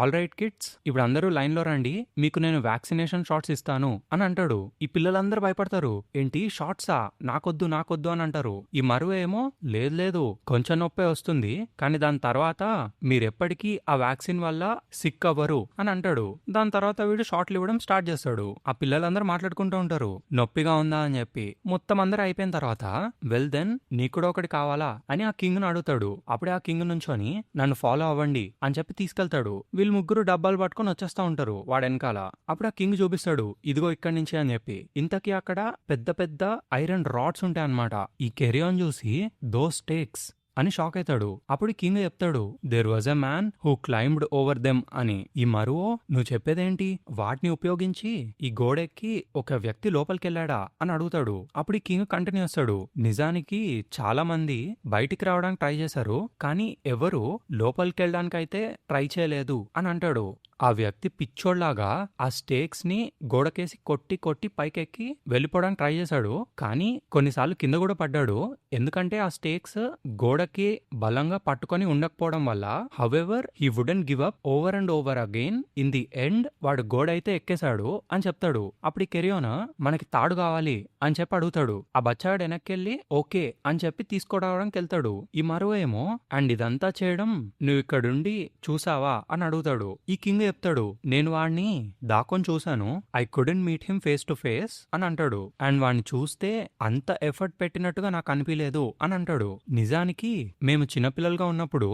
ఆల్ రైట్ కిడ్స్ ఇప్పుడు అందరూ లైన్ లో రండి, మీకు నేను వ్యాక్సినేషన్ షాట్స్ ఇస్తాను అని అంటాడు. ఈ పిల్లలందరూ భయపడతారు. ఏంటి షాట్సా, నాకొద్దు నాకొద్దు అని అంటారు. ఈ మరువ ఏమో లేదు లేదు కొంచెం నొప్పే వస్తుంది, కానీ దాని తర్వాత మీరెప్పటికీ ఆ వ్యాక్సిన్ వల్ల సిక్ అవ్వరు అని అంటాడు. దాని తర్వాత వీడు షాట్లు ఇవ్వడం స్టార్ట్ చేస్తాడు. ఆ పిల్లలందరూ మాట్లాడుకుంటూ ఉంటారు నొప్పిగా ఉందా అని చెప్పి. మొత్తం అందరూ అయిపోయిన తర్వాత వెల్ దెన్ నీకు కూడా ఒకటి కావాలా అని ఆ కింగ్ ను అడుగుతాడు. అప్పుడే ఆ కింగ్ నుంచొని నన్ను ఫాలో అవ్వండి అని చెప్పి తీసుకెళ్తాడు. వీళ్ళు ముగ్గురు డబ్బాలు పట్టుకొని వచ్చేస్తా ఉంటారు వాడు వెనకాల. అప్పుడు ఆ కింగ్ చూపిస్తాడు ఇదిగో ఇక్కడి నుంచి అని చెప్పి. ఇంతకీ అక్కడ పెద్ద పెద్ద ఐరన్ రాడ్స్ ఉంటాయి అన్నమాట. ఈ కెరియోన్ చూసి దో స్టేక్స్ అని షాక్ అవుతాడు. అప్పుడు కింగ్ చెప్తాడు there was a man who climbed over them అని. ఈ మరువో నువ్వు చెప్పేదేంటి, వాటిని ఉపయోగించి ఈ గోడెక్కి ఒక వ్యక్తి లోపలికెళ్ళాడా అని అడుగుతాడు. అప్పుడు ఈ కింగ్ కంటిన్యూ చేస్తాడు, నిజానికి చాలా మంది బయటికి రావడానికి ట్రై చేశారు, కానీ ఎవరు లోపలికెళ్ళడానికైతే ట్రై చేయలేదు అని అంటాడు. ఆ వ్యక్తి పిచ్చోళ్లాగా ఆ స్టేక్స్ ని గోడకేసి కొట్టి కొట్టి పైకెక్కి వెళ్ళిపోవడానికి ట్రై చేశాడు, కానీ కొన్నిసార్లు కింద కూడా పడ్డాడు. ఎందుకంటే ఆ స్టేక్స్ గోడకి బలంగా పట్టుకొని ఉండకపోవడం వల్ల. However he wouldn't give up over and over again. In the end వాడు గోడ అయితే ఎక్కేశాడు అని చెప్తాడు. అప్పుడు కెరియోన్ మనకి తాడు కావాలి అని చెప్పి అడుగుతాడు. ఆ బచ్చాడు వెనక్కెళ్ళి ఓకే అని చెప్పి తీసుకోవడానికి వెళ్తాడు. ఈ మరో ఏమో అండ్ ఇదంతా చేయడం నువ్వు ఇక్కడుండి చూసావా అని అడుగుతాడు. ఈ కింగ్ చెప్తాడు నేను వాడిని దాక్కొని చూశాను, I couldn't meet him face to face అని అంటాడు. అండ్ వాడిని చూస్తే అంత ఎఫర్ట్ పెట్టినట్టుగా నాకు అనిపించలేదు అని అంటాడు. నిజానికి మేము చిన్నపిల్లలుగా ఉన్నప్పుడు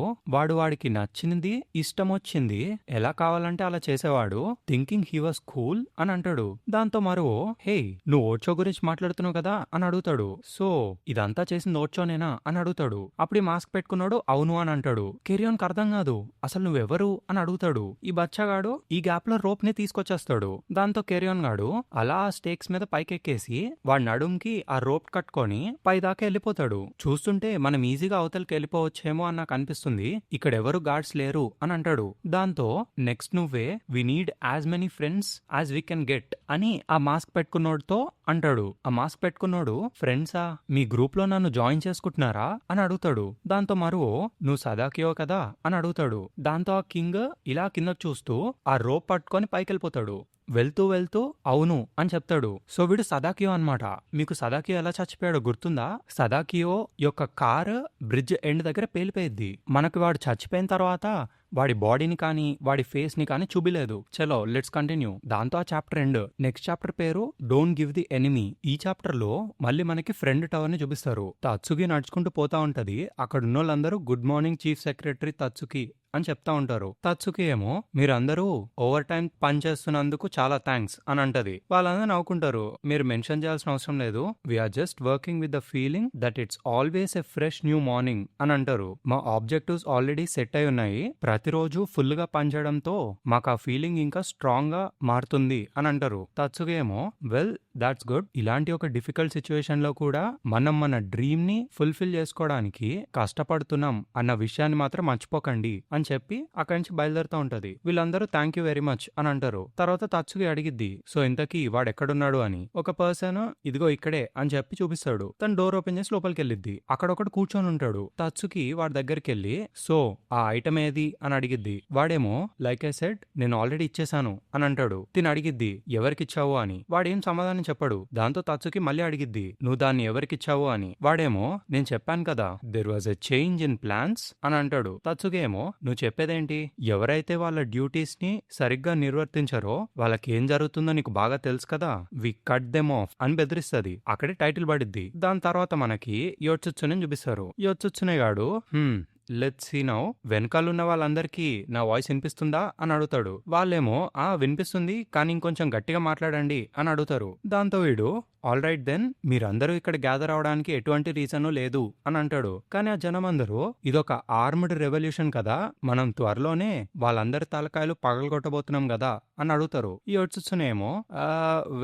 వాడికి నచ్చినది ఇష్టం వచ్చింది ఎలా కావాలంటే అలా చేసేవాడు, థింకింగ్ హీ వాస్ కూల్ అని అంటాడు. దాంతో మరో హే నువ్వు ఓడ్చో గురించి మాట్లాడుతున్నావు కదా అని అడుగుతాడు. సో ఇదంతా చేసింది ఓడ్చోనేనా అని అడుగుతాడు. అప్పుడు ఈ మాస్క్ పెట్టుకున్నాడు అవును అని అంటాడు. కెరియోన్ కి అర్థం కాదు అసలు నువ్వెవరు అని అడుగుతాడు. ఈ బచ్చగాడు ఈ గ్యాప్ లో రోప్ ని తీసుకొచ్చేస్తాడు. దాంతో కెరియోన్ గాడు అలా ఆ స్టేక్స్ మీద పైకెక్కేసి వాడి నడుంకి ఆ రోప్ కట్టుకొని పైదాకా వెళ్ళిపోతాడు. చూస్తుంటే మనం ఈజీగా అవతలకి వెళ్ళిపోవచ్చేమో అని నాకు అనిపిస్తుంది, ఇక్కడ ఎవరు గార్డ్స్ లేరు అని అంటాడు. దాంతో నెక్స్ట్ నువ్వే we need as many friends as we can get అని ఆ మాస్క్ పెట్టుకున్నోడితో అంటాడు. ఆ మాస్క్ పెట్టుకున్నోడు ఫ్రెండ్సా మీ గ్రూప్ లో నన్ను జాయిన్ చేసుకుంటున్నారా అని అడుగుతాడు. దాంతో మరువో నువ్వు సదాకియో కదా అని అడుగుతాడు. దాంతో ఆ కింగ్ ఇలా కింద చూస్తూ ఆ రోప్ పట్టుకొని పైకెళ్ళిపోతాడు. వెళ్తూ వెళ్తూ అవును అని చెప్తాడు. సో వీడు సదాకియో అన్నమాట. మీకు సదాకియో ఎలా చచ్చిపోయాడో గుర్తుందా? సదాకియో యొక్క కార్ బ్రిడ్జ్ ఎండ్ దగ్గర పేలిపోయిద్ది. మనకు వాడు చచ్చిపోయిన తర్వాత వాడి బాడీని కానీ వాడి ఫేస్ ని కానీ చూపిలేదు. చలో లెట్స్ కంటిన్యూ. దాంతో ఆ చాప్టర్ ఎండ్. నెక్స్ట్ చాప్టర్ పేరు డోంట్ గివ్ ది ఎనిమీ. ఈ చాప్టర్ లో మళ్ళీ మనకి ఫ్రెండ్ టవర్ ని చూపిస్తారు. తత్సుకి నడుచుకుంటూ పోతా ఉంటది. అక్కడ ఉన్న వాళ్ళందరూ గుడ్ మార్నింగ్ చీఫ్ సెక్రటరీ తత్సుకి అని చెప్తా ఉంటారు. తత్సుకి ఏమో మీరందరూ ఓవర్ టైం పని చేస్తున్నందుకు చాలా థ్యాంక్స్ అని అంటది. వాళ్ళందరూ నవ్వుకుంటారు. మీరు మెన్షన్ చేయాల్సిన అవసరం లేదు, we're just working with the feeling that it's always a fresh new morning అని అంటారు. మా ఆబ్జెక్టివ్స్ ఆల్రెడీ సెట్ అయి ఉన్నాయి, ప్రతిరోజు ఫుల్ గా పనిచేయడంతో మాకు ఆ ఫీలింగ్ ఇంకా స్ట్రాంగ్ గా మారుతుంది అని అంటారు. తత్సుకి ఏమో వెల్ దాట్స్ గుడ్, ఇలాంటి ఒక డిఫికల్ట్ సిచ్యువేషన్ లో కూడా మనం మన డ్రీమ్ ని ఫుల్ఫిల్ చేసుకోవడానికి కష్టపడుతున్నాం అన్న విషయాన్ని మాత్రం మర్చిపోకండి అని చెప్పి అక్కడి నుంచి బయలుదేరుతూ ఉంటది. వీళ్ళందరూ థ్యాంక్ యూ వెరీ మచ్ అని అంటారు. తర్వాత తత్సుకి అడిగిద్ది, సో ఇంతకీ వాడు ఎక్కడున్నాడు అని. ఒక పర్సన్ ఇదిగో ఇక్కడే అని చెప్పి చూపిస్తాడు. తను డోర్ ఓపెన్ చేసి లోపలికి వెళ్ళిద్ది. అక్కడ ఒకడు కూర్చొని ఉంటాడు. తత్సుకి వాడి దగ్గరికి వెళ్ళి సో ఆ ఐటమ్ ఏది అని అడిగిద్ది. వాడేమో లైక్ ఐ సెడ్ నేను ఆల్రెడీ ఇచ్చేసాను అని అంటాడు. తిని అడిగిద్ది ఎవరికిచ్చావు అని. వాడేం సమాధానం చెప్పడు. దాంతో తత్సుకి మళ్ళీ అడిగిద్ది నువ్వు దాన్ని ఎవరికిచ్చావు అని. వాడేమో నేను చెప్పాను కదా there was a change in plans అని అంటాడు. తత్సుకి ఏమో నువ్వు చెప్పేదేంటి, ఎవరైతే వాళ్ళ డ్యూటీస్ ని సరిగ్గా నిర్వర్తించారో వాళ్ళకి ఏం జరుగుతుందో నీకు బాగా తెలుసు కదా, వి కట్ దెమ్ ఆఫ్ అని బెదిరిస్తది. అక్కడే టైటిల్ పడిద్ది. దాని తర్వాత మనకి యోచుత్సునే చూపిస్తారు. యోచుత్సునే గాడు లెట్స్ సీ నౌ, వెనకాలన్న వాళ్ళందరికీ నా వాయిస్ వినిపిస్తుందా అని అడుగుతాడు. వాళ్ళేమో వినిపిస్తుంది కానీ ఇంకొంచెం గట్టిగా మాట్లాడండి అని అడుగుతారు. దాంతో వీడు ఆల్ రైట్ దెన్, మీరందరూ ఇక్కడ గ్యాదర్ అవడానికి ఎటువంటి రీజన్ లేదు అని అంటాడు. కానీ ఆ జనం అందరూ ఇదొక ఆర్మ్డ్ రెవల్యూషన్ కదా, మనం త్వరలోనే వాళ్ళందరి తలకాయలు పగలగొట్టబోతున్నాం కదా అని అడుగుతారు. ఈ వచ్చునేమో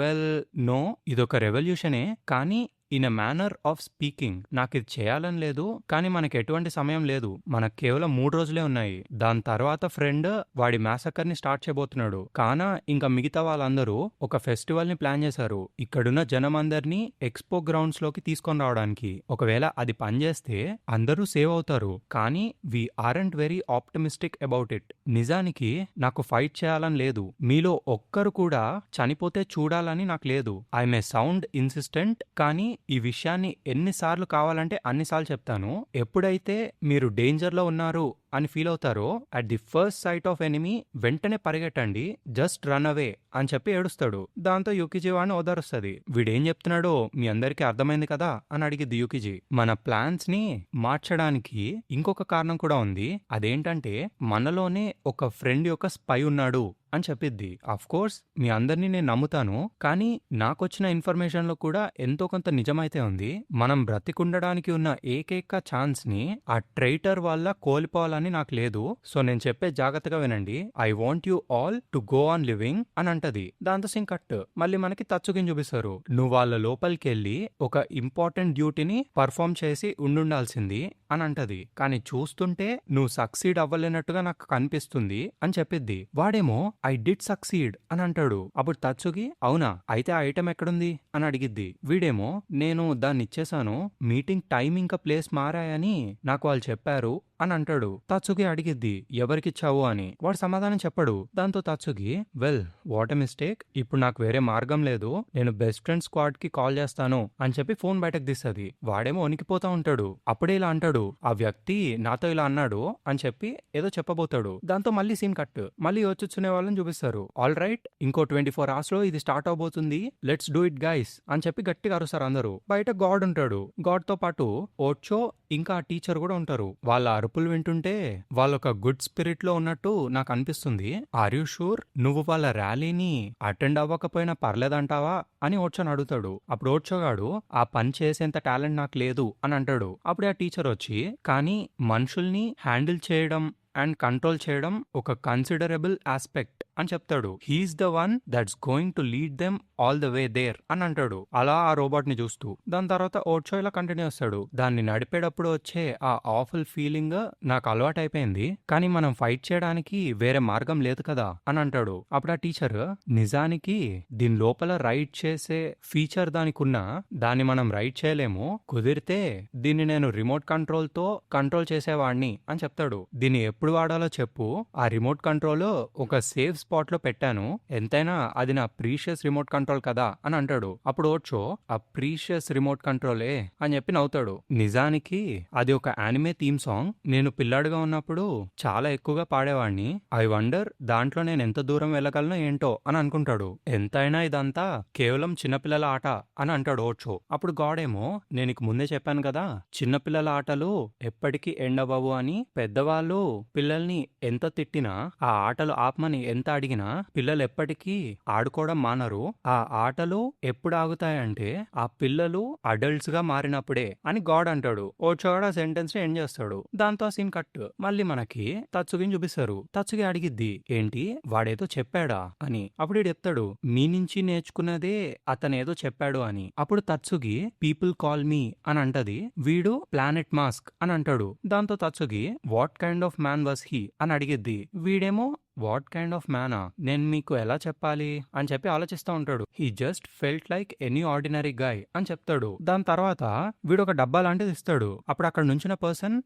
వెల్ నో, ఇదొక రెవల్యూషనే కానీ in a manner of speaking. నాకు ఇది చేయాలని లేదు కానీ మనకి ఎటువంటి సమయం లేదు, మనకు కేవలం 3 రోజులే ఉన్నాయి. దాని తర్వాత ఫ్రెండ్ వాడి మ్యాసకర్ ని స్టార్ట్ చేయబోతున్నాడు. కానా ఇంకా మిగతా వాళ్ళందరూ ఒక ఫెస్టివల్ ని ప్లాన్ చేశారు ఇక్కడున్న జనం అందరినీ ఎక్స్పో గ్రౌండ్స్ లోకి తీసుకొని రావడానికి. ఒకవేళ అది పనిచేస్తే అందరూ సేవ్ అవుతారు, కానీ we aren't very optimistic about it. నిజానికి నాకు ఫైట్ చేయాలని లేదు, మీలో ఒక్కరు కూడా చనిపోతే చూడాలని నాకు లేదు. ఐ మే సౌండ్ ఇన్సిస్టెంట్ కానీ ఈ విషయాన్ని ఎన్నిసార్లు కావాలంటే అన్నిసార్లు చెప్తాను. ఎప్పుడైతే మీరు డేంజర్ లో ఉన్నారు అని ఫీల్ అవుతారో at the first sight of enemy వెంటనే పరిగెట్టండి, జస్ట్ రన్ అవే అని చెప్పి ఏడుస్తాడు. దాంతో యుకిజీ వాడిని ఓదారుస్తుంది. వీడేం చెప్తున్నాడో మీ అందరికీ అర్థమైంది కదా అని అడిగిద్ది యుకిజీ. మన ప్లాన్స్ ని మార్చడానికి ఇంకొక కారణం కూడా ఉంది, అదేంటంటే మనలోనే ఒక ఫ్రెండ్ యొక్క స్పై ఉన్నాడు అని చెప్పిద్ది. అఫ్ కోర్స్ మీ అందరినీ నేను నమ్ముతాను, కానీ నాకొచ్చిన ఇన్ఫర్మేషన్ లో కూడా ఎంతో కొంత నిజమైతే ఉంది. మనం బ్రతికుండడానికి ఉన్న ఏకైక ఛాన్స్ ని ఆ ట్రైటర్ వల్ల కోల్పోవాలని నాకు లేదు. సో నేను చెప్పే జాగ్రత్తగా వినండి, I want you all to go on living అని అంటది. దాంతో సింగ్ కట్ మళ్ళీ మనకి తచ్చుకిని చూపిస్తారు. నువ్వు వాళ్ళ లోపలికి వెళ్ళి ఒక ఇంపార్టెంట్ డ్యూటీని పర్ఫామ్ చేసి ఉండాల్సింది అని అంటది. కానీ చూస్తుంటే నువ్వు సక్సీడ్ అవ్వలేనట్టుగా నాకు కనిపిస్తుంది అని చెప్పిద్ది. వాడేమో ఐ డిడ్ సక్సీడ్ అని అంటాడు. అప్పుడు తత్సుకి అవునా అయితే ఆ ఐటమ్ ఎక్కడుంది అని అడిగిద్ది. వీడేమో నేను దాన్ని ఇచ్చేసాను, మీటింగ్ టైం ఇంకా ప్లేస్ మారాయని నాకు వాళ్ళు చెప్పారు అని అంటాడు. తత్సుకి అడిగిద్ది ఎవరికిచ్చావు అని. వాడు సమాధానం చెప్పడు. దాంతో తత్సుకి వెల్ వాట్ ఎ మిస్టేక్, ఇప్పుడు నాకు వేరే మార్గం లేదు, నేను బెస్ట్ ఫ్రెండ్ స్క్వాడ్ కి కాల్ చేస్తాను అని చెప్పి ఫోన్ బయటకు తీస్తుంది. వాడేమో వణికిపోతా ఉంటాడు. అప్పుడే ఇలా అంటాడు, ఆ వ్యక్తి నాతో ఇలా అన్నాడు అని చెప్పి ఏదో చెప్పబోతాడు. దాంతో మళ్ళీ సీన్ కట్, మళ్ళీ వచ్చునే వాళ్ళని చూపిస్తారు. ఆల్ రైట్ ఇంకో 24 hours లో ఇది స్టార్ట్ అవబోతుంది, లెట్స్ డూ ఇట్ గైస్ అని చెప్పి గట్టిగా అరుస్తారు అందరూ. బయట గాడ్ ఉంటాడు. గాడ్ తో పాటు ఓచో ఇంకా టీచర్ కూడా ఉంటారు. వాళ్ళ అరుపులు వింటుంటే వాళ్ళొక గుడ్ స్పిరిట్ లో ఉన్నట్టు నాకు అనిపిస్తుంది. ఆర్ యూ షూర్ నువ్వు వాళ్ళ ర్యాలీని అటెండ్ అవ్వకపోయినా పర్లేదంటావా అని ఓడ్చోని అడుగుతాడు. అప్పుడు ఓడ్చోగాడు ఆ పని చేసేంత టాలెంట్ నాకు లేదు అని అంటాడు. అప్పుడు ఆ టీచర్ వచ్చి కానీ మనుషుల్ని హ్యాండిల్ చేయడం అండ్ కంట్రోల్ చేయడం ఒక కన్సిడరబుల్ ఆస్పెక్ట్ అని చెప్తాడు. He's the one that's going to lead them all the way there అని అంటాడు అలా ఆ రోబోట్ ని చూస్తూ. దాని తర్వాత ఓడ్చో ఇలా కంటిన్యూ చేస్తాడు. దాన్ని నడిపేటప్పుడు వచ్చే ఆ ఆఫుల్ ఫీలింగ్ నాకు అలవాటు అయిపోయింది, కానీ మనం ఫైట్ చేయడానికి వేరే మార్గం లేదు కదా అని అంటాడు. అప్పుడు ఆ టీచర్ నిజానికి దీని లోపల రైడ్ చేసే ఫీచర్ దానికి ఉన్నా దాన్ని మనం రైడ్ చేయలేము, కుదిరితే దీన్ని నేను రిమోట్ కంట్రోల్ తో కంట్రోల్ చేసేవాడిని అని చెప్తాడు. దీన్ని ఎప్పుడు వాడాలో చెప్పు, ఆ రిమోట్ కంట్రోల్ ఒక సేఫ్ స్పాట్ లో పెట్టాను, ఎంతైనా అది నా ప్రీషియస్ రిమోట్ కంట్రోల్ కంట్రోల్ కదా అని అంటాడు. అప్పుడు ఓచో ఆ ప్రీషియస్ రిమోట్ కంట్రోలే అని చెప్పి నవ్వుతాడు. నిజానికి అది ఒక యానిమే థీమ్ సాంగ్. నేను పిల్లాడిగా ఉన్నప్పుడు చాలా ఎక్కువగా పాడేవాడిని. ఐ వండర్ దాంట్లో నేను ఎంత దూరం వెళ్ళగలను ఏంటో అని అనుకుంటాడు. ఎంతైనా ఇదంతా కేవలం చిన్నపిల్లల ఆట అని అంటాడు ఓచో. అప్పుడు గాడేమో నేను నీకు ముందే చెప్పాను కదా, చిన్నపిల్లల ఆటలు ఎప్పటికీ ఎండ్ అవ్వవు అని. పెద్దవాళ్ళు పిల్లల్ని ఎంత తిట్టినా, ఆ ఆటలు ఆపమని ఎంత అడిగినా పిల్లలు ఎప్పటికీ ఆడుకోవడం మానరు. ఆ ఆటలు ఎప్పుడు ఆగుతాయంటే ఆ పిల్లలు అడల్ట్స్ గా మారినప్పుడే అని గాడ్ అంటాడు. ఓచో ఆ సెంటెన్స్ ని ఎండ్ చేస్తాడు. దాంతో ఆ సీన్ కట్. మళ్ళీ మనకి తత్సుగిని చూపిస్తారు. తత్సుగి అడిగిద్ది ఏంటి వాడేదో చెప్పాడా అని. అప్పుడు ఈడు చెప్తాడు మీ నుంచి నేర్చుకున్నదే అతనేదో చెప్పాడు అని. అప్పుడు తత్సుగి పీపుల్ కాల్ మీ అని అంటది. వీడు ప్లానెట్ మాస్క్ అని అంటాడు. దాంతో Tatsugi what kind of man was he అని అడిగిద్ది. వీడేమో వాట్ కైండ్ ఆఫ్ మ్యానా, నేను మీకు ఎలా చెప్పాలి అని చెప్పి ఆలోచిస్తూ ఉంటాడు. He just felt like any ordinary guy అని చెప్తాడు. దాని తర్వాత వీడు ఒక డబ్బా లాంటిది ఇస్తాడు. అప్పుడు అక్కడ నుంచిన పర్సన్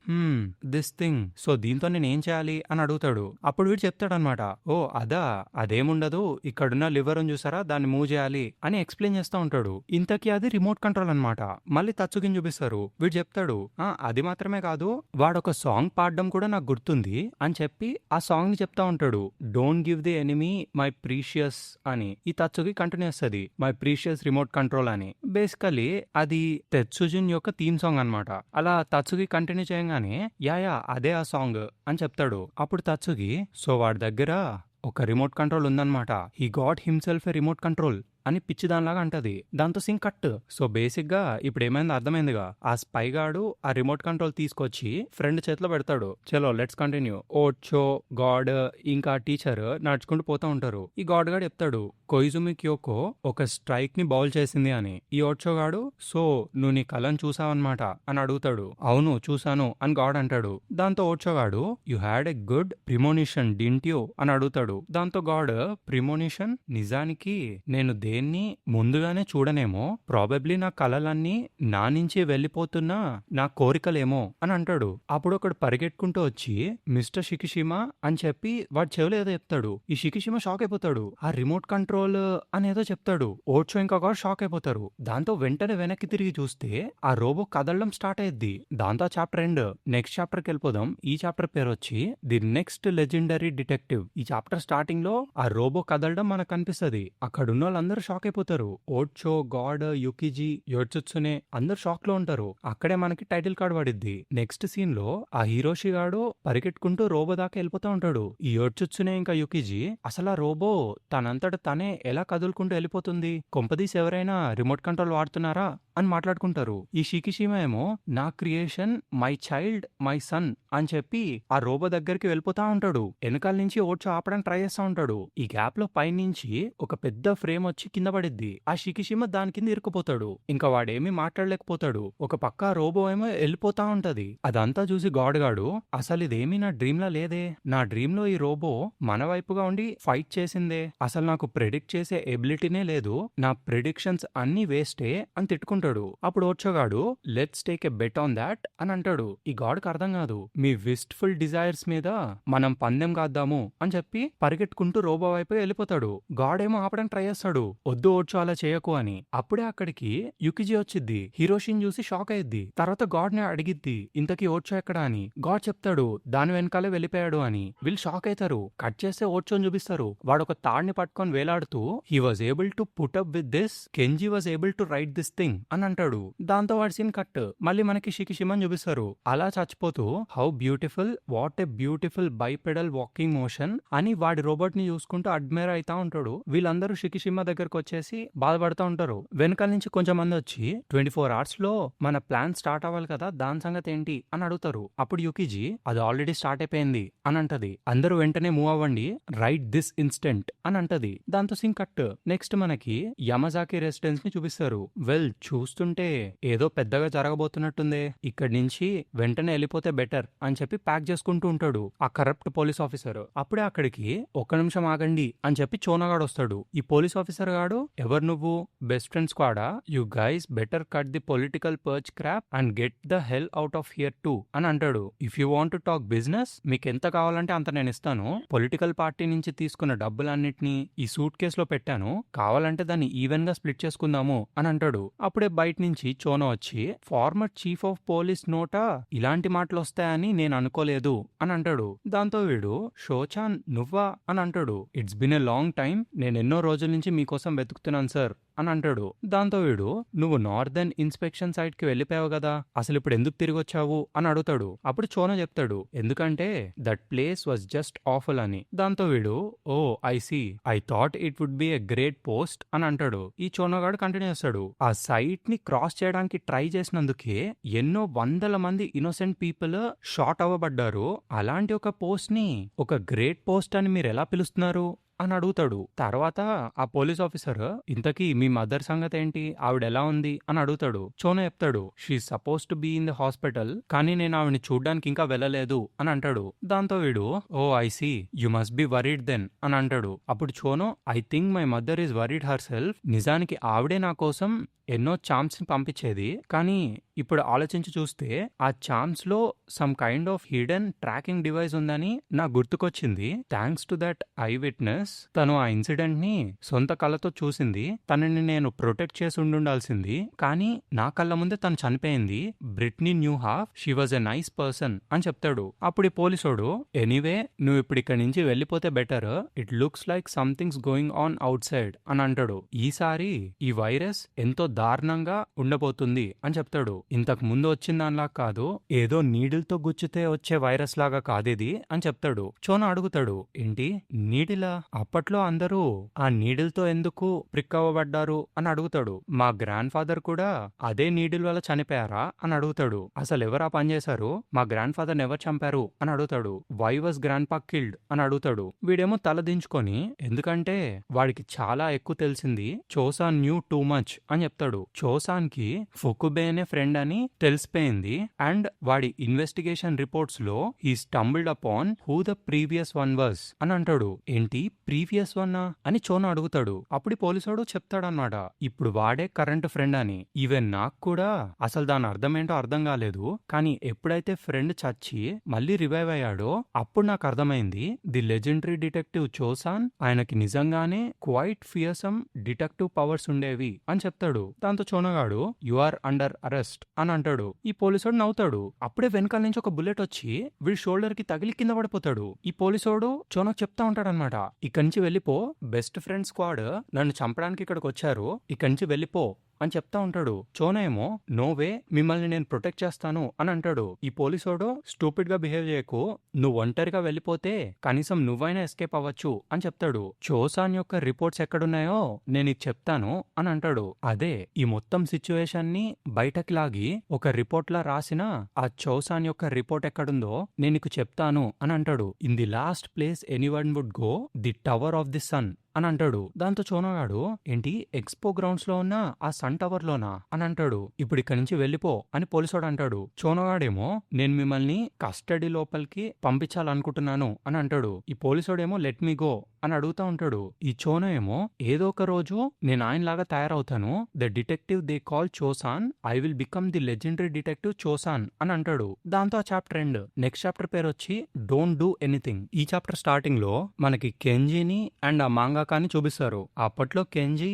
దిస్ థింగ్, సో దీంతో నేను ఏం చేయాలి అని అడుగుతాడు. అప్పుడు వీడు చెప్తాడు అనమాట, ఓ అదా, అదేముండదు, ఇక్కడున్న లివర్ చూసారా దాన్ని మూవ్ చేయాలి అని ఎక్స్ప్లెయిన్ చేస్తూ ఉంటాడు. ఇంతకీ అది రిమోట్ కంట్రోల్ అనమాట. మళ్ళీ తత్సుగిని చూపిస్తారు. వీడు చెప్తాడు అది మాత్రమే కాదు, వాడొక సాంగ్ పాడడం కూడా నాకు గుర్తుంది అని చెప్పి ఆ సాంగ్ ని చెప్తా ఉంటాడు. Don't give the enemy my precious అని. ఈ తత్సుగి కంటిన్యూ చేస్తుంది మై ప్రీషియస్ రిమోట్ కంట్రోల్ అని. బేసికలీ అది తెత్సుజిన్ యొక్క థీమ్ సాంగ్ అనమాట. అలా తత్సుగి కంటిన్యూ చేయగానే యా అదే ఆ సాంగ్ అని చెప్తాడు. అప్పుడు తత్సుగి సో వాడి దగ్గర ఒక రిమోట్ కంట్రోల్ ఉందన్నమాట. He got himself a remote control అని పిచ్చిదానిలాగా అంటది. దాంతో సింగ్ కట్. సో బేసిక్ గా ఇప్పుడు ఏమైంది అర్థమైందిగా. ఆ స్పై గాడు ఆ రిమోట్ కంట్రోల్ తీసుకొచ్చి ఫ్రెండ్ చేతిలో పెడతాడు. చలో లెట్స్ కంటిన్యూ. ఓచో గాడ్ ఇంకా టీచర్ నడుచుకుంటూ పోతా ఉంటారు. ఈ గాడ్ గాడు చెప్తాడు కొయిజుమి క్యోకో ఒక స్ట్రైక్ ని బౌల్ చేసింది అని. ఈ ఓచో గాడు సో నువ్వు నీ కళను చూసావన్నమాట అని అడుగుతాడు. అవును చూసాను అని గాడ్ అంటాడు. దాంతో ఓచో గాడు you had a good premonition didn't you అని అడుగుతాడు. దాంతో గాడ్ ప్రిమోనిషన్, నిజానికి నేను దేన్ని ముందుగానే చూడనేమో, ప్రాబబ్లీ నా కలలన్నీ నా నుంచి వెళ్ళిపోతున్నా నా కోరికలేమో అని అంటాడు. అప్పుడు ఒకడు పరిగెట్టుకుంటూ వచ్చి మిస్టర్ షికిషిమా అని చెప్పి వాడు చెవులు ఏదో చెప్తాడు. ఈ షికిషిమా షాక్ అయిపోతాడు. ఆ రిమోట్ కంట్రోల్ అనేదో చెప్తాడు. ఓచో ఇంకా షాక్ అయిపోతారు. దాంతో వెంటనే వెనక్కి తిరిగి చూస్తే ఆ రోబో కదలడం స్టార్ట్ అయ్యిద్ది. దాంతో చాప్టర్ ఎండ్. నెక్స్ట్ చాప్టర్ కి వెళ్ళిపోదాం. ఈ చాప్టర్ పేరు వచ్చి ది నెక్స్ట్ లెజెండరీ డిటెక్టివ్. ఈ చాప్టర్ స్టార్టింగ్ లో ఆ రోబో కదలడం మనకు కనిపిస్తుంది. అక్కడున్న వాళ్ళందరూ షాక్ అయిపోతారు. ఓచో గాడ్ యుకిజి యోట్సుత్సునే అందరు షాక్ లో ఉంటారు. అక్కడే మనకి టైటిల్ కార్డ్ పడిద్ది. నెక్స్ట్ సీన్ లో ఆ హీరోషి గాడు పరిగెట్టుకుంటూ రోబో దాకా వెళ్ళిపోతా ఉంటాడు. ఈ యోట్సుత్సునే ఇంకా యుకిజి అసలు ఆ రోబో తనంతట తనే ఎలా కదులుకుంటూ వెళ్ళిపోతుంది, కొంపదీసి ఎవరైనా రిమోట్ కంట్రోల్ వాడుతున్నారా అని మాట్లాడుకుంటారు. ఈ షికిషిమా ఏమో నా creation, my child, my son అని చెప్పి ఆ రోబో దగ్గరికి వెళ్ళిపోతా ఉంటాడు. వెనకాల నుంచి ఓచో ఆపడానికి ట్రై చేస్తా ఉంటాడు. ఈ గ్యాప్ లో పైనుంచి ఒక పెద్ద ఫ్రేమ్ వచ్చి కింద పడిద్ది. ఆ షికిషిమా దాని కింద ఇరుక్కుపోతాడు. ఇంకా వాడేమీ మాట్లాడలేకపోతాడు. ఒక పక్క రోబో ఏమో వెళ్ళిపోతా ఉంటది. అదంతా చూసి గాడ్ గాడు అసలు ఇదేమీ నా డ్రీమ్ లా లేదే, నా డ్రీమ్ లో ఈ రోబో మన వైపుగా ఉండి ఫైట్ చేసిందే, అసలు నాకు ప్రెడిక్ట్ చేసే ఎబిలిటీనే లేదు, నా ప్రెడిక్షన్స్ అన్ని వేస్టే అని తిట్టుకుంటాడు. అప్పుడు ఓచోగాడు let's take a bet on that అని అంటాడు. ఈ గాడ్కి అర్థం కాదు. మీ విస్ట్ఫుల్ డిజైర్స్ మీద మనం పందెం కాద్దాము అని చెప్పి పరిగెట్టుకుంటూ రోబో వైపు వెళ్ళిపోతాడు. గాడ్ ఏమో ఆపడానికి ట్రై చేస్తాడు. వద్దు ఓచో అలా చేయకు అని. అప్పుడే అక్కడికి యుకిజి వచ్చిద్ది. హీరోషిని చూసి షాక్ అయ్యిద్ది. తర్వాత గాడ్ ని అడిగిద్ది ఇంతకీ ఓచో ఎక్కడా అని. గాడ్ చెప్తాడు దాని వెనకాలే వెళ్ళిపోయాడు అని. వీళ్ళు షాక్ అవుతారు. కట్ చేస్తే ఓచోని చూపిస్తారు. వాడు ఒక తాడ్ని పట్టుకొని వేలాడుతూ he was able to put up with this, Kenji was able to write this thing అని అంటాడు. దాంతో వాడి సీన్ కట్. మళ్ళీ మనకి షికిషిమని చూపిస్తారు. అలా చచ్చిపోతూ how beautiful, what a beautiful bipedal walking motion అని వాడి రోబోట్ ని చూసుకుంటూ అడ్మైర్ అవుతా ఉంటాడు. వీళ్ళందరూ షికిషిమా దగ్గరకు వచ్చేసి బాధపడుతూ ఉంటారు. వెనకాల నుంచి కొంచెం మంది వచ్చి 24 hours లో మన ప్లాన్ స్టార్ట్ అవ్వాలి కదా, దాని సంగతి ఏంటి అని అడుగుతారు. అప్పుడు యుకిజి అది ఆల్రెడీ స్టార్ట్ అయిపోయింది అని అంటది. అందరూ వెంటనే మూవ్ అవ్వండి, రైట్ దిస్ ఇన్స్టెంట్ అని అంటది. దాంతో సింగ్ కట్. నెక్స్ట్ మనకి యమజాకి రెసిడెన్స్ ని చూపిస్తారు. వెల్ చూస్తుంటే ఏదో పెద్దగా జరగబోతున్నట్టుందే, ఇక్కడి నుంచి వెంటనే వెళ్ళిపోతే బెటర్ అని చెప్పి ప్యాక్ చేసుకుంటూ ఉంటాడు ఆ కరప్ట్ పోలీస్ ఆఫీసర్. అప్పుడే అక్కడికి ఒక్క నిమిషం ఆగండి అని చెప్పి చోనాగాడు వస్తాడు. ఈ పోలీస్ ఆఫీసర్ చోనగాడు, ఎవరు నువ్వు, బెస్ట్ ఫ్రెండ్ స్క్వాడా, you guys better cut the political perch crap and get the hell out of here too అని అంటాడు. If you want to talk business, మీకు ఎంత కావాలంటే అంత నేను ఇస్తాను. పొలిటికల్ పార్టీ నుంచి తీసుకున్న డబ్బులన్నిటినీ ఈ సూట్ కేసులో పెట్టాను, కావాలంటే దాన్ని ఈవెన్ గా స్ప్లిట్ చేసుకుందాము అని అంటాడు. అప్పుడే బయట నుంచి చోనో వచ్చి, ఫార్మర్ చీఫ్ ఆఫ్ పోలీస్ నోటా ఇలాంటి మాటలు వస్తాయని నేను అనుకోలేదు అని అంటాడు. దాంతో వీడు, షోచాన్ నువ్వా అని అంటాడు. It's been a long time, నేను ఎన్నో రోజుల నుంచి మీకోసం వెతుకుతున్నాను సార్ అని అంటాడు. దాంతో వీడు, నువ్వు నార్దర్న్ ఇన్స్పెక్షన్ సైట్ కి వెళ్ళిపోయావు కదా, అసలు ఇప్పుడు ఎందుకు తిరిగి వచ్చావు అని అడుగుతాడు. అప్పుడు చోనో చెప్తాడు, ఎందుకంటే that place was just awful అని. దాంతో వీడు, oh I see, I thought it would be a great post అని అంటాడు. ఈ చోనోగాడు కంటిన్యూ చేస్తాడు, ఆ సైట్ ని క్రాస్ చేయడానికి ట్రై చేసినందుకే ఎన్నో వందల మంది ఇన్నోసెంట్ పీపుల్ షాట్ అవ్వబడ్డారు. అలాంటి ఒక పోస్ట్ ని ఒక గ్రేట్ పోస్ట్ అని మీరు ఎలా పిలుస్తున్నారు అని అడుగుతాడు. తర్వాత ఆ పోలీస్ ఆఫీసర్, ఇంతకీ మీ మదర్ సంగతి ఏంటి, ఆవిడ ఎలా ఉంది అని అడుగుతాడు. చోనో చెప్తాడు, she suppose to be in the hospital, కానీ నేను ఆవిడని చూడ్డానికి ఇంకా వెళ్ళలేదు అని అంటాడు. దాంతో వీడు, oh I see, you must be worried then అని అంటాడు. అప్పుడు Chono, I think my mother is worried herself, నిజానికి ఆవిడే నా కోసం ఎన్నో చామ్స్ ని పంపించేది, కానీ ఇప్పుడు ఆలోచించి చూస్తే ఆ చామ్స్ లో some kind of hidden tracking device ఉందని నాకు గుర్తుకొచ్చింది. Thanks to that I witness, తను ఆ ఇన్సిడెంట్ ని సొంత కళ్ళతో చూసింది, తనని నేను ప్రొటెక్ట్ చేసి ఉండాల్సింది, కానీ నా కళ్ళ ముందే తను చనిపోయింది. Britney Newhoff, she was a nice person అని చెప్తాడు. అప్పుడు ఈ పోలీసోడు, ఎనీవే నువ్వు ఇప్పుడు ఇక్కడి నుంచి వెళ్ళిపోతే better, it looks like something's going on outside అని అంటాడు. ఈసారి ఈ వైరస్ ఎంతో దారుణంగా ఉండబోతుంది అని చెప్తాడు. ఇంతకు ముందు వచ్చిన దానిలా కాదు, ఏదో నీడిల్తో గుచ్చితే వచ్చే వైరస్ లాగా కాదిది అని చెప్తాడు. చోనో అడుగుతాడు, ఏంటి నీడిలా, అప్పట్లో అందరూ ఆ నీడిల్తో ఎందుకు ప్రిక్ అవ్వబడ్డారు అని అడుగుతాడు. మా గ్రాండ్ ఫాదర్ కూడా అదే నీడిల్ వల్ల చనిపోయారా అని అడుగుతాడు. అసలు ఎవరా పనిచేశారు, మా గ్రాండ్ ఫాదర్ ఎవరు చంపారు అని అడుగుతాడు. వై వాజ్ గ్రాండ్ పా కిల్డ్ అని అడుగుతాడు. వీడేమో తల దించుకొని, ఎందుకంటే వాడికి చాలా ఎక్కువ తెలిసింది, చోసాన్ న్యూ టూ మచ్ అని చెప్తాడు. చోసాన్ కి ఫుకుబేనే ఫ్రెండ్ అని తెలిసిపోయింది, అండ్ వాడి ఇన్వెస్టిగేషన్ రిపోర్ట్స్ లో he stumbled upon who the previous one was అని అంటాడు. ఏంటి ప్రీవియస్ వన్ అని చోనో అడుగుతాడు. అప్పుడు పోలీసుడు చెప్తాడనమాట, ఇప్పుడు వాడే కరెంట్ ఫ్రెండ్ అని. ఈవెన్ నాకు కూడా అసలు దాని అర్థం ఏంటో అర్థం కాలేదు, కానీ ఎప్పుడైతే ఫ్రెండ్ చచ్చి మళ్ళీ రివైవ్ అయ్యాడో అప్పుడు నాకు అర్థమైంది, ది లెజెండరీ డిటెక్టివ్ చోసాన్, ఆయనకి నిజంగానే క్వైట్ ఫియర్సమ్ డిటెక్టివ్ పవర్స్ ఉండేవి అని చెప్తాడు. దాంతో చోనగాడు, యు ఆర్ అండర్ అరెస్ట్ అని అంటాడు. ఈ పోలీసోడు నవ్వుతాడు. అప్పుడే వెనకాల నుంచి ఒక బుల్లెట్ వచ్చి వీడి షోల్డర్ కి తగిలి కింద పడిపోతాడు. ఈ పోలీసోడు చోనకు చెప్తా ఉంటాడనమాట, ఇక్కడి నుంచి వెళ్ళిపో, బెస్ట్ ఫ్రెండ్ స్క్వాడ్ నన్ను చంపడానికి ఇక్కడికి వచ్చారు, ఇక్కడి నుంచి వెళ్ళిపో అని చెప్తా ఉంటాడు. చోనో ఏమో, నోవే, మిమ్మల్ని నేను ప్రొటెక్ట్ చేస్తాను అని అంటాడు. ఈ పోలీసోడు, స్టూపిడ్ గా బిహేవ్ చేయకు, నువ్వు ఒంటరిగా వెళ్ళిపోతే కనీసం నువ్వైనా ఎస్కేప్ అవ్వచ్చు అని చెప్తాడు. చోసాన్ యొక్క రిపోర్ట్స్ ఎక్కడున్నాయో నేను ఇది చెప్తాను అని అంటాడు. అదే ఈ మొత్తం సిచ్యువేషన్ ని బయటకి లాగి ఒక రిపోర్ట్ లా రాసిన ఆ చోసాన్ యొక్క రిపోర్ట్ ఎక్కడుందో నేను నీకు చెప్తాను అని అంటాడు. In the last place anyone would go, the tower of the sun అని అంటాడు. దాంతో చోనగాడు, ఏంటి ఎక్స్పో గ్రౌండ్స్ లో ఉన్న ఆ సన్ టవర్ లోనా అని అంటాడు. ఇప్పుడు ఇక్కడి నుంచి వెళ్ళిపో అని పోలీసోడు అంటాడు. చోనగాడేమో, నేను మిమ్మల్ని కస్టడీ లోపలికి పంపించాలనుకుంటున్నాను అని అంటాడు. ఈ పోలీసోడేమో, లెట్ మీ గో అని అడుగుతా ఉంటాడు. ఈ చోనో ఏమో, ఏదో ఒక రోజు నేను ఆయనలాగా తయారవుతాను, the detective they call Chosan, I will become the legendary detective Chosan అని అంటాడు. దాంతో ఆ చాప్టర్ ఎండ్. నెక్స్ట్ చాప్టర్ పేరు వచ్చి డోంట్ డూ ఎనీథింగ్. ఈ చాప్టర్ స్టార్టింగ్ లో మనకి కెంజీని అండ్ ఆ మాంగాకాని చూపిస్తారు. అప్పట్లో కెంజీ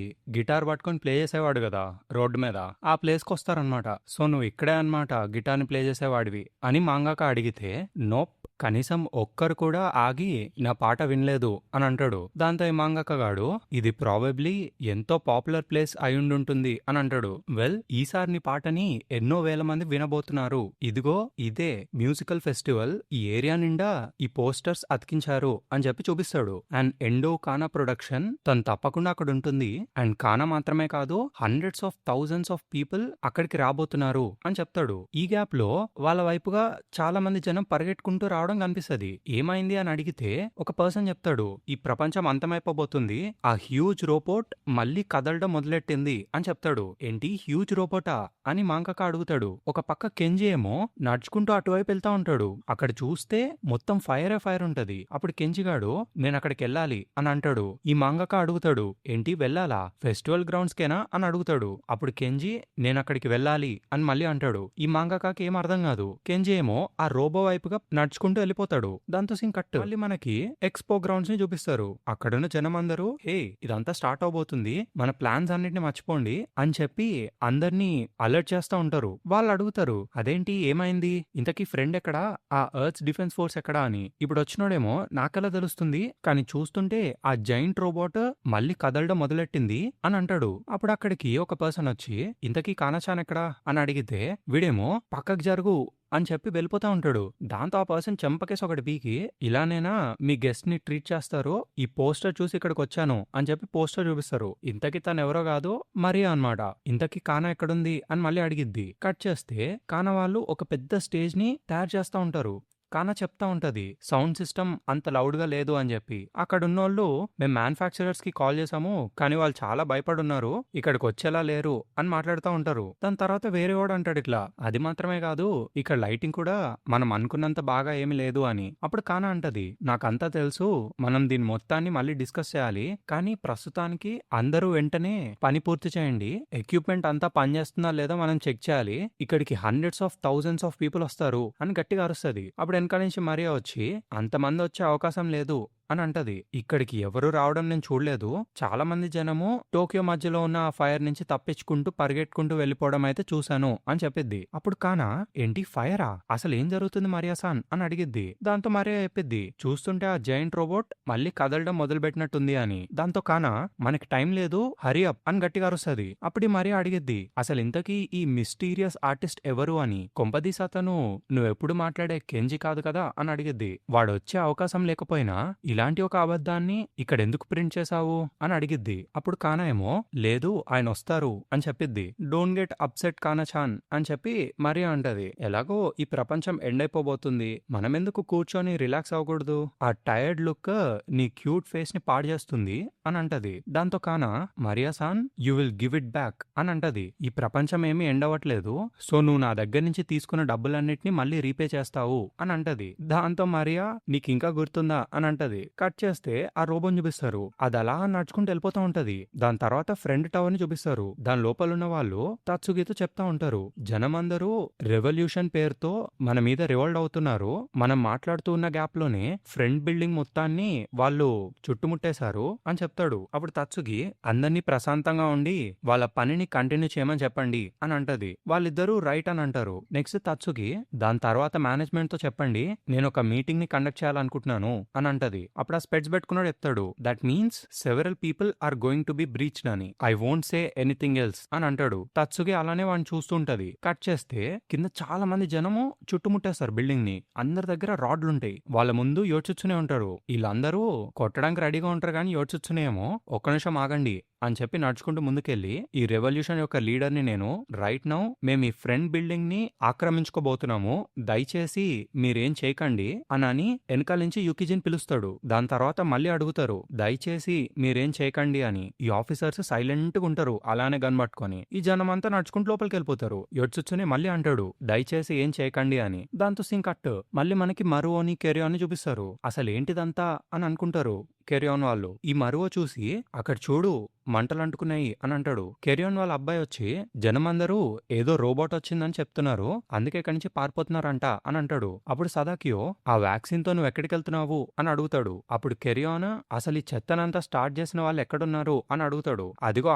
గిటార్ పట్టుకొని ప్లే చేసేవాడు కదా రోడ్డు మీద, ఆ ప్లేస్ కి వస్తారనమాట. సో నువ్వు ఇక్కడే అనమాట గిటార్ ని ప్లే చేసేవాడివి అని మాంగాకా అడిగితే, నోప్, కనీసం ఒక్కరు కూడా ఆగి నా పాట వినలేదు అని అంటాడు. దాంతో ఈ మాంగాకగాడు, ఇది ప్రాబబ్లీ ఎంతో పాపులర్ ప్లేస్ అయ్యుండుంటుంది అని అంటాడు. వెల్, ఈసారి నీ పాటని ఎన్నో వేల మంది వినబోతున్నారు, ఇదిగో ఇదే మ్యూజికల్ ఫెస్టివల్, ఈ ఏరియా నిండా ఈ పోస్టర్స్ అతికించారు అని చెప్పి చూపిస్తాడు. అండ్ ఎండో కానా ప్రొడక్షన్ తను తప్పకుండా అక్కడ ఉంటుంది, అండ్ కానా మాత్రమే కాదు, hundreds of thousands of people అక్కడికి రాబోతున్నారు అని చెప్తాడు. ఈ గ్యాప్ లో వాళ్ళ వైపుగా చాలా మంది జనం పరిగెట్టుకుంటూ రావడం రావడం కనిపిస్తది. ఏమైంది అని అడిగితే ఒక పర్సన్ చెప్తాడు, ఈ ప్రపంచం అంతమైపోబోతుంది, ఆ హ్యూజ్ రోబోట్ మళ్ళీ కదలడం మొదలెట్టింది అని చెప్తాడు. ఏంటి హ్యూజ్ రోబోటా అని మాంగక అడుగుతాడు. ఒక పక్క కెంజి ఏమో నడుచుకుంటూ అటువైపు వెళ్తా ఉంటాడు. అక్కడ చూస్తే మొత్తం ఫైర్ ఉంటది. అప్పుడు కెంజిగాడు నేను అక్కడికి వెళ్ళాలి అని అంటాడు. ఈ మాంగక అడుగుతాడు, ఏంటి వెళ్ళాలా, ఫెస్టివల్ గ్రౌండ్స్ కేనా అని అడుగుతాడు. అప్పుడు కెంజి నేను అక్కడికి వెళ్ళాలి అని మళ్ళీ అంటాడు. ఈ మాంగకాకి ఏం అర్థం కాదు. కెంజి ఏమో ఆ రోబో వైపుగా నడుచుకుంటూ వెళ్ళిపోతాడు. దాంతో సీన్ కట్. మళ్ళీ మనకి ఎక్స్పో గ్రౌండ్స్ ని చూపిస్తారు. అక్కడున్న జనం అందరూ హే ఇదంతా స్టార్ట్ అవబోతుంది, మన ప్లాన్స్ అన్నిటిని మర్చిపోండి అని చెప్పి అందరినీ అలర్ట్ చేస్తా ఉంటారు. వాళ్ళు అడుగుతారు, అదేంటి ఏమైంది, ఇంతకీ ఫ్రెండ్ ఎక్కడా, ఆ ఎర్త్ డిఫెన్స్ ఫోర్స్ ఎక్కడా అని. ఇప్పుడు వచ్చినోడేమో నాకెలా తెలుస్తుంది, కానీ చూస్తుంటే ఆ జైంట్ రోబోట్ మళ్ళీ కదలడం మొదలెట్టింది అని అంటాడు. అప్పుడు అక్కడికి ఒక పర్సన్ వచ్చి ఇంతకీ కానాచాన్ ఎక్కడా అని అడిగితే వీడేమో పక్కకు జరుగు అని చెప్పి వెళ్ళిపోతా ఉంటాడు. దాంతో ఆ పర్సన్ చెంపకేసి ఒకటి పీకి, ఇలానేనా మీ గెస్ట్ ని ట్రీట్ చేస్తారో, ఈ పోస్టర్ చూసి ఇక్కడికి వచ్చాను అని చెప్పి పోస్టర్ చూపిస్తారు. ఇంతకీ తను ఎవరో కాదు మరియా అన్నమాట. ఇంతకీ కానా ఎక్కడుంది అని మళ్ళీ అడిగిద్ది. కట్ చేస్తే కానా వాళ్ళు ఒక పెద్ద స్టేజ్ ని తయారు చేస్తా ఉంటారు. కానా చెప్తా ఉంటది సౌండ్ సిస్టమ్ అంత లౌడ్ గా లేదు అని చెప్పి. అక్కడ ఉన్నోళ్ళు మేము మ్యానుఫ్యాక్చరర్స్ కి కాల్ చేసాము, కానీ వాళ్ళు చాలా భయపడున్నారు, ఇక్కడికి వచ్చేలా లేరు అని మాట్లాడుతూ ఉంటారు. దాని తర్వాత వేరే వాడు అంటాడు ఇట్లా, అది మాత్రమే కాదు ఇక్కడ లైటింగ్ కూడా మనం అనుకున్నంత బాగా ఏమి లేదు అని. అప్పుడు కానా అంటది, నాకంతా తెలుసు, మనం దీని మొత్తాన్ని మళ్ళీ డిస్కస్ చేయాలి, కానీ ప్రస్తుతానికి అందరూ వెంటనే పని పూర్తి చేయండి, ఎక్విప్మెంట్ అంతా పనిచేస్తుందా లేదా మనం చెక్ చేయాలి, ఇక్కడికి hundreds of thousands of people వస్తారు అని గట్టిగా అరుస్తుంది. అప్పుడు వెనక నుంచి మరియా వచ్చి అంతమంది వచ్చే అవకాశం లేదు అని అంటది. ఇక్కడికి ఎవరు రావడం నేను చూడలేదు, చాలా మంది జనము టోక్యో మధ్యలో ఉన్న ఆ ఫైర్ నుంచి తప్పించుకుంటూ పరిగెట్టుకుంటూ వెళ్ళిపోవడం అయితే చూశాను అని చెప్పిద్ది. అప్పుడు కానా ఏంటి ఫైరా, అసలు ఏం జరుగుతుంది మరియాసాన్ అని అడిగిద్ది. దాంతో మరియా చెప్పిద్ది, చూస్తుంటే ఆ జైంట్ రోబోట్ మళ్ళీ కదలడం మొదలు పెట్టినట్టుంది అని. దాంతో కానా మనకి టైం లేదు, హరి అప్ అని గట్టిగా అరుస్తుంది. అప్పుడు మరియా అడిగిద్ది, అసలు ఇంతకీ ఈ మిస్టీరియస్ ఆర్టిస్ట్ ఎవరు అని, కొంపదీస్ అతను నువ్వెప్పుడు మాట్లాడే కెంజి కాదు కదా అని అడిగిద్ది. వాడు వచ్చే అవకాశం లేకపోయినా ఇలాంటి ఒక అబద్ధాన్ని ఇక్కడ ఎందుకు ప్రింట్ చేశావు అని అడిగిద్ది. అప్పుడు కానా ఏమో లేదు ఆయన వస్తారు అని చెప్పిద్ది. డోంట్ గెట్ అప్సెట్ కానాచాన్ అని చెప్పి మరియా అంటది, ఎలాగో ఈ ప్రపంచం ఎండ్ అయిపోబోతుంది, మనమెందుకు కూర్చొని రిలాక్స్ అవ్వకూడదు, ఆ టైర్డ్ లుక్ నీ క్యూట్ ఫేస్ ని పాడు చేస్తుంది అని అంటది. దాంతో Kana Mariasan you will give it back అని అంటది. ఈ ప్రపంచం ఏమీ ఎండ్ అవ్వట్లేదు, సో నువ్వు నా దగ్గర నుంచి తీసుకున్న డబ్బులన్నిటిని మళ్ళీ రీపే చేస్తావు అని అంటది. దాంతో మరియా నీకు ఇంకా గుర్తుందా అని అంటది. కట్ చేస్తే ఆ రోబోని చూపిస్తారు. అది అలా నడుచుకుంటూ వెళ్ళిపోతా ఉంటది. దాని తర్వాత ఫ్రెండ్ టవర్ ని చూపిస్తారు. దాని లోపల ఉన్న వాళ్ళు తత్సుగితో చెప్తా ఉంటారు, జనమందరూ రెవల్యూషన్ పేరుతో మన మీద రివోల్ట్ అవుతున్నారు, మనం మాట్లాడుతూ ఉన్న గ్యాప్ లోనే ఫ్రంట్ బిల్డింగ్ మొత్తాన్ని వాళ్ళు చుట్టుముట్టేశారు అని చెప్తాడు. అప్పుడు తత్సుగి అందరినీ ప్రశాంతంగా ఉండి వాళ్ళ పనిని కంటిన్యూ చేయమని చెప్పండి అని అంటది. వాళ్ళిద్దరూ రైట్ అని అంటారు. నెక్స్ట్ తత్సుగి దాని తర్వాత మేనేజ్మెంట్ తో చెప్పండి, నేను ఒక మీటింగ్ ని కండక్ట్ చేయాలనుకుంటున్నాను అని అంటది. అప్పుడు ఆ స్పెట్స్ పెట్టుకున్నాడు చెప్తాడు, that means several people are going to be breached అని, I won't say anything else అని అంటాడు. తత్సుగి అలానే వాడిని చూస్తుంటది. కట్ చేస్తే కింద చాలా మంది జనము చుట్టుముట్టేస్తారు బిల్డింగ్ ని. అందరి దగ్గర రాడ్లుంటాయి. వాళ్ళ ముందు యోచిస్తూనే ఉంటారు. వీళ్ళందరూ కొట్టడానికి రెడీగా ఉంటారు కానీ యోచిస్తూనే ఏమో ఒక్క నిమిషం ఆగండి అని చెప్పి నడుచుకుంటూ ముందుకెళ్లి, ఈ రెవల్యూషన్ యొక్క లీడర్ ని నేను, రైట్ నౌ మేము ఈ ఫ్రంట్ బిల్డింగ్ ని ఆక్రమించుకోబోతున్నాము, దయచేసి మీరేం చేయకండి అని వెనకాల నుంచి యుకిజిన్ పిలుస్తాడు. దాని తర్వాత మళ్ళీ అడుగుతారు, దయచేసి మీరేం చేయకండి అని. ఈ ఆఫీసర్స్ సైలెంట్ గా ఉంటారు అలానే గన్ పట్టుకొని. ఈ జనం అంతా నడుచుకుంటూ లోపలికి వెళ్ళిపోతారు. యొడ్చుచ్చుని మళ్ళీ అంటాడు, దయచేసి ఏం చేయకండి అని. దాంతో సింగ్ కట్ మళ్ళీ మనకి మరువోని కెరియోని చూపిస్తారు. అసలు ఏంటిదంతా అని అనుకుంటారు కెరియోన్ వాళ్ళు. ఈ మరువ చూసి అక్కడ చూడు మంటలు అంటుకున్నాయి అని అంటాడు. కెరియోన్ వాళ్ళ అబ్బాయి వచ్చి జనమందరూ ఏదో రోబోట్ వచ్చిందని చెప్తున్నారు, అందుకే ఇక్కడి నుంచి పారిపోతున్నారంట అని అంటాడు. అప్పుడు సదాకియో ఆ వ్యాక్సిన్ తో నువ్వు ఎక్కడికి వెళ్తున్నావు అని అడుగుతాడు. అప్పుడు కెరియోన్ అసలు ఈ చెత్తనంతా స్టార్ట్ చేసిన వాళ్ళు ఎక్కడున్నారు అని అడుగుతాడు. అదిగో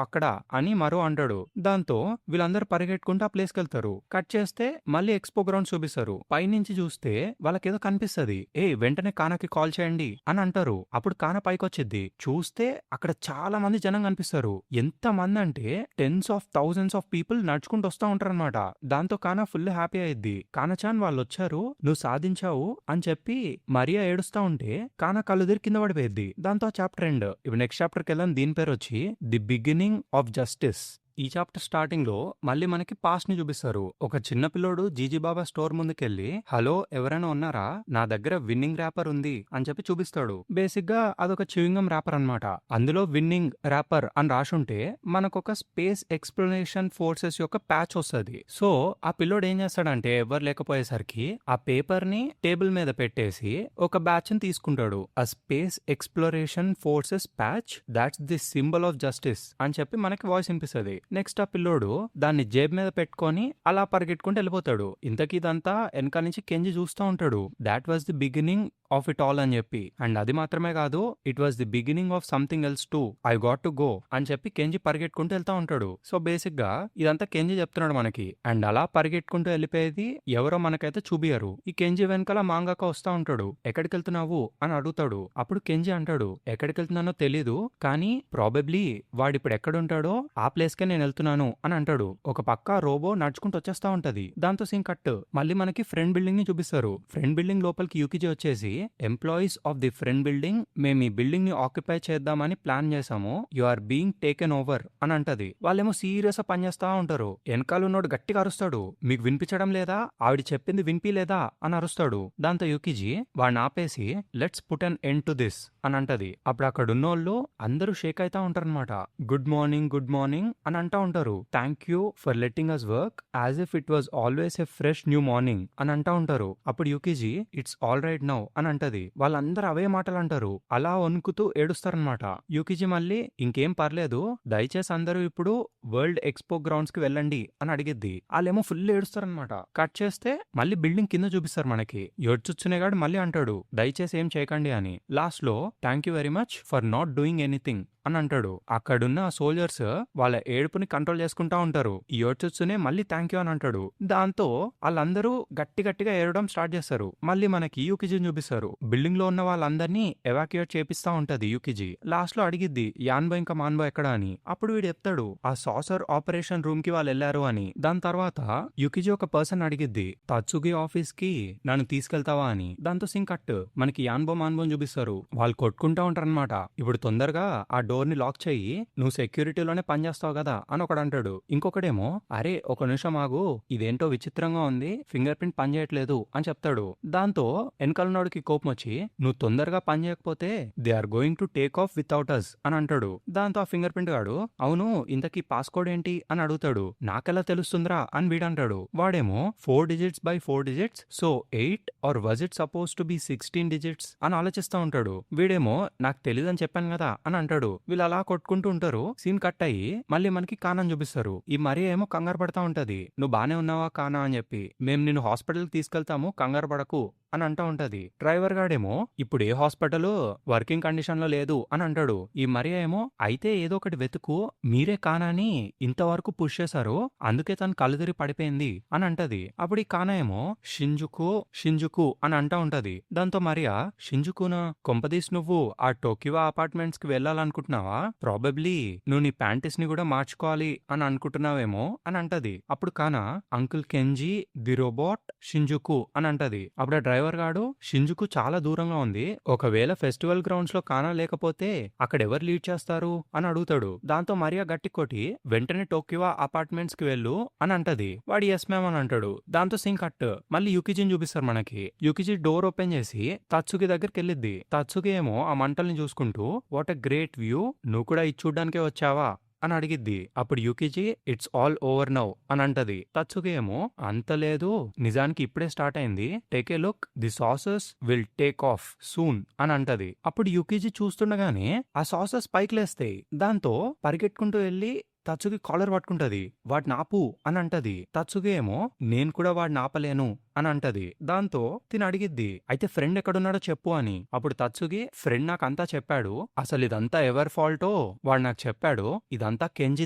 అక్కడ అని మరో అంటాడు. దాంతో వీళ్ళందరూ పరిగెట్టుకుంటూ ఆ ప్లేస్కి వెళ్తారు. కట్ చేస్తే మళ్ళీ ఎక్స్పో గ్రౌండ్ చూపిస్తారు. పైనుంచి చూస్తే వాళ్ళకేదో కనిపిస్తుంది. వెంటనే కానాకి కాల్ చేయండి అని అంటారు. అప్పుడు కానా పైకొచ్చిద్ది. చూస్తే అక్కడ చాలా మంది జనం కనిపిస్తారు. ఎంత మంది అంటే tens of thousands of people నడుచుకుంటూ వస్తా ఉంటారనమాట. దాంతో కానా ఫుల్ హ్యాపీ అయ్యిద్ది. కానాచాన్ వాళ్ళు వచ్చారు, నువ్వు సాధించావు అని చెప్పి మరియా ఏడుస్తా ఉంటే కానా కళ్ళుదిరి కింద పడిపోయింది. దాంతో చాప్టర్ ఎండ్. ఇప్పుడు నెక్స్ట్ చాప్టర్కి వెళ్ళాం. దీని పేరు వచ్చి ది బిగినింగ్ ఆఫ్ జస్టిస్. ఈ చాప్టర్ స్టార్టింగ్ లో మళ్ళీ మనకి పాస్ట్ ని చూపిస్తారు. ఒక చిన్న పిల్లోడు జీజీబాబా స్టోర్ ముందుకెళ్ళి హలో ఎవరైనా ఉన్నారా, నా దగ్గర విన్నింగ్ ర్యాపర్ ఉంది అని చెప్పి చూపిస్తాడు. బేసిక్ గా అదొక చ్యూయింగం ర్యాపర్ అన్నమాట. అందులో విన్నింగ్ ర్యాపర్ అని రాసుంటే మనకొక స్పేస్ ఎక్స్ప్లోరేషన్ ఫోర్సెస్ యొక్క ప్యాచ్ వస్తుంది. సో ఆ పిల్లోడు ఏం చేస్తాడంటే ఎవరు లేకపోయేసరికి ఆ పేపర్ ని టేబుల్ మీద పెట్టేసి ఒక బ్యాచ్ ని తీసుకుంటాడు. ఆ space exploration forces patch, that's the symbol of justice అని చెప్పి మనకి వాయిస్ వినిపిస్తుంది. నెక్స్ట్ ఆ పిల్లోడు దాన్ని జేబు మీద పెట్టుకొని అలా పరిగెట్టుకుంటూ వెళ్ళిపోతాడు. ఇంతకీ ఇదంతా వెనక నుంచి కెంజి చూస్తూ ఉంటాడు. That was the beginning of it all అని చెప్పి. అండ్ అది మాత్రమే కాదు, it was the beginning of something else to, I got to go అని చెప్పి కెంజి పరిగెట్టుకుంటూ వెళ్తా ఉంటాడు. సో బేసిక్ గా ఇదంతా కెంజి చెప్తున్నాడు మనకి. అండ్ అలా పరిగెట్టుకుంటూ వెళ్ళిపోయేది ఎవరో మనకైతే చూపియరు. ఈ కెంజి వెనకాల మాంగాక వస్తా ఉంటాడు. ఎక్కడికి వెళ్తున్నావు అని అడుగుతాడు. అప్పుడు కెంజి అంటాడు ఎక్కడికి వెళ్తున్నానో తెలీదు, కానీ ప్రాబబ్లీ వాడిప్పుడు ఎక్కడుంటాడో ఆ ప్లేస్ కే నేను వెళ్తున్నాను అని అంటాడు. ఒక పక్క రోబో నడుచుకుంటూ వచ్చేస్తా ఉంటది. దాంతో సీన్ కట్. మళ్ళీ మనకి ఫ్రెండ్ బిల్డింగ్ ని చూపిస్తారు. ఫ్రెండ్ బిల్డింగ్ లోపలికి యూకిజీ వచ్చేసి employees of the friend building, మేము ఈ బిల్డింగ్ ని ఆక్యుపై చేద్దామని ప్లాన్ చేసాము, you are being taken over అని అంటది. వాళ్ళేమో సీరియస్ గా పనిచేస్తా ఉంటారు. వెనకాల ఉన్నోడు గట్టిగా అరుస్తాడు, మీకు వినిపించడం లేదా, ఆవిడ చెప్పింది వినిపిలేదా అని అరుస్తాడు. దాంతో యూకిజీ వాడిని ఆపేసి let's put an end to this అని అంటది. అప్పుడు అక్కడ ఉన్నోళ్ళు అందరూ షేక్ అయితా ఉంటారనమాట. గుడ్ మార్నింగ్ గుడ్ మార్నింగ్ అని అంటా ఉంటారు. Thank you for letting us work as if it was always a fresh new morning అని అంటా ఉంటారు. అప్పుడు Yukiji it's all right now అని అంటది. వాళ్ళందరూ అవే మాటలు అంటారు. అలా వణుకుతూ ఏడుస్తారనమాట. యూకిజీ మళ్ళీ ఇంకేం పర్లేదు, దయచేసి అందరూ ఇప్పుడు వరల్డ్ ఎక్స్పో గ్రౌండ్స్ కి వెళ్ళండి అని అడిగిద్ది. వాళ్ళేమో ఫుల్ ఏడుస్తారనమాట. కట్ చేస్తే మళ్ళీ బిల్డింగ్ కింద చూపిస్తారు మనకి. ఏడ్చుచ్చునేగాడు మళ్ళీ అంటాడు దయచేసి ఏం చేయకండి అని. లాస్ట్ లో thank you very much for not doing anything అని అంటాడు. అక్కడున్న సోల్జర్స్ వాళ్ళ ఏడుపుని కంట్రోల్ చేసుకుంటా ఉంటారు. ఈ ఏడ్చునే మళ్ళీ థ్యాంక్ యూ అని అంటాడు. దాంతో వాళ్ళందరూ గట్టి గట్టిగా ఏడవడం స్టార్ట్ చేస్తారు. మళ్ళీ మనకి యూకిజీని చూపిస్తారు. బిల్డింగ్ లో ఉన్న వాళ్ళందరినీ ఎవాక్యుయేట్ చేపిస్తా ఉంటది యూకిజీ. లాస్ట్ లో అడిగిద్ది యాన్బో ఇంకా మాన్బో ఎక్కడా అని. అప్పుడు వీడు చెప్తాడు ఆ సాసర్ ఆపరేషన్ రూమ్ కి వాళ్ళు వెళ్లారు అని. దాని తర్వాత యూకిజీ ఒక పర్సన్ అడిగిద్ది తత్సుగి ఆఫీస్ కి నన్ను తీసుకెళ్తావా అని. దాంతో సింగ్ కట్ మనకి యాన్బో మాన్బోని చూపిస్తారు. వాళ్ళు కొట్టుకుంటా ఉంటారనమాట. ఇప్పుడు తొందరగా ఆ డోర్ ని లాక్ చెయ్యి, నువ్వు సెక్యూరిటీలోనే పనిచేస్తావు కదా అని ఒకడు అంటాడు. ఇంకొకడేమో అరే ఒక నిమిషం ఆగు, ఇదేంటో విచిత్రంగా ఉంది, ఫింగర్ ప్రింట్ పనిచేయట్లేదు అని చెప్తాడు. దాంతో వెనకాలనోడికి కోపం వచ్చి నువ్వు తొందరగా పని చేయకపోతే they are going to take off without us అని అంటాడు. దాంతో ఆ ఫింగర్ ప్రింట్ గాడు అవును ఇంతకీ పాస్కోడ్ ఏంటి అని అడుగుతాడు. నాకెలా తెలుస్తుందిరా అని వీడంటాడు. వాడేమో 4 digits by 4 digits, so 8 or was it supposed to be 16 digits అని ఆలోచిస్తా ఉంటాడు. వీడేమో నాకు తెలియదని చెప్పాను కదా అని అంటాడు. వీళ్ళు అలా కొట్టుకుంటూ ఉంటారు. సీన్ కట్ అయ్యి మళ్ళీ మనకి కానాని చూపిస్తారు. ఈ మరి ఏమో కంగారు పడతా ఉంటది. నువ్వు బానే ఉన్నావా కానా అని చెప్పి. మేము నిన్ను హాస్పిటల్ తీసుకెళ్తాము కంగారు పడకు అని అంటా ఉంటది. డ్రైవర్ గాడేమో ఇప్పుడు ఏ హాస్పిటల్ వర్కింగ్ కండిషన్ లో లేదు అని అంటాడు. ఈ మరియా ఏమో అయితే ఏదో ఒకటి వెతుకు, మీరే కానాని ఇంతవరకు పుష్ చేశారు అందుకే తను కళ్ళుదిరి పడిపోయింది అని అంటది. అప్పుడు ఈ కానా ఏమో షింజుకు షింజుకు అని అంటా ఉంటది. దాంతో మరియా షింజుకునా, కొంపదీస్ నువ్వు ఆ టోకివా అపార్ట్మెంట్స్ కి వెళ్ళాలనుకుంటున్నావా, ప్రాబబ్లీ నువ్వు నీ ప్యాంటీస్ ని కూడా మార్చుకోవాలి అని అనుకుంటున్నావేమో అని అంటది. అప్పుడు కానా అంకుల్ కెంజీ ది రోబోట్ షింజుకు అని అంటది. అప్పుడు డ్రైవర్ గాడు షింజుకు చాలా దూరంగా ఉంది, ఒకవేళ ఫెస్టివల్ గ్రౌండ్స్ లో కానా లేకపోతే అక్కడ ఎవరు లీడ్ చేస్తారు అని అడుగుతాడు. దాంతో మరియా గట్టి కొట్టి వెంటనే టోకివా అపార్ట్మెంట్స్ కి వెళ్ళు అని అంటది. వాడు ఎస్ మ్యామ్ అని అంటాడు. దాంతో సింగ్ కట్ మళ్ళీ యూకిజీని చూపిస్తారు మనకి. యూకిజీ డోర్ ఓపెన్ చేసి తత్సుకి దగ్గరికి వెళ్ళిద్ది. తత్సుకి ఏమో ఆ మంటల్ని చూసుకుంటూ వాట్ ఎ గ్రేట్ వ్యూ, నువ్వు కూడా ఇది చూడ్డానికే వచ్చావా అని అడిగిద్ది. అప్పుడు Yukiji it's all over now అని అంటది. తత్సుకి ఏమో అంత లేదు, నిజానికి ఇప్పుడే స్టార్ట్ అయింది, take a look, the sauces will take off soon అని అంటది. అప్పుడు యూకిజీ చూస్తుండగానే ఆ సాసెస్ పైకి లేస్తాయి. దాంతో పరిగెట్టుకుంటూ వెళ్ళి తత్సుకి కాలర్ పట్టుకుంటది. వాడిని ఆపు అని అంటది. తత్సుకి ఏమో నేను కూడా వాడిని ఆపలేను అని అంటది. దాంతో తిని అడిగిద్ది అయితే ఫ్రెండ్ ఎక్కడున్నాడో చెప్పు అని. అప్పుడు తత్సుకి ఫ్రెండ్ నాకు అంతా చెప్పాడు, అసలు ఇదంతా ఎవరి ఫాల్టో వాడు నాకు చెప్పాడు, ఇదంతా కెంజీ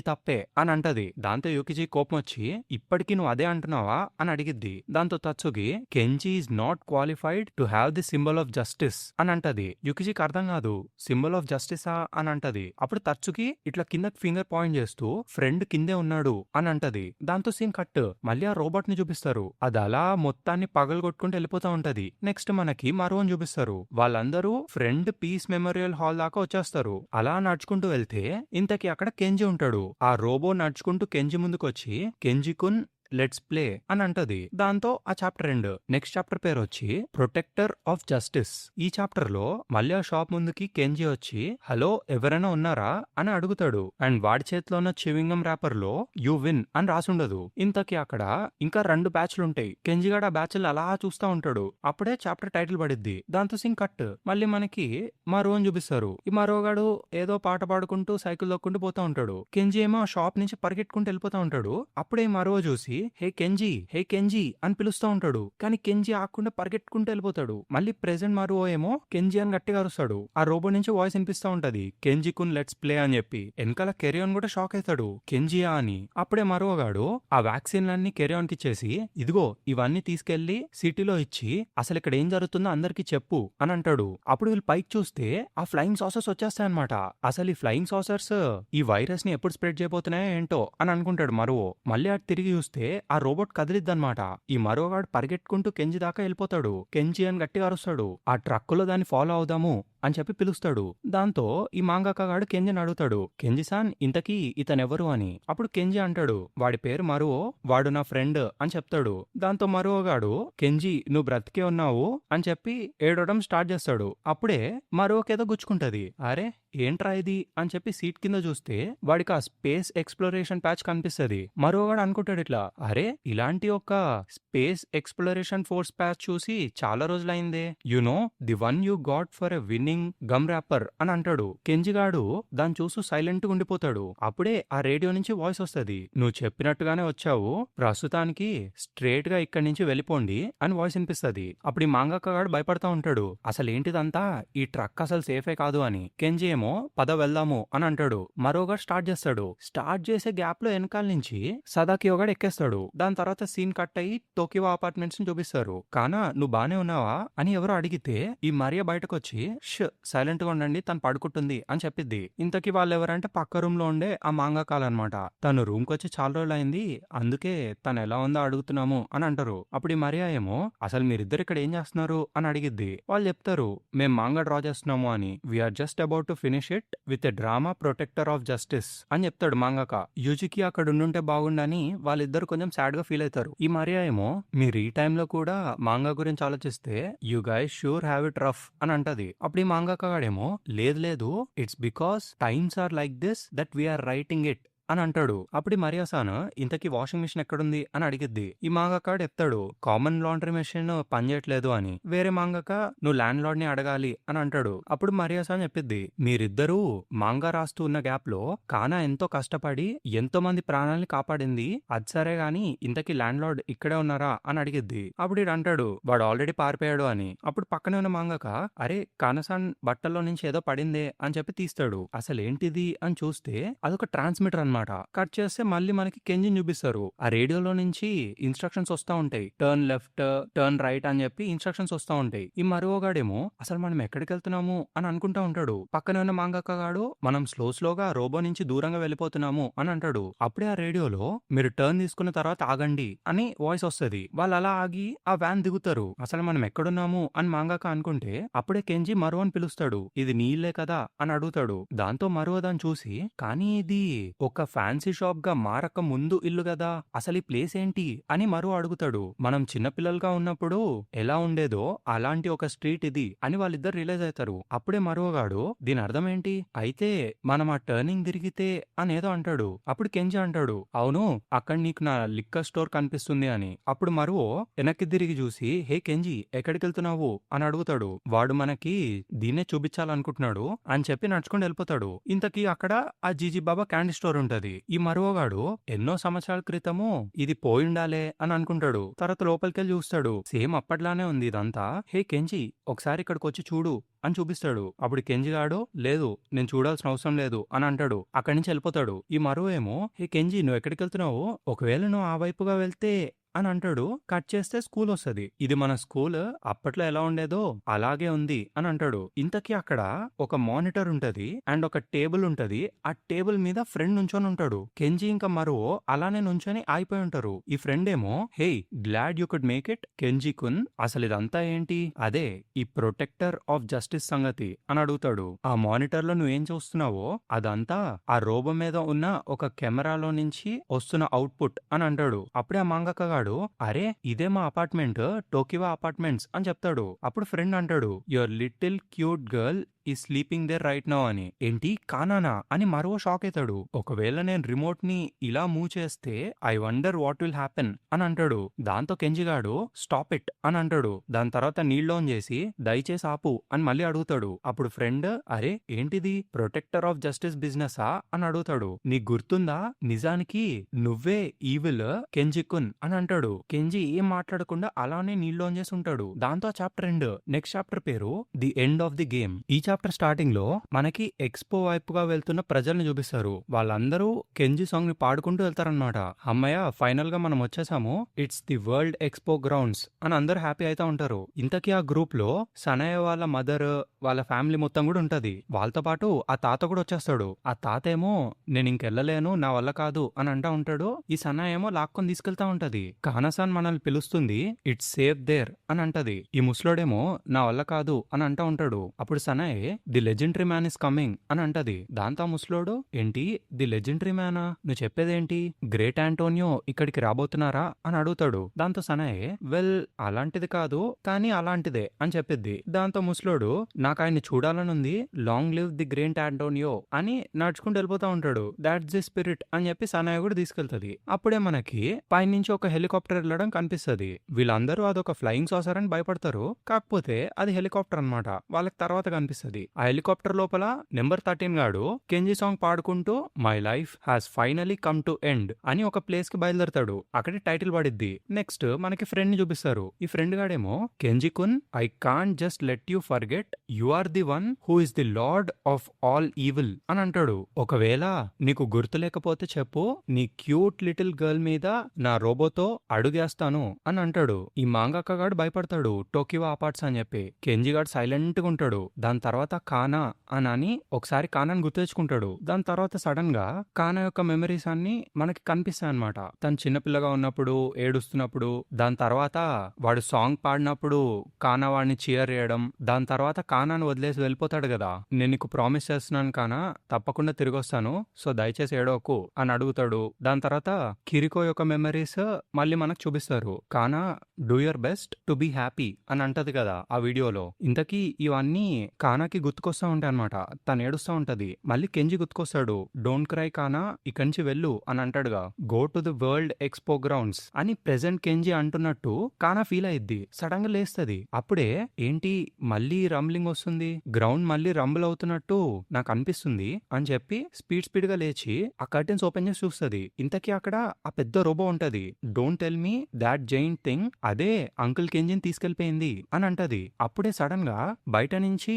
తప్పే అని అంటది. దాంతో యూకిజీ కోపం వచ్చి ఇప్పటికీ నువ్వు అదే అంటున్నావా అని అడిగిద్ది. దాంతో Tatsuki Kenji is not qualified to have the symbol of justice అని అంటది. యూకిజీకి అర్థం కాదు సింబల్ ఆఫ్ జస్టిసా అని అంటది. అప్పుడు తత్సుకి ఇట్లా కింద ఫింగర్ పాయింట్ చేస్తూ ఫ్రెండ్ కిందే ఉన్నాడు అని అంటది. దాంతో సీన్ కట్. మళ్ళీ ఆ రోబోట్ ని చూపిస్తారు. అది అలా మొత్తాన్ని పగలగొట్టుకుంటూ వెళ్ళిపోతా ఉంటది. నెక్స్ట్ మనకి మరోని చూపిస్తారు. వాళ్ళందరూ ఫ్రెండ్ పీస్ మెమోరియల్ హాల్ దాకా వచ్చేస్తారు. అలా నడుచుకుంటూ వెళ్తే ఇంతకీ అక్కడ కెంజి ఉంటాడు. ఆ రోబో నడుచుకుంటూ కెంజి ముందుకొచ్చి కెంజి కున్ లెట్స్ ప్లే అని అంటది. దాంతో ఆ చాప్టర్ ఎండ్. నెక్స్ట్ చాప్టర్ పేరు వచ్చి ప్రొటెక్టర్ ఆఫ్ జస్టిస్. ఈ చాప్టర్ లో మళ్ళీ ఆ షాప్ ముందుకి కెంజి వచ్చి హలో ఎవరైనా ఉన్నారా అని అడుగుతాడు. అండ్ వాడి చేతిలో ఉన్న చివింగం ర్యాపర్ లో యు విన్ అని రాసుండదు. ఇంతకీ అక్కడ ఇంకా 2 బ్యాచ్లు ఉంటాయి. కెంజిగాడు ఆ బ్యాచ్లు అలా చూస్తా ఉంటాడు. అప్పుడే చాప్టర్ టైటిల్ పడిద్ది. దాంతో సింగ్ కట్. మళ్ళీ మనకి మరోని చూపిస్తారు. ఈ మరోగాడు ఏదో పాట పాడుకుంటూ సైకిల్ దొక్కుంటూ పోతా ఉంటాడు. కెంజి ఏమో ఆ షాప్ నుంచి పరిగెట్టుకుంటూ వెళ్ళిపోతా ఉంటాడు. అప్పుడే మరో చూసి హే కెంజీ అని పిలుస్తూ ఉంటాడు. కానీ కెంజీ ఆకుండా పరిగెట్టుకుంటూ వెళ్ళిపోతాడు. మళ్ళీ ప్రెసెంట్ మరో ఏమో కెంజీ అని గట్టిగా అరుస్తాడు. ఆ రోబో నుంచి వాయిస్ వినిపిస్తా ఉంటది, కెంజీ కున్ లెట్స్ ప్లే అని చెప్పి. వెనకాల కెరియాన్ కూడా షాక్ అవుతాడు, కెంజియా అని. అప్పుడే మరోగాడు ఆ వ్యాక్సిన్లన్నీ కెరియాన్ కి ఇచ్చేసి ఇదిగో ఇవన్నీ తీసుకెళ్లి సిటీలో ఇచ్చి అసలు ఇక్కడ ఏం జరుగుతుందో అందరికి చెప్పు అని అంటాడు. అప్పుడు వీళ్ళు పైకి చూస్తే ఆ ఫ్లయింగ్ సాసర్స్ వచ్చేస్తాయన్నమాట. అసలు ఈ ఫ్లయింగ్ సాసర్స్ ఈ వైరస్ ని ఎప్పుడు స్ప్రెడ్ చేయబోతున్నాయో ఏంటో అని అనుకుంటాడు మరో. మళ్ళీ అటు తిరిగి చూస్తే ఆ రోబోట్ కదిలిద్దనమాట. ఈ మరోగాడు పరిగెట్టుకుంటూ కెంజి దాకా వెళ్ళిపోతాడు. కెంజి అని గట్టిగా అరుస్తాడు. ఆ ట్రక్కులో దాన్ని ఫాలో అవుదాము అని చెప్పి పిలుస్తాడు. దాంతో ఈ మాంగాకాగాడు కెంజిని అడుగుతాడు, కెంజి సాన్ ఇంతకీ ఇతనెవరు అని. అప్పుడు కెంజి అంటాడు, వాడి పేరు మరువో, వాడు నా ఫ్రెండ్ అని చెప్తాడు. దాంతో మరువగాడు కెంజి నువ్వు బ్రతికే ఉన్నావు అని చెప్పి ఏడవడం స్టార్ట్ చేస్తాడు. అప్పుడే మరువకేదో గుచ్చుకుంటది. అరే ఏంట్రా ఇది అని చెప్పి సీట్ కింద చూస్తే వాడికి ఆ స్పేస్ ఎక్స్ప్లోరేషన్ ప్యాచ్ కనిపిస్తది. మరోగాడు అనుకుంటాడు ఇట్లా, అరే ఇలాంటి ఒక స్పేస్ ఎక్స్ప్లోరేషన్ ఫోర్స్ ప్యాచ్ చూసి చాలా రోజులైందే. No the one you got for a winning gum wrapper అని అంటాడు. కెంజిగాడు దాన్ని చూస్తూ సైలెంట్ గా ఉండిపోతాడు. అప్పుడే ఆ రేడియో నుంచి వాయిస్ వస్తది, నువ్వు చెప్పినట్టుగానే వచ్చావు, ప్రస్తుతానికి స్ట్రేట్ గా ఇక్కడి నుంచి వెళ్ళిపోండి అని వాయిస్ వినిపిస్తది. అప్పుడు ఈ మాంగాకాగాడు భయపడతా ఉంటాడు, అసలు ఏంటిదంతా, ఈ ట్రక్ అసలు సేఫే కాదు అని. కెంజి ఏమో పద వెళ్దాము అని అంటాడు. మరోగా స్టార్ట్ చేస్తాడు. స్టార్ట్ చేసే గ్యాప్ లో వెనకాల నుంచి సదాకియోగాడు ఎక్కేస్తాడు. దాని తర్వాత సీన్ కట్ అయ్యి టోకియో అపార్ట్మెంట్స్ ని చూపిస్తారు. కానా నువ్వు బానే ఉన్నావా అని ఎవరో అడిగితే ఈ మరియా బయటకు వచ్చి సైలెంట్ గా ఉండండి తను పడుకుంటుంది అని చెప్పిద్ది. ఇంతకీ వాళ్ళు ఎవరంటే పక్క రూమ్ లో ఉండే ఆ మాంగాకాల్ అనమాట. తను రూమ్ కి వచ్చి చాలా రోజులు అయింది, అందుకే తను ఎలా ఉందో అడుగుతున్నాము అని అంటారు. అప్పుడు ఈ మరియా ఏమో అసలు మీరిద్దరు ఇక్కడ ఏం చేస్తున్నారు అని అడిగిద్ది. వాళ్ళు చెప్తారు, మేము మాంగా డ్రా చేస్తున్నాము అని. We're just about to finish it with a drama protector of justice అని చెప్తాడు మాంగాక. యూజికి అక్కడ ఉండుంటే బాగుండని వాళ్ళిద్దరు కొంచెం సాడ్ గా ఫీల్ అవుతారు. ఈ మరియా ఏమో మీరు ఈ టైంలో కూడా మాంగా గురించి ఆలోచిస్తే you guys sure have it rough అని అంటది. అప్పుడు ఈ మాంగాకాగాడేమో లేదు it's because times are like this that we're writing it అని అంటాడు. అప్పుడు మరియాసాన్ ఇంతకీ వాషింగ్ మిషన్ ఎక్కడుంది అని అడిగిద్ది. ఈ మాంగాకాడు చెప్తాడు, కామన్ లాండ్రీ మెషిన్ పనిచేయట్లేదు అని. వేరే మాంగాక నువ్వు ల్యాండ్ లార్డ్ ని అడగాలి అని అంటాడు. అప్పుడు మరియాసాన్ చెప్పిద్ది, మీరిద్దరూ మాంగా రాస్తూ ఉన్న గ్యాప్ లో కానా ఎంతో కష్టపడి ఎంతో మంది ప్రాణాలని కాపాడింది, అది సరే గాని ఇంతకీ ల్యాండ్ లార్డ్ ఇక్కడే ఉన్నారా అని అడిగిద్ది. అప్పుడు ఈడు అంటాడు, వాడు ఆల్రెడీ పారిపోయాడు అని. అప్పుడు పక్కనే ఉన్న మాంగాక అరే కానసాన్ బట్టల్లో నుంచి ఏదో పడిందే అని చెప్పి తీస్తాడు. అసలు ఏంటిది అని చూస్తే అదొక ట్రాన్స్మిటర్ అన్నమాట. కట్ చేస్తే మళ్ళీ మనకి కెంజిని చూపిస్తారు. ఆ రేడియోలో నుంచి ఇన్స్ట్రక్షన్స్ వస్తా ఉంటాయి, టర్న్ లెఫ్ట్ టర్న్ రైట్ అని చెప్పి ఇన్స్ట్రక్షన్స్ వస్తా ఉంటాయి. ఈ మరోగాడేమో అసలు మనం ఎక్కడికి వెళ్తున్నాము అని అనుకుంటా ఉంటాడు. పక్కనే ఉన్న మాంగాకాగాడు మనం స్లోగా రోబో నుంచి దూరంగా వెళ్ళిపోతున్నాము అని అంటాడు. అప్పుడే ఆ రేడియోలో మీరు టర్న్ తీసుకున్న తర్వాత ఆగండి అని వాయిస్ వస్తుంది. వాళ్ళు అలా ఆగి ఆ వ్యాన్ దిగుతారు. అసలు మనం ఎక్కడున్నాము అని మాంగాక అనుకుంటే అప్పుడే కెంజి మరో అని పిలుస్తాడు. ఇది నీళ్ళే కదా అని అడుగుతాడు. దాంతో మరో దాన్ని చూసి, కానీ ఇది ఒక ఫ్యాన్సీ షాప్ గా మారక ముందు ఇల్లు కదా, అసలు ఈ ప్లేస్ ఏంటి అని మరో అడుగుతాడు. మనం చిన్నపిల్లలుగా ఉన్నప్పుడు ఎలా ఉండేదో అలాంటి ఒక స్ట్రీట్ ఇది అని వాళ్ళిద్దరు రియలైజ్ అవుతారు. అప్పుడే మరోగాడు దీని అర్థం ఏంటి, అయితే మనం ఆ టర్నింగ్ తిరిగితే అనేదో అంటాడు. అప్పుడు కెంజి అంటాడు, అవును అక్కడ నీకు నా లిక్కర్ స్టోర్ కనిపిస్తుంది అని. అప్పుడు మరో వెనక్కి తిరిగి చూసి హే కెంజి ఎక్కడికి వెళ్తున్నావు అని అడుగుతాడు. వాడు మనకి దీన్నే చూపించాలనుకుంటున్నాడు అని చెప్పి నడుచుకుని వెళ్ళిపోతాడు. ఇంతకీ అక్కడ ఆ జీజీ బాబా క్యాండీ స్టోర్ ఉంటది. ఈ మరోగాడు ఎన్నో సంవత్సరాల క్రితము ఇది పోయిండాలే అని అనుకుంటాడు. తర్వాత లోపలికెళ్ళి చూస్తాడు, సేమ్ అప్పట్లానే ఉంది ఇదంతా. హే కెంజి ఒకసారి ఇక్కడికి వచ్చి చూడు అని చూపిస్తాడు. అప్పుడు కెంజిగాడు లేదు నేను చూడాల్సిన అవసరం లేదు అని అంటాడు. అక్కడి నుంచి వెళ్ళిపోతాడు. ఈ మరో ఏమో హే కెంజి నువ్వు ఎక్కడికి వెళ్తున్నావు, ఒకవేళ నువ్వు ఆ వైపుగా వెళ్తే అని అంటాడు. కట్ చేస్తే స్కూల్ వస్తది. ఇది మన స్కూల్ అప్పట్లో ఎలా ఉండేదో అలాగే ఉంది అని అంటాడు. ఇంతకీ అక్కడ ఒక మానిటర్ ఉంటది అండ్ ఒక టేబుల్ ఉంటది. ఆ టేబుల్ మీద ఫ్రెండ్ నుంచొని ఉంటాడు. కెంజి ఇంకా మరువో అలానే నుంచొని ఆగిపోయి ఉంటారు. ఈ ఫ్రెండ్ ఏమో hey glad you could make it Kenji kun, అసలు ఇదంతా ఏంటి? అదే ఈ ప్రొటెక్టర్ ఆఫ్ జస్టిస్ సంగతి అని అడుగుతాడు. ఆ మానిటర్ లో నువ్వేం చూస్తున్నావో అదంతా ఆ రోబో మీద ఉన్న ఒక కెమెరాలో నుంచి వస్తున్న అవుట్పుట్ అని అంటాడు. అప్పుడే ఆ మంగక్కగాడు అరే ఇదే మా అపార్ట్మెంట్ టోకివా అపార్ట్మెంట్స్ అని చెప్తాడు. అప్పుడు ఫ్రెండ్ అంటాడు యువర్ లిటిల్ క్యూట్ గర్ల్ ఈ స్లీపింగ్ దేర్ రైట్ నౌ అని. ఏంటి కానానా అని మరో షాక్ అవుతాడు. ఒకవేళ నేను రిమోట్ ని ఇలా మూవ్ చేస్తే I wonder what will happen అని అంటాడు. దాంతో కెంజిగాడు స్టాప్ ఇట్ అని అంటాడు. దాని తర్వాత నీళ్ళు ఆన్ చేసి దయచేసి ఆపు అని మళ్ళీ అడుగుతాడు. అప్పుడు ఫ్రెండ్ అరే ఏంటిది ప్రొటెక్టర్ ఆఫ్ జస్టిస్ బిజినెసా అని అడుగుతాడు. నీకు గుర్తుందా నిజానికి నువ్వే ఈవిల్ కెంజికున్ అని అంటాడు. కెంజి ఏం మాట్లాడకుండా అలానే నీళ్ళు ఆన్ చేసి ఉంటాడు. దాంతో ఆ చాప్టర్ ఎండ్. నెక్స్ట్ చాప్టర్ పేరు the end of the game. ఈ చాప్టర్ స్టార్టింగ్ లో మనకి ఎక్స్పో వైపుగా వెళ్తున్న ప్రజల్ని చూపిస్తారు. వాళ్ళందరూ కెంజి సాంగ్ ని పాడుకుంటూ వెళ్తారనమాట. అమ్మయ్య ఫైనల్ గా మనం వచ్చేసాము, it's the world expo grounds అని అందరూ హ్యాపీ అయితే ఉంటారు. ఇంతకీ ఆ గ్రూప్ లో సనయ్య వాళ్ళ మదర్ వాళ్ళ ఫ్యామిలీ మొత్తం కూడా ఉంటది. వాళ్ళతో పాటు ఆ తాత కూడా వచ్చేస్తాడు. ఆ తాత ఏమో నేను ఇంకెళ్ళలేను నా వల్ల కాదు అని అంటా ఉంటాడు. ఈ సనయ్య ఏమో లాక్కొని తీసుకెళ్తా ఉంటది. కానసాన్ మనల్ని పిలుస్తుంది, ఇట్స్ సేఫ్ దేర్ అని అంటది. ఈ ముసలోడేమో నా వల్ల కాదు అని అంటా ఉంటాడు. అప్పుడు Sanai the legendary man is coming అని అంటది. దాంతో ముసలోడు ఏంటి ది లెజెండరీ మ్యానా, నువ్వు చెప్పేదేంటి, గ్రేట్ ఆంటోనియో ఇక్కడికి రాబోతున్నారా అని అడుగుతాడు. దాంతో సనయ్ వెల్ అలాంటిది కాదు కానీ అలాంటిదే అని చెప్పిద్ది. దాంతో ముసలోడు నాకు ఆయన్ని చూడాలనుంది, long live the great Antonio అని నడుచుకుంటూ వెళ్ళిపోతా ఉంటాడు. దాట్స్ ది స్పిరిట్ అని చెప్పి సనయ్ కూడా తీసుకెళ్తది. అప్పుడే మనకి పైనుంచి ఒక హెలికాప్టర్ వెళ్ళడం కనిపిస్తది. వీళ్ళందరూ అదొక ఫ్లయింగ్ సాసర్ అని భయపడతారు. కాకపోతే అది హెలికాప్టర్ అన్నమాట. వాళ్ళకి తర్వాత కనిపిస్తది. ఆ హెలికాప్టర్ లోపల నెంబర్ 13 గాడు కెంజి సాంగ్ పాడుకుంటూ my life has finally come to end అని ఒక ప్లేస్ కి బయలుదేరతాడు. అక్కడే టైటిల్ పడిద్ది. నెక్స్ట్ మనకి ఫ్రెండ్ ని చూపిస్తారు. ఈ ఫ్రెండ్ గాడేమో Kenji kun I can't just let you forget you are the one who is the lord of all evil అని అంటాడు. ఒకవేళ నీకు గుర్తు లేకపోతే చెప్పు, నీ క్యూట్ లిటిల్ గర్ల్ మీద నా రోబోతో అడుగేస్తాను అని అంటాడు. ఈ మాంగాకగాడు భయపడతాడు టోకివా అపార్ట్స్ అని చెప్పి. కెంజిగాడు సైలెంట్ గా ఉంటాడు. దాని తర్వాత కానా అని ఒకసారి కానాని గుర్తెచ్చుకుంటాడు. దాని తర్వాత సడన్ గా కానా యొక్క మెమరీస్ అన్ని మనకి కనిపిస్తాయి అనమాట. తను చిన్నపిల్లగా ఉన్నప్పుడు ఏడుస్తున్నప్పుడు, దాని తర్వాత వాడు సాంగ్ పాడినప్పుడు కానా వాడిని చీర్ చేయడం, దాని తర్వాత కానాను వదిలేసి వెళ్ళిపోతాడు కదా. నేను నీకు ప్రామిస్ చేస్తున్నాను కానా తప్పకుండా తిరిగి వస్తాను, సో దయచేసి ఏడవకు అని అడుగుతాడు. దాని తర్వాత కిరికో యొక్క మెమరీస్ మళ్ళీ మనకు చూపిస్తారు. Kana do your best to be happy అని అంటది కదా ఆ వీడియోలో. ఇంతకీ ఇవన్నీ కానాకి గుర్తుకొస్తా ఉంటాయి అనమాట. తను ఏడుస్తా ఉంటది. మళ్ళీ కెంజి గుర్తుకొస్తాడు. డోంట్ క్రై కానా ఇక్కడి నుంచి వెళ్ళు అని అంటాడుగా. Go to the world expo grounds అని ప్రెసెంట్ కెంజి అంటున్నట్టు కానా ఫీల్ అయ్యిద్ది. సడన్ గా లేస్తది. అప్పుడే ఏంటి మళ్ళీ రంబ్లింగ్ వస్తుంది, గ్రౌండ్ మళ్ళీ రంబుల్ అవుతున్నట్టు నాకు అనిపిస్తుంది అని చెప్పి స్పీడ్ గా లేచి ఆ కర్టెన్స్ ఓపెన్ చేసి చూస్తుంది. ఇంతకీ అక్కడ ఆ పెద్ద రోబో ఉంటది. Don't tell me that giant thing అదే అంకుల్ కెంజిని తీసుకెళ్లిపోయింది అని అంటది. అప్పుడే సడన్ గా బయట నుంచి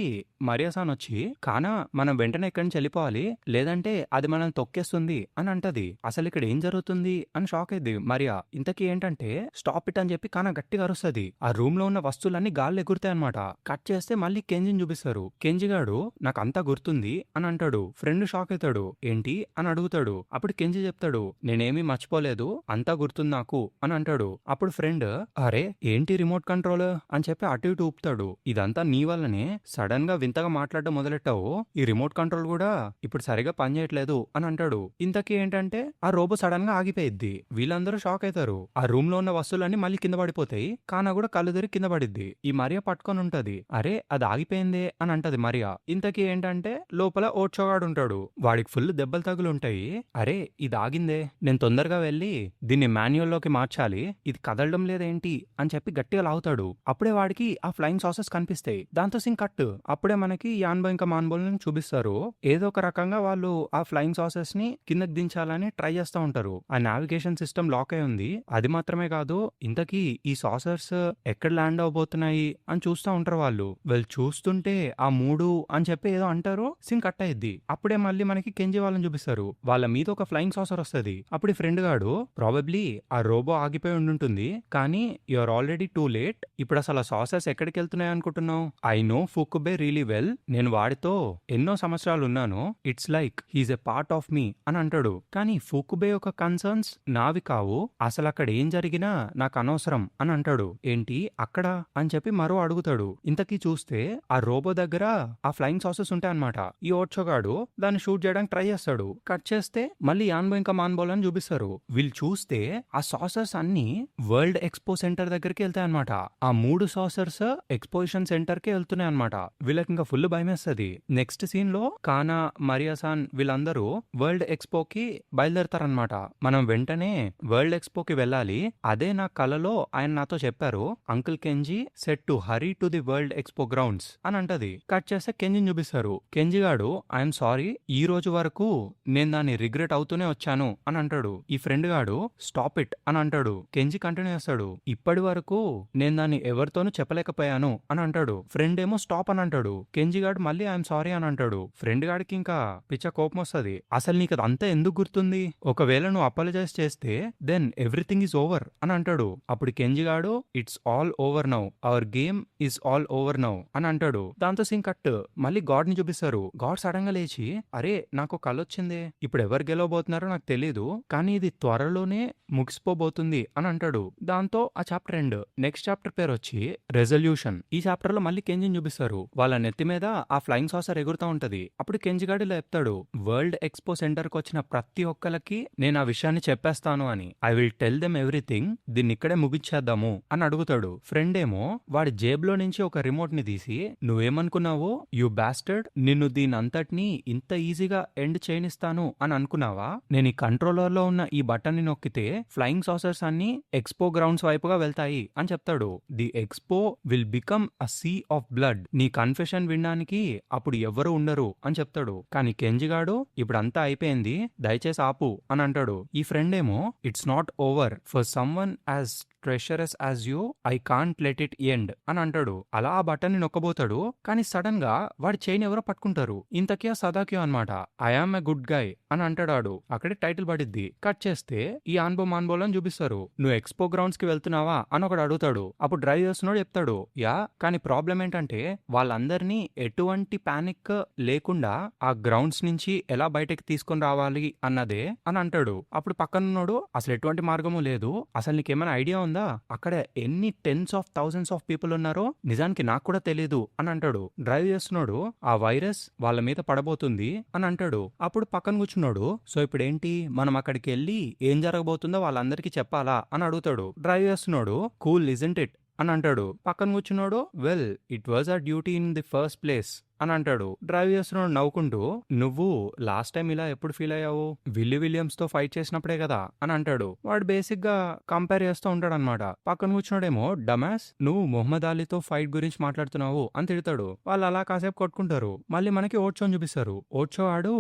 మరియాసాన్ వచ్చి కానా మనం వెంటనే ఇక్కడి నుంచి వెళ్ళిపోవాలి, లేదంటే అది మనల్ని తొక్కేస్తుంది అని అంటది. అసలు ఇక్కడ ఏం జరుగుతుంది అని షాక్ అయింది మరియా. ఇంతకీ ఏంటంటే స్టాప్ ఇట్ అని చెప్పి కానా గట్టిగా అరుస్తుంది. ఆ రూమ్ లో ఉన్న వస్తువులన్నీ గాల్లో ఎగురుతాయి అనమాట. కట్ చేస్తే మళ్ళీ కెంజిని చూపిస్తారు. కెంజిగాడు నాకు అంతా గుర్తుంది అని అంటాడు. ఫ్రెండ్ షాక్ అవుతాడు. ఏంటి అని అడుగుతాడు. అప్పుడు కెంజి చెప్తాడు నేనేమీ మర్చిపోలేదు, అంతా గుర్తుంది నాకు అని అంటాడు. అప్పుడు ఫ్రెండ్ అరే ఏంటి రిమోట్ కంట్రోల్ అని చెప్పి అటు ఇటు ఊపుతాడు. ఇదంతా నీ వల్లనే సడన్ గా వింతగా మాట్లాడడం మొదలెట్టావు, ఈ రిమోట్ కంట్రోల్ కూడా ఇప్పుడు సరిగా పనిచేయట్లేదు అని అంటాడు. ఇంతకీ ఏంటంటే ఆ రోబో సడన్ గా ఆగిపోయిద్ది. వీళ్ళందరూ షాక్ అవుతారు. ఆ రూమ్ లో ఉన్న వస్తువులన్నీ మళ్ళీ కింద పడిపోతాయి. కానా కూడా కళ్ళు తిరిగి కింద పడిద్ది. ఈ మరియా పట్టుకొని ఉంటది. అరే అది ఆగిపోయిందే అని అంటది మరియా. ఇంతకీ ఏంటంటే లోపల ఓడ్చోగాడు ఉంటాడు. వాడికి ఫుల్ దెబ్బలు తగులు ఉంటాయి. అరే ఇది ఆగిందే, నేను తొందరగా వెళ్ళి దీన్ని మాన్యువల్ లోకి మార్చాలి, ఇది కదలడం లేదేంటి అని చెప్పి గట్టిగా లాగుతాడు. అప్పుడే వాడికి ఆ ఫ్లయింగ్ సాసెస్ కనిపిస్తాయి. దాంతో సింగ్ కట్. అప్పుడే అప్పుడే మనకి యాన్బో ఇంకా మాన్బోల్ని చూపిస్తారు. ఏదో ఒక రకంగా వాళ్ళు ఆ ఫ్లయింగ్ సాసెస్ ని కిందకి దించాలని ట్రై చేస్తా ఉంటారు. ఆ నావిగేషన్ సిస్టమ్ లాక్ అయి ఉంది. అది మాత్రమే కాదు, ఇంతకీ ఈ సాసర్స్ ఎక్కడ ల్యాండ్ అవబోతున్నాయి అని చూస్తా ఉంటారు వాళ్ళు. వీళ్ళు చూస్తుంటే ఆ 3 అని చెప్పి ఏదో అంటారు. సీన్ కట్ అయ్యిద్ది. అప్పుడే మళ్ళీ మనకి కెంజి వాళ్ళని చూపిస్తారు. వాళ్ళ మీద ఒక ఫ్లయింగ్ సాసర్ వస్తుంది. అప్పుడు ఈ ఫ్రెండ్ గాడు ప్రాబబ్లీ ఆ రోబో ఆగిపోయి ఉండుంటుంది, కానీ యూఆర్ ఆల్రెడీ టూ లేట్. ఇప్పుడు అసలు ఆ సాసర్స్ ఎక్కడికి వెళ్తున్నాయి అనుకుంటున్నావు? I know Fukube really well. నేను వాడితో ఎన్నో సంవత్సరాలు ఉన్నాను. It's like he's a part of me అని అంటాడు. కానీ ఫుకుబే యొక్క కన్సర్న్స్ నావి కావు. అసలు అక్కడ ఏం జరిగినా నాకు అనవసరం అని అంటాడు. ఏంటి అక్కడ అని చెప్పి మరో అడుగుతాడు. ఇంతకీ చూస్తే ఆ రోబో దగ్గర ఆ ఫ్లయింగ్ సాసెస్ ఉంటాయన్నమాట. ఈ ఓడ్చోగాడు దాన్ని షూట్ చేయడానికి ట్రై చేస్తాడు. కట్ చేస్తే మళ్ళీ యాన్బో ఇంకా మాన్బోల్ అని చూపిస్తారు. వీళ్ళు చూస్తే ఆ సాసర్స్ అన్ని వరల్డ్ ఎక్స్పో సెంటర్ దగ్గరికి వెళ్తాయి అనమాట. ఆ 3 సాసర్స్ ఎక్స్పోజిషన్ సెంటర్ కి వెళ్తున్నాయి అనమాట. వీళ్ళకి ఇంకా ఫుల్ భయమేస్తుంది. నెక్స్ట్ సీన్ లో కానా, మరియాసాన్ వీళ్ళందరూ వరల్డ్ ఎక్స్పోకి బయలుదేరతారనమాట. మనం వెంటనే వరల్డ్ ఎక్స్పోకి వెళ్ళాలి. అదే నా కలలో ఆయన నాతో చెప్పారు. Uncle Kenji set to hurry to the world expo grounds అని అంటది. కట్ చేస్తే కెంజిని చూపిస్తారు. కెంజి గాడు ఐఎమ్ సారీ, ఈ రోజు వరకు నేను దాన్ని రిగ్రెట్ అవుతూనే వచ్చాను అని అంటాడు. ఈ ఫ్రెండ్ గాడు స్టాప్ ఇట్ అని అంటాడు. కెంజి కంటిన్యూ చేస్తాడు. ఇప్పటి వరకు నేను దాన్ని ఎవరితోనూ చెప్పలేకపోయాను అని అంటాడు. ఫ్రెండ్ ఏమో స్టాప్ అని అంటాడు. కెంజి గాడు మళ్ళీ ఐఎమ్ సారీ అని అంటాడు. ఫ్రెండ్ గాడికి ఇంకా పిచ్చ కోపం వస్తుంది. అసలు నీకు అదంతా ఎందుకు గుర్తుంది? ఒకవేళ నువ్వు అపాలజైజ్ చేస్తే దెన్ ఎవ్రీథింగ్ ఈజ్ ఓవర్ అని అంటాడు. అప్పుడు కెంజి గాడు it's all over now, hour game is all over now అని అంటాడు. దాంతో సీన్ కట్. మళ్ళీ గాడ్ ని చూపిస్తారు. గాడ్ సడన్ గా లేచి అరే నాకు కలొచ్చిందే, ఇప్పుడు ఎవరు గెలవబోతున్నారో నాకు తెలీదు, కానీ ఇది త్వరలోనే ముగిసిపోబోతుంది అని అంటాడు. దాంతో ఆ చాప్టర్ ఎండ్. నెక్స్ట్ చాప్టర్ పేరు వచ్చి రెజల్యూషన్. ఈ చాప్టర్ లో మళ్ళీ కెంజిని చూపిస్తారు. వాళ్ళ నెత్తి మీద ఆ ఫ్లయింగ్ సాసర్ ఎగురుతా ఉంటది. అప్పుడు కెంజి గాడు ఇలా చెప్తాడు, వరల్డ్ ఎక్స్పో సెంటర్ కి వచ్చిన ప్రతి ఒక్కరికి నేను ఆ విషయాన్ని చెప్పేస్తాను అని. I will tell them everything, దీన్ని ఇక్కడే ముగించేద్దాము అని అడుగుతాడు. ఫ్రెండ్ ఏమో వాడి జేబులో నుంచి ఒక రిమోట్ ని తీసి నువ్వేమనుకున్నావు యు బాస్టర్డ్, నిన్ను దీని అంతటినీ ఇంత ఈజీగా ఎండ్ చేయనిస్తాను అని అనుకున్నావా? నేను ఈ కంట్రోలర్ లో ఉన్న ఈ బటన్ ని నొక్కితే ఫ్లయింగ్ సాసర్స్ అన్ని ఎక్స్పో గ్రౌండ్స్ వైపుగా వెళ్తాయి అని చెప్తాడు. The expo will become a see of blood. నీ కన్ఫెషన్ వినడానికి అప్పుడు ఎవరు ఉండరు అని చెప్తాడు. కానీ కెంజిగాడు ఇప్పుడు అంతా అయిపోయింది, దయచేసి ఆపు అని అంటాడు. ఈ ఫ్రెండ్ ఏమో it's not over for someone as treacherous as you, I can't let it end అని అంటాడు. అలా ఆ బటన్ ని నొక్కబోతాడు. కానీ సడన్ గా వాడి చైన్ ఎవరో పట్టుకుంటారు. ఇంతకీ ఆ సదాక్యో అనమాట. ఐఆమ్ ఎ గుడ్ గై అని అంటాడు. అక్కడే టైటిల్ పడిద్ది. కట్ చేస్తే ఈ ఆన్బో మాన్బోల్ అని చూపిస్తారు. నువ్వు ఎక్స్పో గ్రౌండ్స్ కి వెళ్తున్నావా అని ఒకడు అడుగుతాడు. అప్పుడు డ్రైవ్ చేస్తున్నాడు చెప్తాడు యా, కానీ ప్రాబ్లం ఏంటంటే వాళ్ళందరినీ ఎటువంటి పానిక్ లేకుండా ఆ గ్రౌండ్స్ నుంచి ఎలా బయటకి తీసుకొని రావాలి అన్నదే అని అంటాడు. అప్పుడు పక్కనున్నాడు అసలు ఎటువంటి మార్గము లేదు, అసలు నీకేమైనా ఐడియా ఉందా అక్కడ ఎన్ని tense of thousands of people ఉన్నారో? నిజానికి నాకు కూడా తెలీదు అని అంటాడు. డ్రైవ్ చేస్తున్నాడు. ఆ వైరస్ వాళ్ళ మీద పడబోతుంది అని అంటాడు. అప్పుడు పక్కన కూర్చున్నాడు. సో ఇప్పుడు ఏంటి, మనం అక్కడికి వెళ్ళి ఏం జరగబోతుందో వాళ్ళందరికీ చెప్పాలా అని అడుగుతాడు. డ్రైవ్ చేస్తున్నాడు. కూల్ ఇజంట్ ఇట్ అని అంటాడు. పక్కన కూర్చున్నాడు. Well it was our duty in the first place అని అంటాడు. డ్రైవ్ చేస్తున్నాడు నవ్వుకుంటూ. నువ్వు లాస్ట్ టైం ఇలా ఎప్పుడు ఫీల్ అయ్యావు? విల్లీ విలియమ్స్ తో ఫైట్ చేసినప్పుడే కదా అని అంటాడు. వాడు బేసిక్ గా కంపేర్ చేస్తూ ఉంటాడు అనమాట. పక్కన కూర్చున్నాడేమో డమాస్, నువ్వు మొహమ్మద్ అలీతో ఫైట్ గురించి మాట్లాడుతున్నావు అని తిడతాడు. వాళ్ళు అలా కాసేపు కొట్టుకుంటారు. మళ్ళీ మనకి ఓడ్చోని చూపిస్తారు. ఓడ్చో ఆడు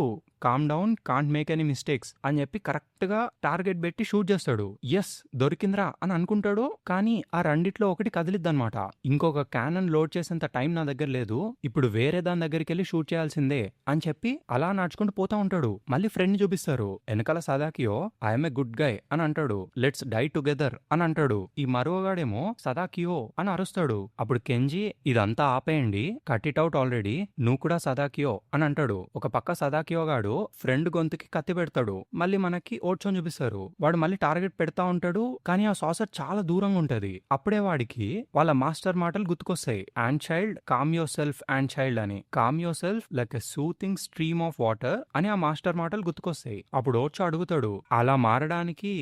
calm down, can't make any mistakes అని చెప్పి కరెక్ట్ గా టార్గెట్ పెట్టి షూట్ చేస్తాడు. ఎస్ దొరికిందిరా అని అనుకుంటాడు. కానీ ఆ రెండిట్లో ఒకటి కదిలిద్దనమాట. ఇంకొక క్యానన్ లోడ్ చేసేంత టైం నా దగ్గర లేదు, ఇప్పుడు వేరే దాని దగ్గరికి వెళ్ళి షూట్ చేయాల్సిందే అని చెప్పి అలా నడుచుకుంటూ పోతా ఉంటాడు. మళ్ళీ ఫ్రెండ్ చూపిస్తారు. వెనకాల సదాకియో ఐఎమ్ ఏ గుడ్ గై అని అంటాడు. లెట్స్ డై టుగెదర్ అని అంటాడు. ఈ మరోగాడేమో సదాకియో అని అరుస్తాడు. అప్పుడు కెంజి ఇదంతా ఆపేయండి, కట్ ఇట్ అవుట్ ఆల్రెడీ, నువ్వు కూడా సదాకియో అని అంటాడు. ఒక పక్క సదాకియో గాడు ఫ్రెండ్ గొంతుకి కత్తి పెడతాడు. మళ్ళీ మనకి ఓడ్చోని చూపిస్తారు. వాడు మళ్ళీ టార్గెట్ పెడతా ఉంటాడు. కానీ ఆ సాసర్ చాలా దూరంగా ఉంటది. అప్పుడే వాడికి వాళ్ళ మాస్టర్ మాటలు గుర్తుకొస్తాయి. And child calm yourself and child అని. Calm yourself like a soothing stream of water అని ఆ మాస్టర్ మాటలు గుర్తుకొస్తాయి. అప్పుడు ఓడ్చో అడుగుతాడు, అలా మారడానికి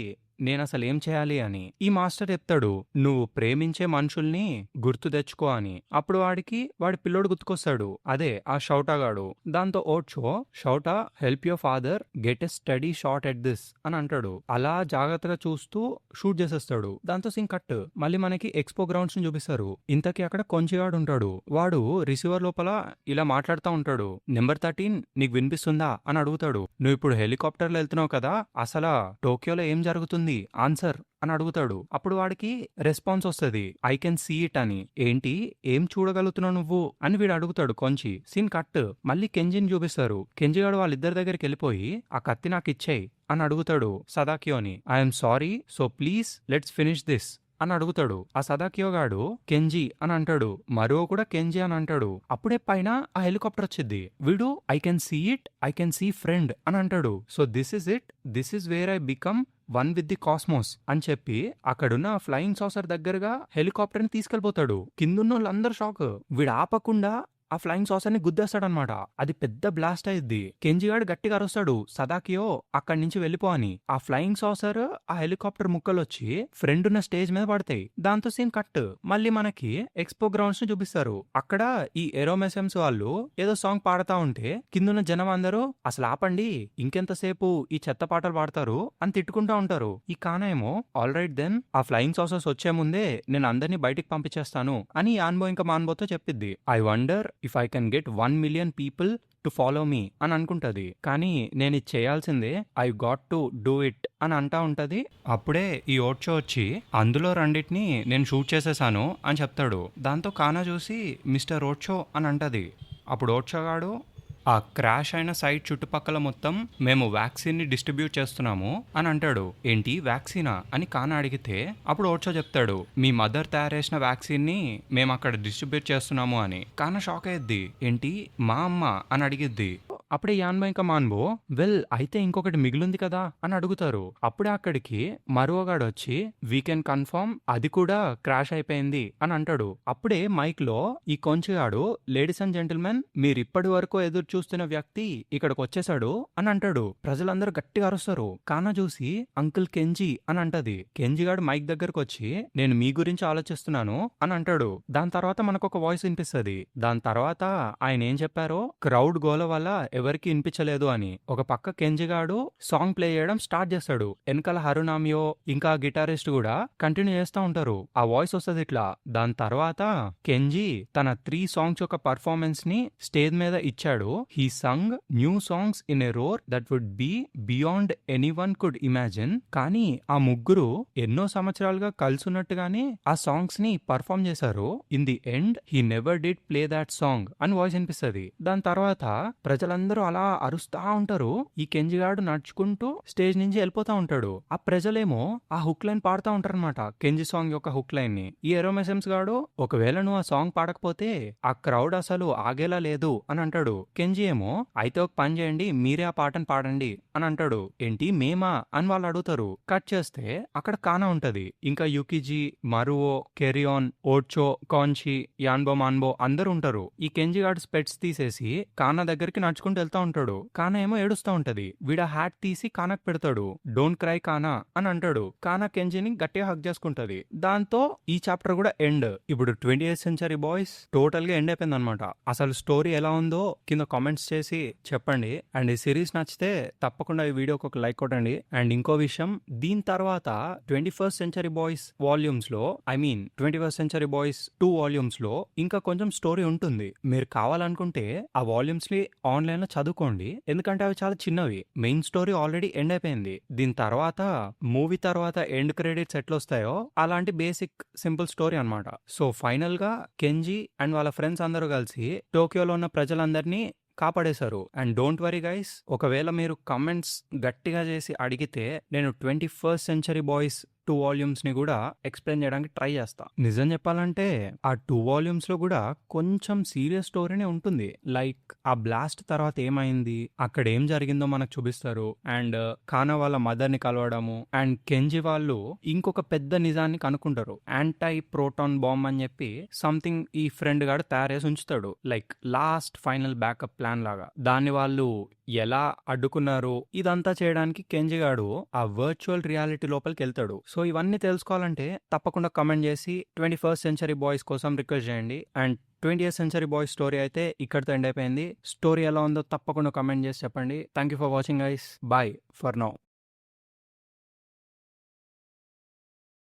నేనసలు ఏం చేయాలి అని. ఈ మాస్టర్ చెప్తాడు, నువ్వు ప్రేమించే మనుషుల్ని గుర్తు తెచ్చుకో అని. అప్పుడు వాడి పిల్లోడు గుర్తుకొస్తాడు, అదే ఆ షౌటాగాడు. దాంతో Orcho, Shouta help your father get a steady shot at this అని అంటాడు. అలా జాగ్రత్తగా చూస్తూ షూట్ చేసేస్తాడు. దాంతో సీన్ కట్. మళ్ళీ మనకి ఎక్స్పో గ్రౌండ్స్ ని చూపిస్తారు. ఇంతకీ అక్కడ కొంచెగాడు ఉంటాడు. వాడు రిసీవర్ లోపల ఇలా మాట్లాడుతూ ఉంటాడు. నెంబర్ 13 నీకు వినిపిస్తుందా అని అడుగుతాడు. నువ్వు ఇప్పుడు హెలికాప్టర్లో వెళ్తున్నావు కదా, అసలు టోక్యోలో ఏం జరుగుతుంది ఆన్సర్ అని అడుగుతాడు. అప్పుడు వాడికి రెస్పాన్స్ వస్తుంది, ఐ కెన్ సీ ఇట్ అని. ఏంటి, ఏం చూడగలుగుతున్నావు నువ్వు అని వీడు అడుగుతాడు. కొంచి సీన్ కట్. మళ్ళీ కెంజిని చూపిస్తారు. కెంజిగాడు వాళ్ళిద్దరి దగ్గరికి వెళ్ళిపోయి ఆ కత్తి నాకు ఇచ్చేయి అని అడుగుతాడు సదాకియోని. I'm sorry, so please let's finish this అని అడుగుతాడు. ఆ సదాకియో గాడు కెంజి అని అంటాడు. మరో కూడా కెంజి అని అంటాడు. అప్పుడే పైన ఆ హెలికాప్టర్ వచ్చింది. వీడు I can see it, I can see friend అని అంటాడు. So this is it, this is where I become one with the cosmos అని చెప్పి అక్కడున్న ఫ్లయింగ్ సాసర్ దగ్గరగా హెలికాప్టర్ ని తీసుకెళ్లిపోతాడు. కిందున్న వాళ్ళందరూ షాక్. వీడు ఆపకుండా ఆ ఫ్లయింగ్ సాసర్ ని గుద్దేస్తాడనమాట. అది పెద్ద బ్లాస్ట్ అయ్యిద్ది. కెంజిగాడు గట్టిగా అరుస్తాడు, సదాకియో అక్కడి నుంచి వెళ్ళిపో అని. ఆ ఫ్లయింగ్ సాసర్ ఆ హెలికాప్టర్ ముక్కలు వచ్చి ఫ్రెండ్ ఉన్న స్టేజ్ మీద పడతాయి. దాంతో సీన్ కట్. మళ్ళీ మనకి ఎక్స్పో గ్రౌండ్స్ ని చూపిస్తారు. అక్కడ ఈ ఏరోమెసమ్స్ వాళ్ళు ఏదో సాంగ్ పాడుతా ఉంటే కిందున్న జనం అందరూ అసలు ఆపండి, ఇంకెంతసేపు ఈ చెత్త పాటలు పాడతారు అని తిట్టుకుంటా ఉంటారు. ఈ కానా ఏమో ఆల్ రైట్ దెన్, ఆ ఫ్లయింగ్ సాసర్స్ వచ్చే ముందే నేను అందరినీ బయటికి పంపించేస్తాను అని యాన్బో ఇంకా మాన్బోతో చెప్పిద్ది. I wonder if I can get 1 million people to follow me అని అనుకుంటది. కానీ నేను ఇది చేయాల్సిందే, I got to do it అని అంటా ఉంటది. అప్పుడే ఈ ఓడ్చో వచ్చి అందులో రెండిటిని నేను షూట్ చేసేసాను అని చెప్తాడు. దాంతో కానా చూసి మిస్టర్ ఓడ్చో అని అంటది. అప్పుడు ఓడ్చోగాడు, ఆ క్రాష్ అయిన సైట్ చుట్టుపక్కల మొత్తం మేము వ్యాక్సిన్ ని డిస్ట్రిబ్యూట్ చేస్తున్నాము అని అంటాడు. ఏంటి వ్యాక్సినా అని కానా అడిగితే అప్పుడు ఓడ్చో చెప్తాడు, మీ మదర్ తయారు చేసిన వ్యాక్సిన్ ని మేము అక్కడ డిస్ట్రిబ్యూట్ చేస్తున్నాము అని. కానా షాక్ అయ్యిద్ది, ఏంటి మా అమ్మ అని అడిగిద్ది. అప్పుడే యాన్బో ఇంకా మాన్బో వెల్ అయితే ఇంకొకటి మిగిలింది కదా అని అడుగుతారు. అప్పుడే అక్కడికి మరోగాడు వచ్చి వీ కెన్ కన్ఫర్మ్ అది కూడా క్రాష్ అయిపోయింది అని అంటాడు. అప్పుడే మైక్ లో ఈ కొంచెగాడు, లేడీస్ అండ్ జెంటిల్మెన్, మీరు ఇప్పటి వరకు ఎదురు చూస్తున్న వ్యక్తి ఇక్కడికి వచ్చేసాడు అని అంటాడు. ప్రజలందరూ గట్టిగా అరుస్తారు. కానా చూసి అంకుల్ కెంజి అని అంటది. కెంజిగాడు మైక్ దగ్గరకు వచ్చి నేను మీ గురించి ఆలోచిస్తున్నాను అని అంటాడు. దాని తర్వాత మనకు ఒక వాయిస్ వినిపిస్తుంది. దాని తర్వాత ఆయన ఏం చెప్పారో, క్రౌడ్ గోల వల్ల ఎవరికి వినిపించలేదు అని. ఒక పక్క కెంజిగాడు సాంగ్ ప్లే చేయడం స్టార్ట్ చేస్తాడు. వెనకాల హరునామియో ఇంకా గిటారిస్ట్ కూడా కంటిన్యూ చేస్తూ ఉంటారు. ఆ వాయిస్ వస్తుంది ఇట్లా. దాని తర్వాత కెంజి తన 3 songs యొక్క పర్ఫార్మెన్స్ ని స్టేజ్ మీద ఇచ్చాడు. He Sung new songs in a roar that would be beyond anyone could imagine. కానీ ఆ ముగ్గురు ఎన్నో సంవత్సరాలుగా కలుసున్నట్టుగానే ఆ సాంగ్స్ ని పర్ఫార్మ్ చేశారు. In the end he never did play that song అని వాయిస్ అనిపిస్తుంది. దాని తర్వాత ప్రజలందరూ అలా అరుస్తా ఉంటారు. ఈ కెంజిగాడు నడుచుకుంటూ స్టేజ్ నుంచి వెళ్ళిపోతా ఉంటాడు. ఆ ప్రజలేమో ఆ హుక్ లైన్ పాడుతూ ఉంటారు అనమాట, కెంజి సాంగ్ యొక్క హుక్ లైన్ ని. ఈ ఎరోమెసమ్స్ గాడు, ఒకవేళ నువ్వు ఆ సాంగ్ పాడకపోతే ఆ క్రౌడ్ అసలు ఆగేలా లేదు అని అంటాడు. కెంజి ఏమో అయితే ఒక పని చేయండి, మీరే ఆ పాటను పాడండి అని అంటాడు. ఏంటి మేమా అని వాళ్ళు అడుగుతారు. కట్ చేస్తే అక్కడ కానా ఉంటది. ఇంకా యుకిజి, మరువో, కెరియాన్, ఓడ్చో, కాంచి, యాన్బో, మాన్బో అందరూ ఉంటారు. ఈ కెంజిగాడు స్పెట్స్ తీసేసి కానా దగ్గరికి నడుచుకుంటూ వెళ్తా ఉంటాడు. కానా ఏమో ఏడుస్తా ఉంటది. వీడ హ్యాట్ తీసి కానాకు పెడతాడు. డోంట్ క్రై కానా అని అంటాడు. కానా కెంజిని గట్టిగా హక్ చేసుకుంటది. దాంతో ఈ చాప్టర్ కూడా ఎండ్. ఇప్పుడు 20th century బాయ్స్ టోటల్ గా ఎండ్ అయిపోయింది అనమాట. అసలు స్టోరీ ఎలా ఉందో కింద కామెంట్స్ చేసి చెప్పండి. అండ్ ఈ సిరీస్ నచ్చితే తప్పకుండా ఈ వీడియోకి ఒక లైక్ కొట్టండి. అండ్ ఇంకో విషయం, దీని తర్వాత 21st century బాయ్స్ వాల్యూమ్స్ లో, I mean 21st century boys 2 volumes లో ఇంకా కొంచెం స్టోరీ ఉంటుంది. మీరు కావాలనుకుంటే ఆ వాల్యూమ్స్ ని ఆన్లైన్ లో చదువుకోండి, ఎందుకంటే అవి చాలా చిన్నవి. మెయిన్ స్టోరీ ఆల్రెడీ ఎండ్ అయిపోయింది. దీని తర్వాత మూవీ తర్వాత ఎండ్ క్రెడిట్స్ ఎట్లా వస్తాయో అలాంటి బేసిక్ సింపుల్ స్టోరీ అన్నమాట. సో ఫైనల్ గా కెంజి అండ్ వాళ్ళ ఫ్రెండ్స్ అందరూ కలిసి టోక్యోలో ఉన్న ప్రజలందరినీ కాపాడేశారు. అండ్ డోంట్ వరీ గైస్, ఒకవేళ మీరు కమెంట్స్ గట్టిగా చేసి అడిగితే నేను 21st century బాయ్స్ 2 వాల్యూమ్స్ ని కూడా ఎక్స్ప్లెయిన్ చేయడానికి ట్రై చేస్తా. నిజం చెప్పాలంటే ఆ 2 వాల్యూమ్స్ లో కూడా కొంచెం సీరియస్ స్టోరీనే ఉంటుంది. లైక్ ఆ బ్లాస్ట్ తర్వాత ఏమైంది, అక్కడ ఏం జరిగిందో మనకు చూపిస్తారు. అండ్ కానా వాళ్ళ మదర్ ని కలవడము, అండ్ కెంజి వాళ్ళు ఇంకొక పెద్ద నిజాన్ని కనుక్కుంటారు. యాంటై ప్రోటాన్ బాంబ్ అని చెప్పి సంథింగ్ ఈ ఫ్రెండ్ గాడు తయారు చేసి ఉంచుతాడు. Like last final backup plan లాగా. దాన్ని వాళ్ళు ఎలా అడ్డుకున్నారు ఇదంతా చేయడానికి కెంజిగాడు ఆ వర్చువల్ రియాలిటీ లోపలికి వెళ్తాడు. సో ఇవన్నీ తెలుసుకోవాలంటే తప్పకుండా కమెంట్ చేసి 21st సెంచరీ బాయ్స్ కోసం రిక్వెస్ట్ చేయండి. And 20th century boys story అయితే ఇక్కడితో ఎండ్ అయిపోయింది. స్టోరీ ఎలా ఉందో తప్పకుండా కమెంట్ చేసి చెప్పండి. Thank you for watching guys. Bye for now.